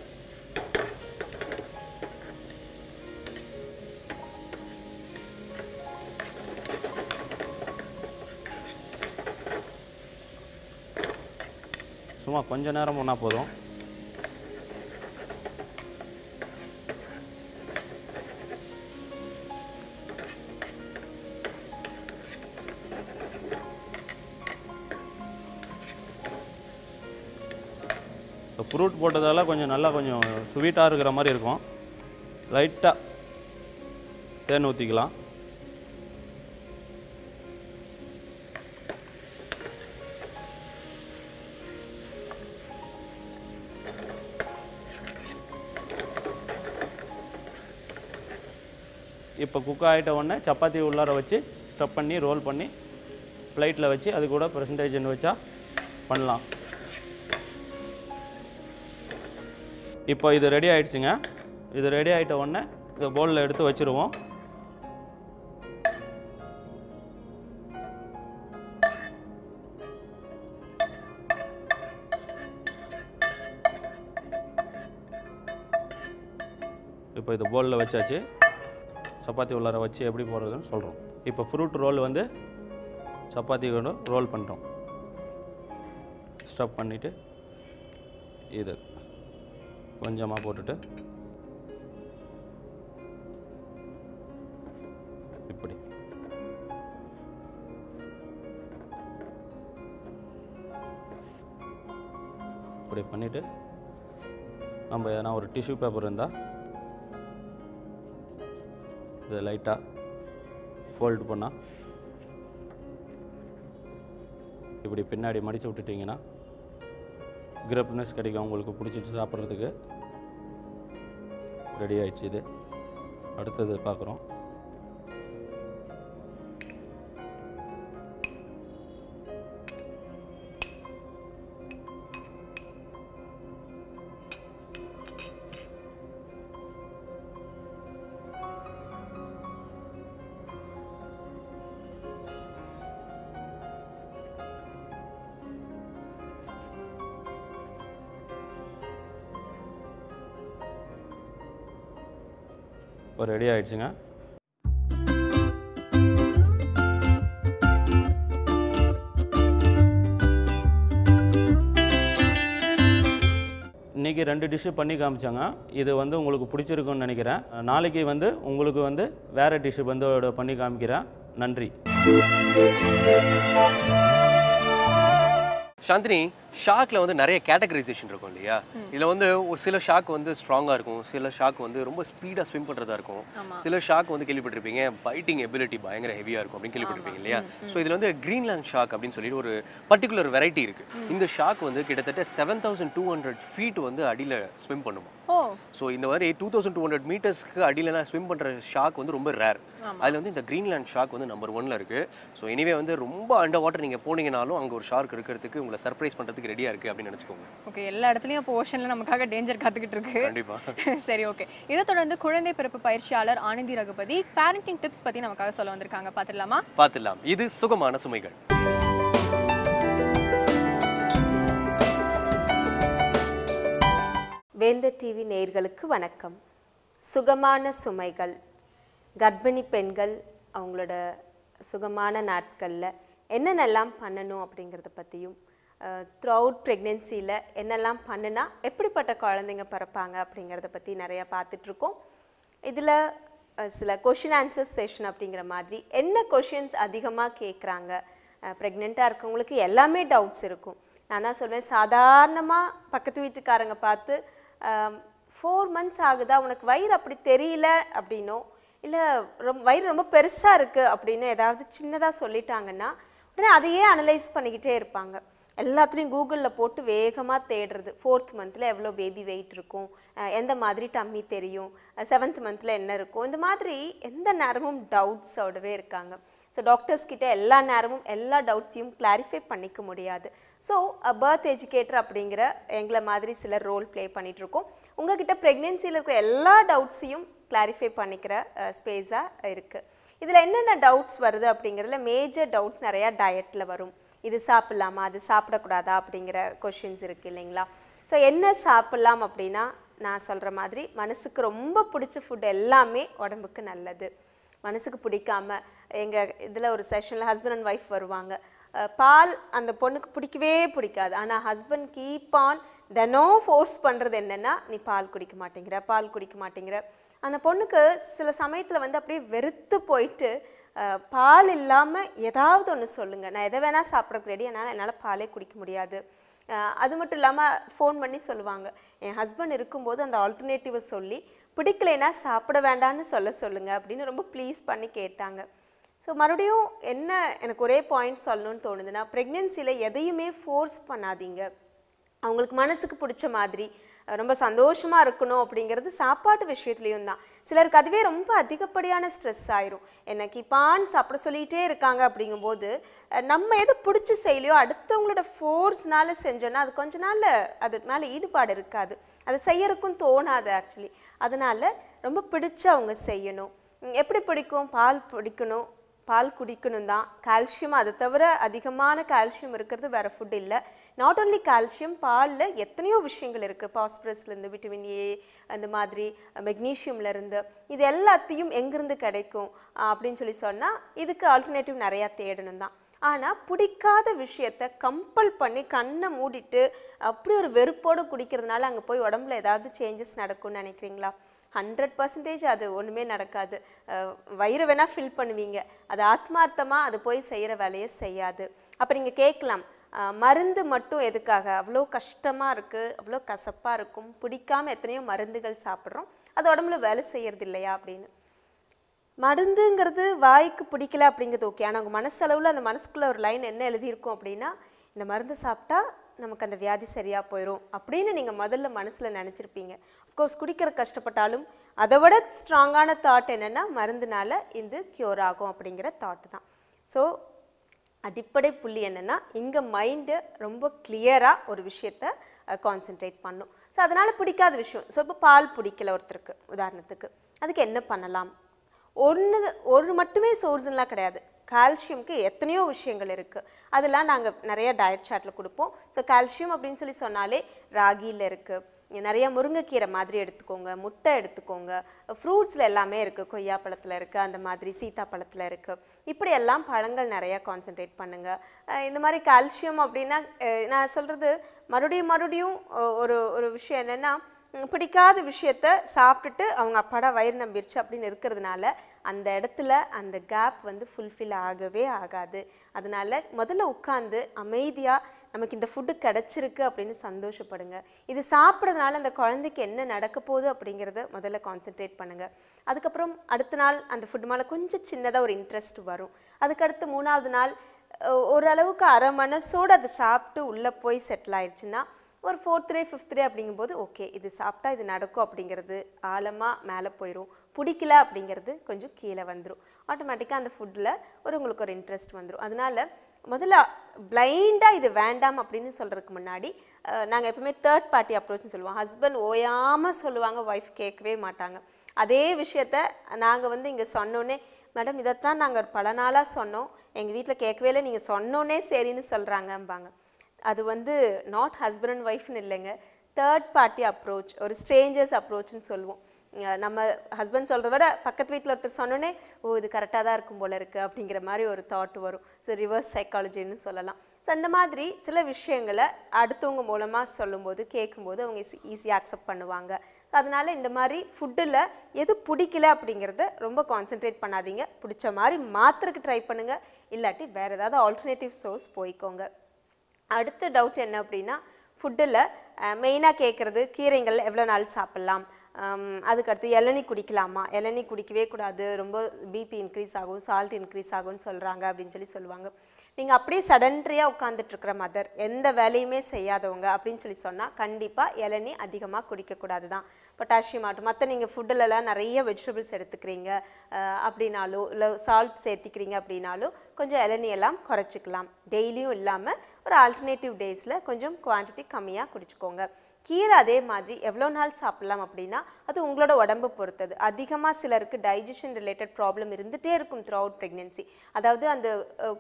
Speaker 9: சும்மா கொஞ்ச நேரம் பண்ணால் போதும். ஃப்ரூட் போட்டதால கொஞ்சம் நல்லா கொஞ்சம் ஸ்வீட்டாக இருக்கிற மாதிரி இருக்கும். லைட்டாக தேன் ஊற்றிக்கலாம். இப்போ குக் ஆகிட்ட உடனே சப்பாத்தி உள்ளார வச்சு ஸ்டஃப் பண்ணி ரோல் பண்ணி பிளேட்டில் வச்சு அது கூட பெர்சன்டேஜ்னு வச்சா பண்ணலாம். இப்போ இது ரெடி ஆகிடுச்சுங்க. இது ரெடி ஆகிட்ட உடனே இதை பவுலில் எடுத்து வச்சுருவோம். இப்போ இது பவுலில் வச்சாச்சு. சப்பாத்தி உள்ளார வச்சு எப்படி போடுறதுன்னு சொல்கிறோம். இப்போ ஃப்ரூட் ரோல் வந்து சப்பாத்தி கூட ரோல் பண்ணுறோம். ஸ்டஃப் பண்ணிவிட்டு இது கொஞ்சமாக போட்டுட்டு இப்படி இப்படி பண்ணிவிட்டு நம்ம எதனா ஒரு டிஷ்யூ பேப்பர் இருந்தால் இதை லைட்டாக ஃபோல்டு பண்ணால் இப்படி பின்னாடி மடித்து விட்டுட்டிங்கன்னா கிரிப்னஸ் கிடைக்கும். உங்களுக்கு பிடிச்சிட்டு சாப்பிட்றதுக்கு ரெடி ஆயிடுச்சு. இது அடுத்தது பார்க்குறோம். இப்போ ரெடி ஆகிடுச்சுங்க. இன்றைக்கி 2 டிஷ்ஷு பண்ணி காமிச்சாங்க. இது வந்து உங்களுக்கு பிடிச்சிருக்குன்னு நினைக்கிறேன். நாளைக்கு வந்து உங்களுக்கு வந்து வேறு டிஷ்ஷு வந்து பண்ணி காமிக்கிறேன். நன்றி.
Speaker 1: சாந்தினி, ஷார்க்கில் வந்து நிறைய கேட்டகரைசேஷன் இருக்கும் இல்லையா? இதில் வந்து ஒரு சில ஷார்க் வந்து ஸ்ட்ராங்காக இருக்கும், சில ஷார்க் வந்து ரொம்ப ஸ்பீடாக ஸ்விம் பண்ணுறதா இருக்கும், சில ஷார்க் வந்து கேள்விப்பட்டிருப்பீங்க பைட்டிங் எபிலிட்டி பயங்கர ஹெவியாக இருக்கும் அப்படின்னு கேள்விப்பட்டிருப்பீங்க இல்லையா? ஸோ இதில் வந்து கிரீன்லாண்ட் ஷார்க் அப்படின்னு சொல்லிட்டு ஒரு பர்டிகுலர் வெரைட்டி இருக்குது. இந்த ஷார்க் வந்து கிட்டத்தட்ட 7200 ஃபீட் வந்து அடியில் ஸ்விம் பண்ணுவோம். ஸோ இந்த மாதிரி 2200 மீட்டர்ஸ்க்கு அடியில் ஸ்விம் பண்ணுற ஷார்க் வந்து ரொம்ப ரேர். அதில் வந்து இந்த கிரீன்லேண்ட் ஷார்க் வந்து நம்பர் 1ல இருக்குது. ஸோ எனிவே வந்து ரொம்ப அண்டர் வாட்டர் நீங்கள் போனீங்கனாலும் அங்கே ஒரு ஷார்க் இருக்கிறதுக்கு உங்களை சர்ப்ரைஸ் பண்ணுறதுக்கு ரெடியாக இருக்குது அப்படின்னு நினச்சிக்கோங்க.
Speaker 2: ஓகே, எல்லா இடத்துலையும் இப்போ ஓஷனில் நமக்காக டேஞ்சர் காத்துக்கிட்டு இருக்கு.
Speaker 1: கண்டிப்பாக.
Speaker 2: சரி, ஓகே. இதை தொடர்ந்து குழந்தை பிறப்பு பயிற்சியாளர் ஆனந்தி ரகுபதி பேரண்டிங் டிப்ஸ் பற்றி நமக்காக சொல்ல வந்திருக்காங்க. பார்த்துடலாமா?
Speaker 1: பார்த்துடலாம். இது சுகமான சுமைகள்.
Speaker 10: வேந்தர் டிவி நேயர்களுக்கு வணக்கம். சுகமான சுமைகள், கர்ப்பிணி பெண்கள் அவங்களோட சுகமான நாட்களில் என்னென்னலாம் பண்ணணும் அப்படிங்கிறத பற்றியும், த்ரூ அவுட் ப்ரெக்னென்சியில் என்னெல்லாம் பண்ணுனா எப்படிப்பட்ட குழந்தைங்க பிறப்பாங்க அப்படிங்கிறத பற்றி நிறையா பார்த்துட்ருக்கோம். இதில் சில கொஷின் ஆன்சர் செஷன் அப்படிங்கிற மாதிரி என்ன கொஷின்ஸ் அதிகமாக கேட்குறாங்க, ப்ரெக்னெண்ட்டாக இருக்கவங்களுக்கு எல்லாமே டவுட்ஸ் இருக்கும். நான் தான் சொல்வேன், சாதாரணமாக பக்கத்து வீட்டுக்காரங்க பார்த்து 4 months ஆகுதா, உனக்கு வயிறு அப்படி தெரியல அப்படின்னோ, இல்லை வயிறு ரொம்ப பெருசாக இருக்குது அப்படின்னு ஏதாவது சின்னதாக சொல்லிட்டாங்கன்னா உடனே அதையே அனலைஸ் பண்ணிக்கிட்டே இருப்பாங்க. எல்லாத்துலேயும் கூகுளில் போட்டு வேகமாக தேடுறது. 4th monthல எவ்வளோ பேபி வெயிட் இருக்கும், எந்த மாதிரி டம்மி தெரியும், 7th monthல என்ன இருக்கும், இந்த மாதிரி எந்த நேரமும் டவுட்ஸோடவே இருக்காங்க. ஸோ டாக்டர்ஸ்கிட்ட எல்லா நேரமும் எல்லா டவுட்ஸையும் கிளாரிஃபை பண்ணிக்க முடியாது. ஸோ பர்த் எஜுகேட்டர் அப்படிங்கிற எங்களை மாதிரி சிலர் ரோல் ப்ளே பண்ணிகிட்ருக்கோம். உங்ககிட்ட ப்ரெக்னென்சியில் இருக்கிற எல்லா டவுட்ஸையும் கிளாரிஃபை பண்ணிக்கிற ஸ்பேஸாக இருக்குது. இதில் என்னென்ன டவுட்ஸ் வருது அப்படிங்கிறதுல மேஜர் டவுட்ஸ் நிறையா டயட்டில் வரும். இது சாப்பிட்லாமா, அது சாப்பிடக்கூடாதா அப்படிங்கிற கொஷின்ஸ் இருக்குது இல்லைங்களா. ஸோ என்ன சாப்பிட்லாம் அப்படின்னா, நான் சொல்கிற மாதிரி மனசுக்கு ரொம்ப பிடிச்ச ஃபுட் எல்லாமே உடம்புக்கு நல்லது. மனசுக்கு பிடிக்காம எங்கள் இதில் ஒரு செஷனில் ஹஸ்பண்ட் அண்ட் ஒய்ஃப் வருவாங்க. பால் அந்த பொண்ணுக்கு பிடிக்கவே பிடிக்காது. ஆனால் ஹஸ்பண்ட் கீப் ஆன் தினம் ஃபோர்ஸ் பண்ணுறது என்னென்னா, நீ பால் குடிக்க மாட்டேங்கிற. அந்த பொண்ணுக்கு சில சமயத்தில் வந்து அப்படியே வெறுத்து போயிட்டு, பால் இல்லாமல் ஏதாவது ஒன்று சொல்லுங்கள், நான் எதை வேணால் சாப்பிட்றதுக்கு ரெடி, என்னால் பாலே குடிக்க முடியாது. அது மட்டும் இல்லாமல் ஃபோன் பண்ணி சொல்லுவாங்க, என் ஹஸ்பண்ட் இருக்கும்போது அந்த ஆல்டர்னேட்டிவை சொல்லி பிடிக்கலைன்னா சாப்பிட வேண்டான்னு சொல்லுங்கள் அப்படின்னு ரொம்ப ப்ளீஸ் பண்ணி கேட்டாங்க. ஸோ மறுபடியும் என்ன எனக்கு ஒரே பாயிண்ட் சொல்லணும்னு தோணுதுன்னா, ப்ரெக்னென்சியில் எதையுமே ஃபோர்ஸ் பண்ணாதீங்க. அவங்களுக்கு மனசுக்கு பிடிச்ச மாதிரி ரொம்ப சந்தோஷமாக இருக்கணும் அப்படிங்கிறது சாப்பாட்டு விஷயத்துலேயும் தான். சிலருக்கு அதுவே ரொம்ப அதிகப்படியான ஸ்ட்ரெஸ் ஆயிரும். எனக்கு பான் சாப்பிட சொல்லிகிட்டே இருக்காங்க அப்படிங்கும்போது நம்ம எது பிடிச்சி செய்யலையோ அடுத்தவங்களோட ஃபோர்ஸ்னால செஞ்சோன்னா அது கொஞ்ச நாள் அது மேலே ஈடுபாடு இருக்காது, அதை செய்யறதுக்கும் தோணாது ஆக்சுவலி. அதனால் ரொம்ப பிடிச்சி அவங்க செய்யணும். எப்படி பிடிக்கும்? பால் குடிக்கணும் தான். கால்சியம், அதை தவிர அதிகமான கால்சியம் இருக்கிறது வேறு ஃபுட் இல்லை. நாட் ஓன்லி கால்சியம், பாலில் எத்தனையோ விஷயங்கள் இருக்குது. பாஸ்பரஸ்லேருந்து, விட்டமின் ஏ, அந்த மாதிரி மெக்னீஷியம்லேருந்து, இது எல்லாத்தையும் எங்கேருந்து கிடைக்கும் அப்படின்னு சொன்னால் இதுக்கு ஆல்டர்னேட்டிவ் நிறையா தேடணும் தான். ஆனால் பிடிக்காத விஷயத்தை கம்பல் பண்ணி கண்ணை மூடிட்டு அப்படி ஒரு வெறுப்போடு குடிக்கிறதுனால அங்கே போய் உடம்புல ஏதாவது சேஞ்சஸ் நடக்கும்னு நினைக்கிறீங்களா? 100% அது ஒன்றுமே நடக்காது. வயிறு வேணால் ஃபில் பண்ணுவீங்க, அது ஆத்மார்த்தமாக அது போய் செய்கிற வேலையை செய்யாது. அப்போ நீங்கள் கேட்கலாம், மருந்து மட்டும் எதுக்காக? அவ்வளோ கஷ்டமாக இருக்குது, அவ்வளோ கசப்பாக இருக்கும், பிடிக்காமல் எத்தனையோ மருந்துகள் சாப்பிட்றோம், அது உடம்புல வேலை செய்கிறது இல்லையா அப்படின்னு. மருந்துங்கிறது வாய்க்கு பிடிக்கல அப்படிங்கிறது ஓகே. ஆனால் உங்கள் மனசளவில் அந்த மனசுக்குள்ளே ஒரு லைன் என்ன எழுதியிருக்கும் அப்படின்னா, இந்த மருந்து சாப்பிட்டா நமக்கு அந்த வியாதி சரியாக போயிடும் அப்படின்னு நீங்கள் முதல்ல மனசில் நினச்சிருப்பீங்க. அஃப்கோர்ஸ் குடிக்கிற கஷ்டப்பட்டாலும் அதை விட ஸ்ட்ராங்கான தாட் என்னென்னா, மருந்துனால இது க்யூர் ஆகும் அப்படிங்கிற தாட்டு தான். ஸோ அடிப்படை புள்ளி என்னென்னா, இங்கே மைண்டு ரொம்ப கிளியராக ஒரு விஷயத்தை கான்சென்ட்ரேட் பண்ணும். ஸோ அதனால் பிடிக்காத விஷயம், ஸோ இப்போ பால் பிடிக்கல ஒருத்தருக்கு உதாரணத்துக்கு, அதுக்கு என்ன பண்ணலாம்? ஒன்று மட்டுமே சோர்ஸ்லாம் கிடையாது. கால்சியம்க்கு எத்தனையோ விஷயங்கள் இருக்குது. அதெல்லாம் நாங்கள் நிறைய டயட் சார்ட்டில் கொடுப்போம். ஸோ கால்சியம் அப்படின்னு சொன்னாலே ராகியில் இருக்குது, நிறைய முருங்கைக்கீரை மாதிரி எடுத்துக்கோங்க, முட்டை எடுத்துக்கோங்க, ஃப்ரூட்ஸில் எல்லாமே இருக்குது, கொய்யாப்பழத்தில் இருக்குது, அந்த மாதிரி சீத்தாப்பழத்தில் இருக்குது. இப்படியெல்லாம் பழங்கள் நிறையா கான்சென்ட்ரேட் பண்ணுங்கள். இந்த மாதிரி கால்சியம் அப்படின்னா நான் சொல்கிறது மறுபடியும் ஒரு விஷயம் என்னென்னா, பிடிக்காத விஷயத்த சாப்பிட்டுட்டு அவங்க அப்பாடா வயிறு நம்பிருச்சு அப்படின்னு இருக்கிறதுனால அந்த இடத்துல அந்த கேப் வந்து ஃபுல்ஃபில் ஆகவே ஆகாது. அதனால் முதல்ல உட்காந்து அமைதியாக நமக்கு இந்த ஃபுட்டு கிடச்சிருக்கு அப்படின்னு சந்தோஷப்படுங்க. இது சாப்பிட்றதுனால அந்த குழந்தைக்கு என்ன நடக்க போகுது அப்படிங்கிறத முதல்ல கான்சென்ட்ரேட் பண்ணுங்கள். அதுக்கப்புறம் அடுத்த நாள் அந்த ஃபுட் மேலே கொஞ்சம் சின்னதாக ஒரு இன்ட்ரெஸ்ட் வரும். அதுக்கடுத்து 3ஆவது நாள் ஓரளவுக்கு அரை மனசோடு அதை சாப்பிட்டு உள்ளே போய் செட்டில் ஆயிடுச்சுன்னா ஒரு 4th டே 5th டே அப்படிங்கும்போது ஓகே இது சாப்பிட்டா இது நடக்கும் அப்படிங்கிறது ஆழமாக மேலே போயிடும். பிடிக்கல அப்படிங்கிறது கொஞ்சம் கீழே வந்துடும். ஆட்டோமேட்டிக்காக அந்த ஃபுட்டில் உங்களுக்கு ஒரு இன்ட்ரெஸ்ட் வந்துடும். அதனால முதல்ல பிளைண்டாக இது வேண்டாம் அப்படின்னு சொல்கிறதுக்கு முன்னாடி நாங்கள் எப்பவுமே தேர்ட் பார்ட்டி அப்ரோச்னு சொல்லுவோம். ஹஸ்பண்ட் ஓயாமல் சொல்லுவாங்க, ஒய்ஃப் கேட்கவே மாட்டாங்க. அதே விஷயத்த நாங்கள் இங்கே சொன்னோன்னே, மேடம் இதைத்தான் நாங்கள் பல நாளாக சொன்னோம், எங்கள் வீட்டில் கேட்கவே இல்லை, நீங்கள் சொன்னோன்னே சரின்னு சொல்கிறாங்கம்பாங்க. அது நாட் ஹஸ்பண்ட் அண்ட் ஒய்ஃப்னு இல்லைங்க, தேர்ட் பார்ட்டி அப்ரோச், ஒரு ஸ்ட்ரேஞ்சர்ஸ் அப்ரோச்னு சொல்லுவோம். நம்ம ஹஸ்பண்ட் சொல்கிறத விட பக்கத்து வீட்டில் ஒருத்தர் சொன்னோன்னே ஓ இது கரெக்டாக தான் இருக்கும் போல இருக்குது அப்படிங்கிற மாதிரி ஒரு தாட் வரும். ஸோ ரிவர்ஸ் சைக்காலஜின்னு சொல்லலாம். ஸோ அந்த மாதிரி சில விஷயங்களை அடுத்தவங்க மூலமாக சொல்லும்போது கேட்கும்போது அவங்க ஈஸியாக அக்செப்ட் பண்ணுவாங்க. அதனால இந்த மாதிரி ஃபுட்டில் எது பிடிக்கல அப்படிங்கிறத ரொம்ப கான்சென்ட்ரேட் பண்ணாதீங்க. பிடிச்ச மாதிரி மாத்திரக்கு ட்ரை பண்ணுங்கள், இல்லாட்டி வேறு ஏதாவது ஆல்டர்னேட்டிவ் சோர்ஸ் போய்க்கோங்க. அடுத்த டவுட் என்ன அப்படின்னா, ஃபுட்டில் மெயினாக கேட்குறது கீரைகள் எவ்வளோ நாள் சாப்பிட்லாம், அதுக்கடுத்து இளநீ குடிக்கலாமா, இளநீ குடிக்கவே கூடாது, ரொம்ப பிபி இன்க்ரீஸ் ஆகும், சால்ட் இன்க்ரீஸ் ஆகும்னு சொல்கிறாங்க அப்படின்னு சொல்லுவாங்க. நீங்கள் அப்படியே சடன்ட்ரியாக உட்காந்துட்ருக்கிற மதர், எந்த வேலையுமே செய்யாதவங்க அப்படின்னு சொன்னால் கண்டிப்பாக இளநீ அதிகமாக குடிக்கக்கூடாது தான். பொட்டாசியம் ஆகட்டும், மற்ற நீங்கள் ஃபுட்டிலலாம் நிறைய வெஜிடபிள்ஸ் எடுத்துக்கிறீங்க அப்படின்னாலோ இல்லை சால்ட் சேர்த்திக்கிறீங்க அப்படின்னாலும் கொஞ்சம் இளநியெல்லாம் குறைச்சிக்கலாம். டெய்லியும் இல்லாமல் ஒரு ஆல்டர்னேட்டிவ் டேஸில் கொஞ்சம் குவான்டிட்டி கம்மியாக குடிச்சிக்கோங்க. கீரை அதே மாதிரி எவ்வளோ நாள் சாப்பிட்லாம் அப்படின்னா அது உங்களோட உடம்பை பொறுத்தது. அதிகமாக சிலருக்கு டைஜஷன் ரிலேட்டட் ப்ராப்ளம் இருந்துகிட்டே இருக்கும் த்ரூ அவுட் ப்ரெக்னென்சி. அதாவது அந்த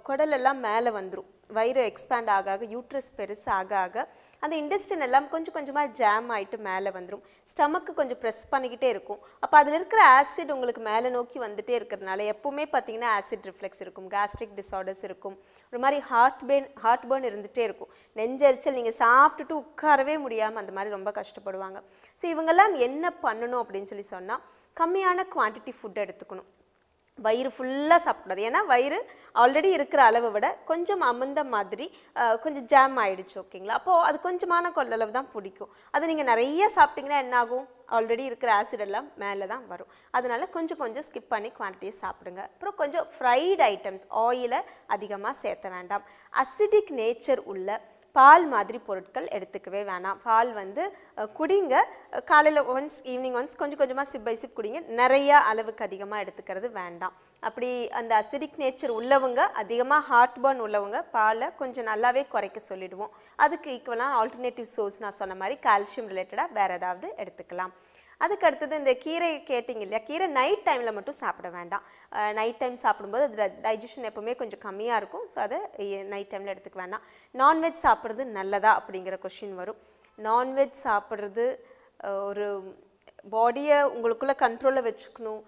Speaker 10: குடலெல்லாம் மேலே வந்துடும், வயிறு எக்ஸ்பேண்ட் ஆக ஆக யூட்ரஸ் பெருசு ஆக ஆக அந்த இன்டெஸ்டின் எல்லாம் கொஞ்சம் கொஞ்சமாக ஜாம் ஆகிட்டு மேலே வந்துடும். ஸ்டமக்கு கொஞ்சம் ப்ரெஸ் பண்ணிக்கிட்டே இருக்கும். அப்போ அதில் இருக்கிற ஆசிட் உங்களுக்கு மேலே நோக்கி வந்துகிட்டே இருக்கிறதுனால எப்போவுமே பார்த்தீங்கன்னா ஆசிட் ரிஃப்ளெக்ஸ் இருக்கும், கேஸ்ட்ரிக் டிஸார்டர்ஸ் இருக்கும், ஒரு மாதிரி ஹார்ட் பர்ன் இருந்துகிட்டே இருக்கும், நெஞ்சரிச்சல், நீங்கள் சாப்பிட்டுட்டு உட்காரவே முடியாமல் அந்த மாதிரி ரொம்ப கஷ்டப்படுவாங்க. ஸோ இவங்கெல்லாம் என்ன பண்ணணும் அப்படின்னு சொன்னால் கம்மியான குவான்டிட்டி ஃபுட் எடுத்துக்கணும். வயிறு ஃபுல்லாக சாப்பிடக்கூடாது. ஏன்னா வயிறு ஆல்ரெடி இருக்கிற அளவை விட கொஞ்சம் அமர்ந்த மாதிரி கொஞ்சம் ஜாம் ஆகிடுச்சு, ஓகேங்களா? அப்போது அது கொஞ்சமான கொள்ளளவு தான் பிடிக்கும். அது நீங்கள் நிறைய சாப்பிட்டிங்கன்னா என்னாகும், ஆல்ரெடி இருக்கிற ஆசிட் எல்லாம் மேலே தான் வரும். அதனால் கொஞ்சம் கொஞ்சம் ஸ்கிப் பண்ணி குவான்டிட்டியை சாப்பிடுங்க. அப்புறம் கொஞ்சம் ஃப்ரைட் ஐட்டம்ஸ், ஆயிலை அதிகமாக சேர்த்த வேண்டாம். அசிடிக் நேச்சர் உள்ள பால் மாதிரி பொருட்கள் எடுத்துக்கவே வேணாம். பால் குடிங்க, காலையில் ஒன்ஸ் ஈவினிங் ஒன்ஸ் கொஞ்சம் கொஞ்சமாக சிப் பை சிப் குடிங்க, நிறையா அளவுக்கு அதிகமாக எடுத்துக்கிறது வேண்டாம். அப்படி அந்த அசிடிக் நேச்சர் உள்ளவங்க, அதிகமாக ஹார்ட் பர்ன் உள்ளவங்க பாலை கொஞ்சம் நல்லாவே குறைக்க சொல்லிடுவோம். அதுக்கு ஈக்குவலான ஆல்டர்னேட்டிவ் சோர்ஸ் நான் சொன்ன மாதிரி கால்சியம் ரிலேட்டடாக வேறு ஏதாவது எடுத்துக்கலாம். அதுக்கு அடுத்தது இந்த கீரை கேட்டிங்க இல்லையா, கீரை நைட் டைமில் மட்டும் சாப்பிட வேண்டாம். நைட் டைம் சாப்பிடும்போது அது டைஜஷன் எப்போவுமே கொஞ்சம் கம்மியாக இருக்கும். ஸோ அதை நைட் டைமில் எடுத்துக்க வேண்டாம். நான்வெஜ் சாப்பிட்றது நல்லதா அப்படிங்கிற கொஷின் வரும். நான்வெஜ் சாப்பிட்றது ஒரு பாடியை உங்களுக்குள்ளே கண்ட்ரோலில் வச்சுக்கணும்,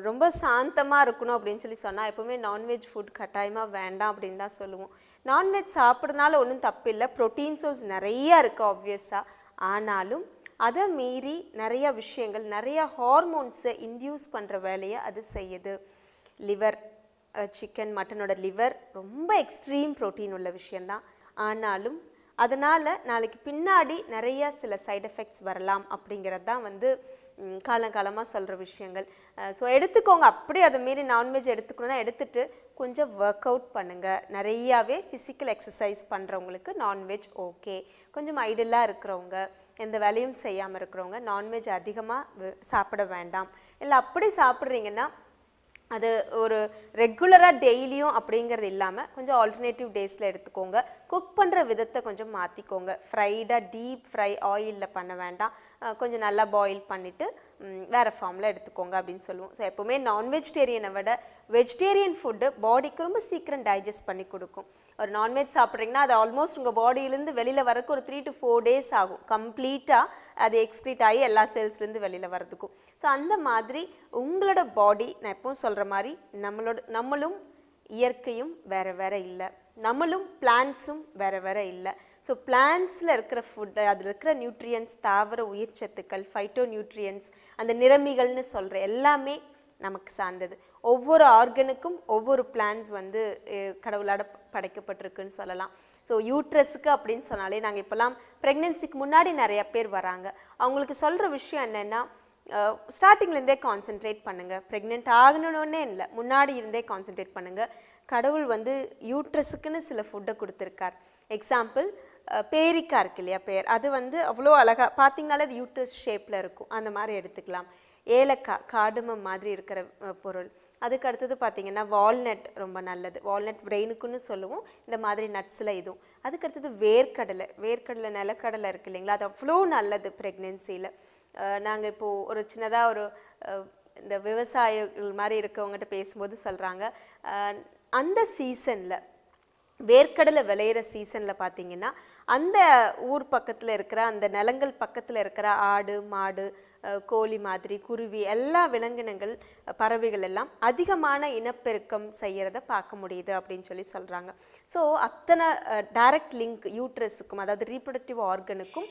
Speaker 10: ரொம்ப சாந்தமாக இருக்கணும் அப்படின்னு சொன்னால் எப்போவுமே நான்வெஜ் ஃபுட் கட்டாயமாக வேண்டாம் அப்படின்னு தான் சொல்லுவோம். நான்வெஜ் சாப்பிட்றதுனால ஒன்றும் தப்பு இல்லை, ப்ரோட்டீன் சோர்ஸ் நிறையா இருக்குது ஆப்வியஸாக. ஆனாலும் அதை மீறி நிறைய விஷயங்கள், நிறைய ஹார்மோன்ஸை இன்டியூஸ் பண்ணுற வேலையை அது செய்யுது. லிவர், சிக்கன், மட்டனோட லிவர் ரொம்ப எக்ஸ்ட்ரீம் ப்ரோட்டீன் உள்ள விஷயந்தான். ஆனாலும் அதனால் நாளைக்கு பின்னாடி நிறைய சில சைட் எஃபெக்ட்ஸ் வரலாம் அப்படிங்கிறது தான் காலங்காலமாக சொல்கிற விஷயங்கள். ஸோ எடுத்துக்கோங்க. அப்படி அதை மீறி நான்வெஜ் எடுத்துக்கணுன்னா எடுத்துகிட்டு கொஞ்சம் ஒர்க் அவுட் பண்ணுங்கள். நிறையாவே ஃபிசிக்கல் எக்ஸசைஸ் பண்ணுறவங்களுக்கு நான்வெஜ் ஓகே. கொஞ்சம் ஐடலாக இருக்கிறவங்க, எந்த வேலையும் செய்யாமல் இருக்கிறவங்க நான்வெஜ் அதிகமாக சாப்பிட வேண்டாம். இல்லை அப்படி சாப்பிட்றீங்கன்னா அது ஒரு ரெகுலராக டெய்லியும் அப்படிங்கிறது இல்லாமல் கொஞ்சம் ஆல்டர்னேட்டிவ் டேஸில் எடுத்துக்கோங்க. குக் பண்ணுற விதத்தை கொஞ்சம் மாற்றிக்கோங்க. ஃப்ரைடாக டீப் ஃப்ரை ஆயிலில் பண்ண வேண்டாம், கொஞ்சம் நல்லா பாயில் பண்ணிவிட்டு வேறு ஃபார்மில் எடுத்துக்கோங்க அப்படின்னு சொல்லுவோம். ஸோ எப்போவுமே நான்வெஜிடேரியனை விட வெஜிடேரியன் ஃபுட்டு பாடிக்கு ரொம்ப சீக்கிரம் டைஜஸ்ட் பண்ணி கொடுக்கும். ஒரு நான்வெஜ் சாப்பிட்றீங்கன்னா அது ஆல்மோஸ்ட் உங்கள் பாடியிலேருந்து வெளியில் வரக்கு ஒரு 3 to 4 days ஆகும் கம்ப்ளீட்டாக அது எக்ஸ்க்ரீட் ஆகி எல்லா செல்ஸ்லேருந்து வெளியில் வரதுக்கும். ஸோ அந்த மாதிரி உங்களோட பாடி, நான் எப்பவும் சொல்கிற மாதிரி நம்மளும் இயற்கையும் வேறு வேறு இல்லை, நம்மளும் பிளான்ட்ஸும் வேறு வேறு இல்லை. ஸோ பிளான்ட்ஸில் இருக்கிற ஃபுட்டு, அதில் இருக்கிற நியூட்ரியன்ஸ், தாவர உயிர் சத்துக்கள், ஃபைட்டோ நியூட்ரியன்ஸ், அந்த நிறமிகள்னு சொல்கிற எல்லாமே நமக்கு சார்ந்தது. ஒவ்வொரு ஆர்கனுக்கும் ஒவ்வொரு பிளான்ஸ் கடவுளாட படைக்கப்பட்டிருக்குன்னு சொல்லலாம். ஸோ யூட்ரஸுக்கு அப்படின்னு சொன்னாலே நாங்கள் இப்போலாம் ப்ரெக்னென்சிக்கு முன்னாடி நிறைய பேர் வராங்க. அவங்களுக்கு சொல்கிற விஷயம் என்னென்னா, ஸ்டார்டிங்லேருந்தே கான்சென்ட்ரேட் பண்ணுங்கள். ப்ரெக்னென்ட் ஆகணுன்னே இல்லை, முன்னாடி இருந்தே கான்சென்ட்ரேட் பண்ணுங்கள். கடவுள் யூட்ரஸுக்குன்னு சில ஃபுட்டை கொடுத்துருக்கார். எக்ஸாம்பிள், பேரிக்காய் இருக்கு இல்லையா, அது வந்து அவ்வளோ அழகாக பார்த்தீங்கனாலே அது யூட்ரஸ் ஷேப்பில் இருக்கும், அந்த மாதிரி எடுத்துக்கலாம். ஏலக்காய் கார்டமம் மாதிரி இருக்கிற பொருள். அதுக்கு அடுத்தது பார்த்தீங்கன்னா வால்நட் ரொம்ப நல்லது, வால்நட் பிரெயினுக்குன்னு சொல்லுவோம், இந்த மாதிரி நட்ஸில் இதுவும். அதுக்கு அடுத்தது வேர்க்கடலை நிலக்கடலை இருக்குது இல்லைங்களா, அது அவ்வளோ நல்லது ப்ரெக்னென்சியில். நாங்கள் இப்போது ஒரு சின்னதாக ஒரு இந்த விவசாயிகள் மாதிரி இருக்கவங்ககிட்ட பேசும்போது சொல்கிறாங்க, அந்த சீசனில் வேர்க்கடலை விளையிற சீசனில் பார்த்தீங்கன்னா அந்த ஊர் பக்கத்தில் இருக்கிற அந்த நிலங்கள் பக்கத்தில் இருக்கிற ஆடு மாடு கோழி மாதிரி குருவி எல்லா விலங்கினங்கள் பறவைகள் எல்லாம் அதிகமான இனப்பெருக்கம் செய்கிறத பார்க்க முடியுது அப்படின்னு சொல்லி சொல்கிறாங்க. ஸோ அத்தனை டைரக்ட் லிங்க் யூட்ரஸுக்கும், அதாவது ரீப்ரொடக்டிவ் ஆர்கனுக்கும்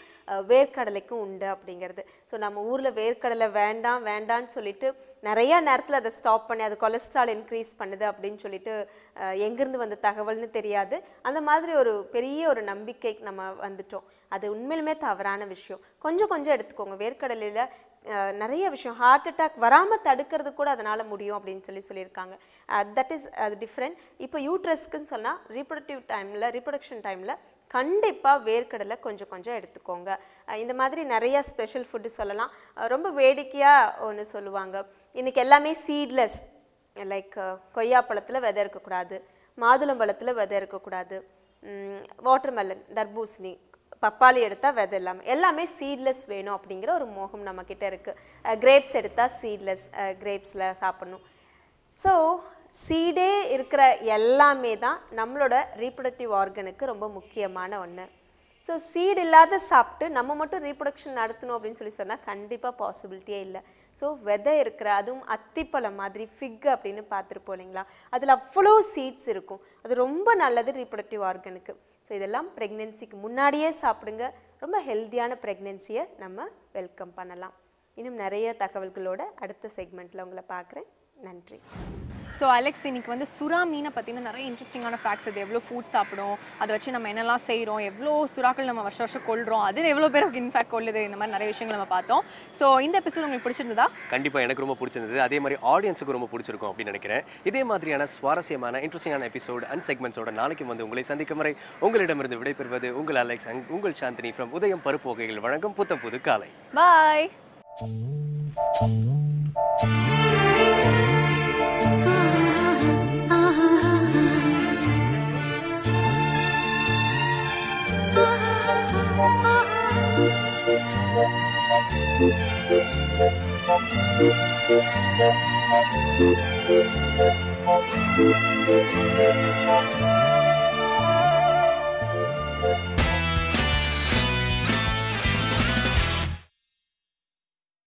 Speaker 10: வேர்க்கடலைக்கும் உண்டு அப்படிங்கிறது. ஸோ நம்ம ஊரில் வேர்க்கடலை வேண்டான்னு சொல்லிட்டு நிறையா நேரத்தில் அதை ஸ்டாப் பண்ணி அது கொலஸ்ட்ரால் இன்க்ரீஸ் பண்ணுது அப்படின்னு சொல்லிட்டு எங்கேருந்து வந்த தகவல்னு தெரியாது, அந்த மாதிரி ஒரு பெரிய ஒரு நம்பிக்கை நம்ம வந்துட்டோம். அது உண்மையிலுமே தவறான விஷயம். கொஞ்சம் எடுத்துக்கோங்க. வேர்க்கடலையில் நிறைய விஷயம், ஹார்ட் அட்டாக் வராமல் தடுக்கிறது கூட அதனால் முடியும் அப்படின்னு சொல்லியிருக்காங்க. தட் இஸ் அது டிஃப்ரெண்ட். இப்போ யூட்ரஸ்க்குன்னு சொன்னால் ரீப்ரொடக்ஷன் டைமில் கண்டிப்பாக வேர்க்கடலை கொஞ்சம் எடுத்துக்கோங்க. இந்த மாதிரி நிறைய ஸ்பெஷல் ஃபுட்டு சொல்லலாம். ரொம்ப வேடிக்கையாக ஒன்று சொல்லுவாங்க, இன்றைக்கி எல்லாமே சீட்லெஸ், லைக் கொய்யாப்பழத்தில் விதை இருக்கக்கூடாது, மாதுளம்பழத்தில் விதை இருக்கக்கூடாது, வாட்டர்மெலன் தர்பூசணி பப்பாளி எடுத்தால் விதை எல்லாமே சீட்லெஸ் வேணும் அப்படிங்கிற ஒரு மோகம் நம்மக்கிட்ட இருக்குது. கிரேப்ஸ் எடுத்தால் சீட்லெஸ் கிரேப்ஸில் சாப்பிட்ணும். ஸோ சீடே இருக்கிற எல்லாமே தான் நம்மளோட ரீப்ரொடக்டிவ் ஆர்கனுக்கு ரொம்ப முக்கியமான ஒன்று. ஸோ சீடு இல்லாத சாப்பிட்டு நம்ம மட்டும் ரீப்ரொடக்ஷன் நடத்தணும் அப்படின்னு சொன்னால் கண்டிப்பாக பாசிபிலிட்டியே இல்லை. ஸோ விதை இருக்கிற, அதுவும் அத்திப்பழம் மாதிரி ஃபிக் அப்படின்னு பார்த்துருப்போம் இல்லைங்களா, அதில் அவ்வளோ சீட்ஸ் இருக்கும், அது ரொம்ப நல்லது ரீப்ரொடக்டிவ் ஆர்கனுக்கு. ஸோ இதெல்லாம் ப்ரெக்னென்சிக்கு முன்னாடியே சாப்பிடுங்க, ரொம்ப ஹெல்த்தியான ப்ரெக்னென்சியை நம்ம வெல்கம் பண்ணலாம். இன்னும் நிறைய தகவல்களோட அடுத்த செக்மெண்ட்டில் உங்களை பார்க்குறேன். நன்றி.
Speaker 2: ஸோ அலெக்ஸ், இன்னைக்கு வந்து சுறா மீனை பற்றின நிறைய இன்ட்ரெஸ்டிங்கான ஃபேக்ட்ஸ், அது எவ்வளோ ஃபுட் சாப்பிடும், அதை வச்சு நம்ம என்னெல்லாம் செய்கிறோம், எவ்வளோ சுறாக்கள் நம்ம வருஷம் கொள்கிறோம், அது எவ்வளோ பேருக்கு இன்ஃபேக்ட் கொள்ளுது, இந்த மாதிரி நிறைய விஷயங்கள் நம்ம பார்த்தோம். ஸோ இந்த எபிசோட் உங்களுக்கு பிடிச்சிருந்ததா?
Speaker 1: கண்டிப்பாக எனக்கு ரொம்ப பிடிச்சிருந்தது, அதே மாதிரி ஆடியன்ஸுக்கு ரொம்ப பிடிச்சிருக்கும் அப்படின்னு நினைக்கிறேன். இதே மாதிரியான சுவாரஸ்யமான இன்ட்ரெஸ்டிங்கான எபிசோட் அண்ட் செக்மெண்ட்ஸோட நாளைக்கு வந்து உங்களை சந்திக்கும் வரை உங்களிடமிருந்து விடைபெறுவது உங்கள் அலெக்ஸ் அண்ட் உங்கள் சாந்தினி ஃப்ரம் உதயம் பருப்பு வகைகள் வழங்கும் புத்தம் புது காலை.
Speaker 2: பாய்.
Speaker 11: Thank you.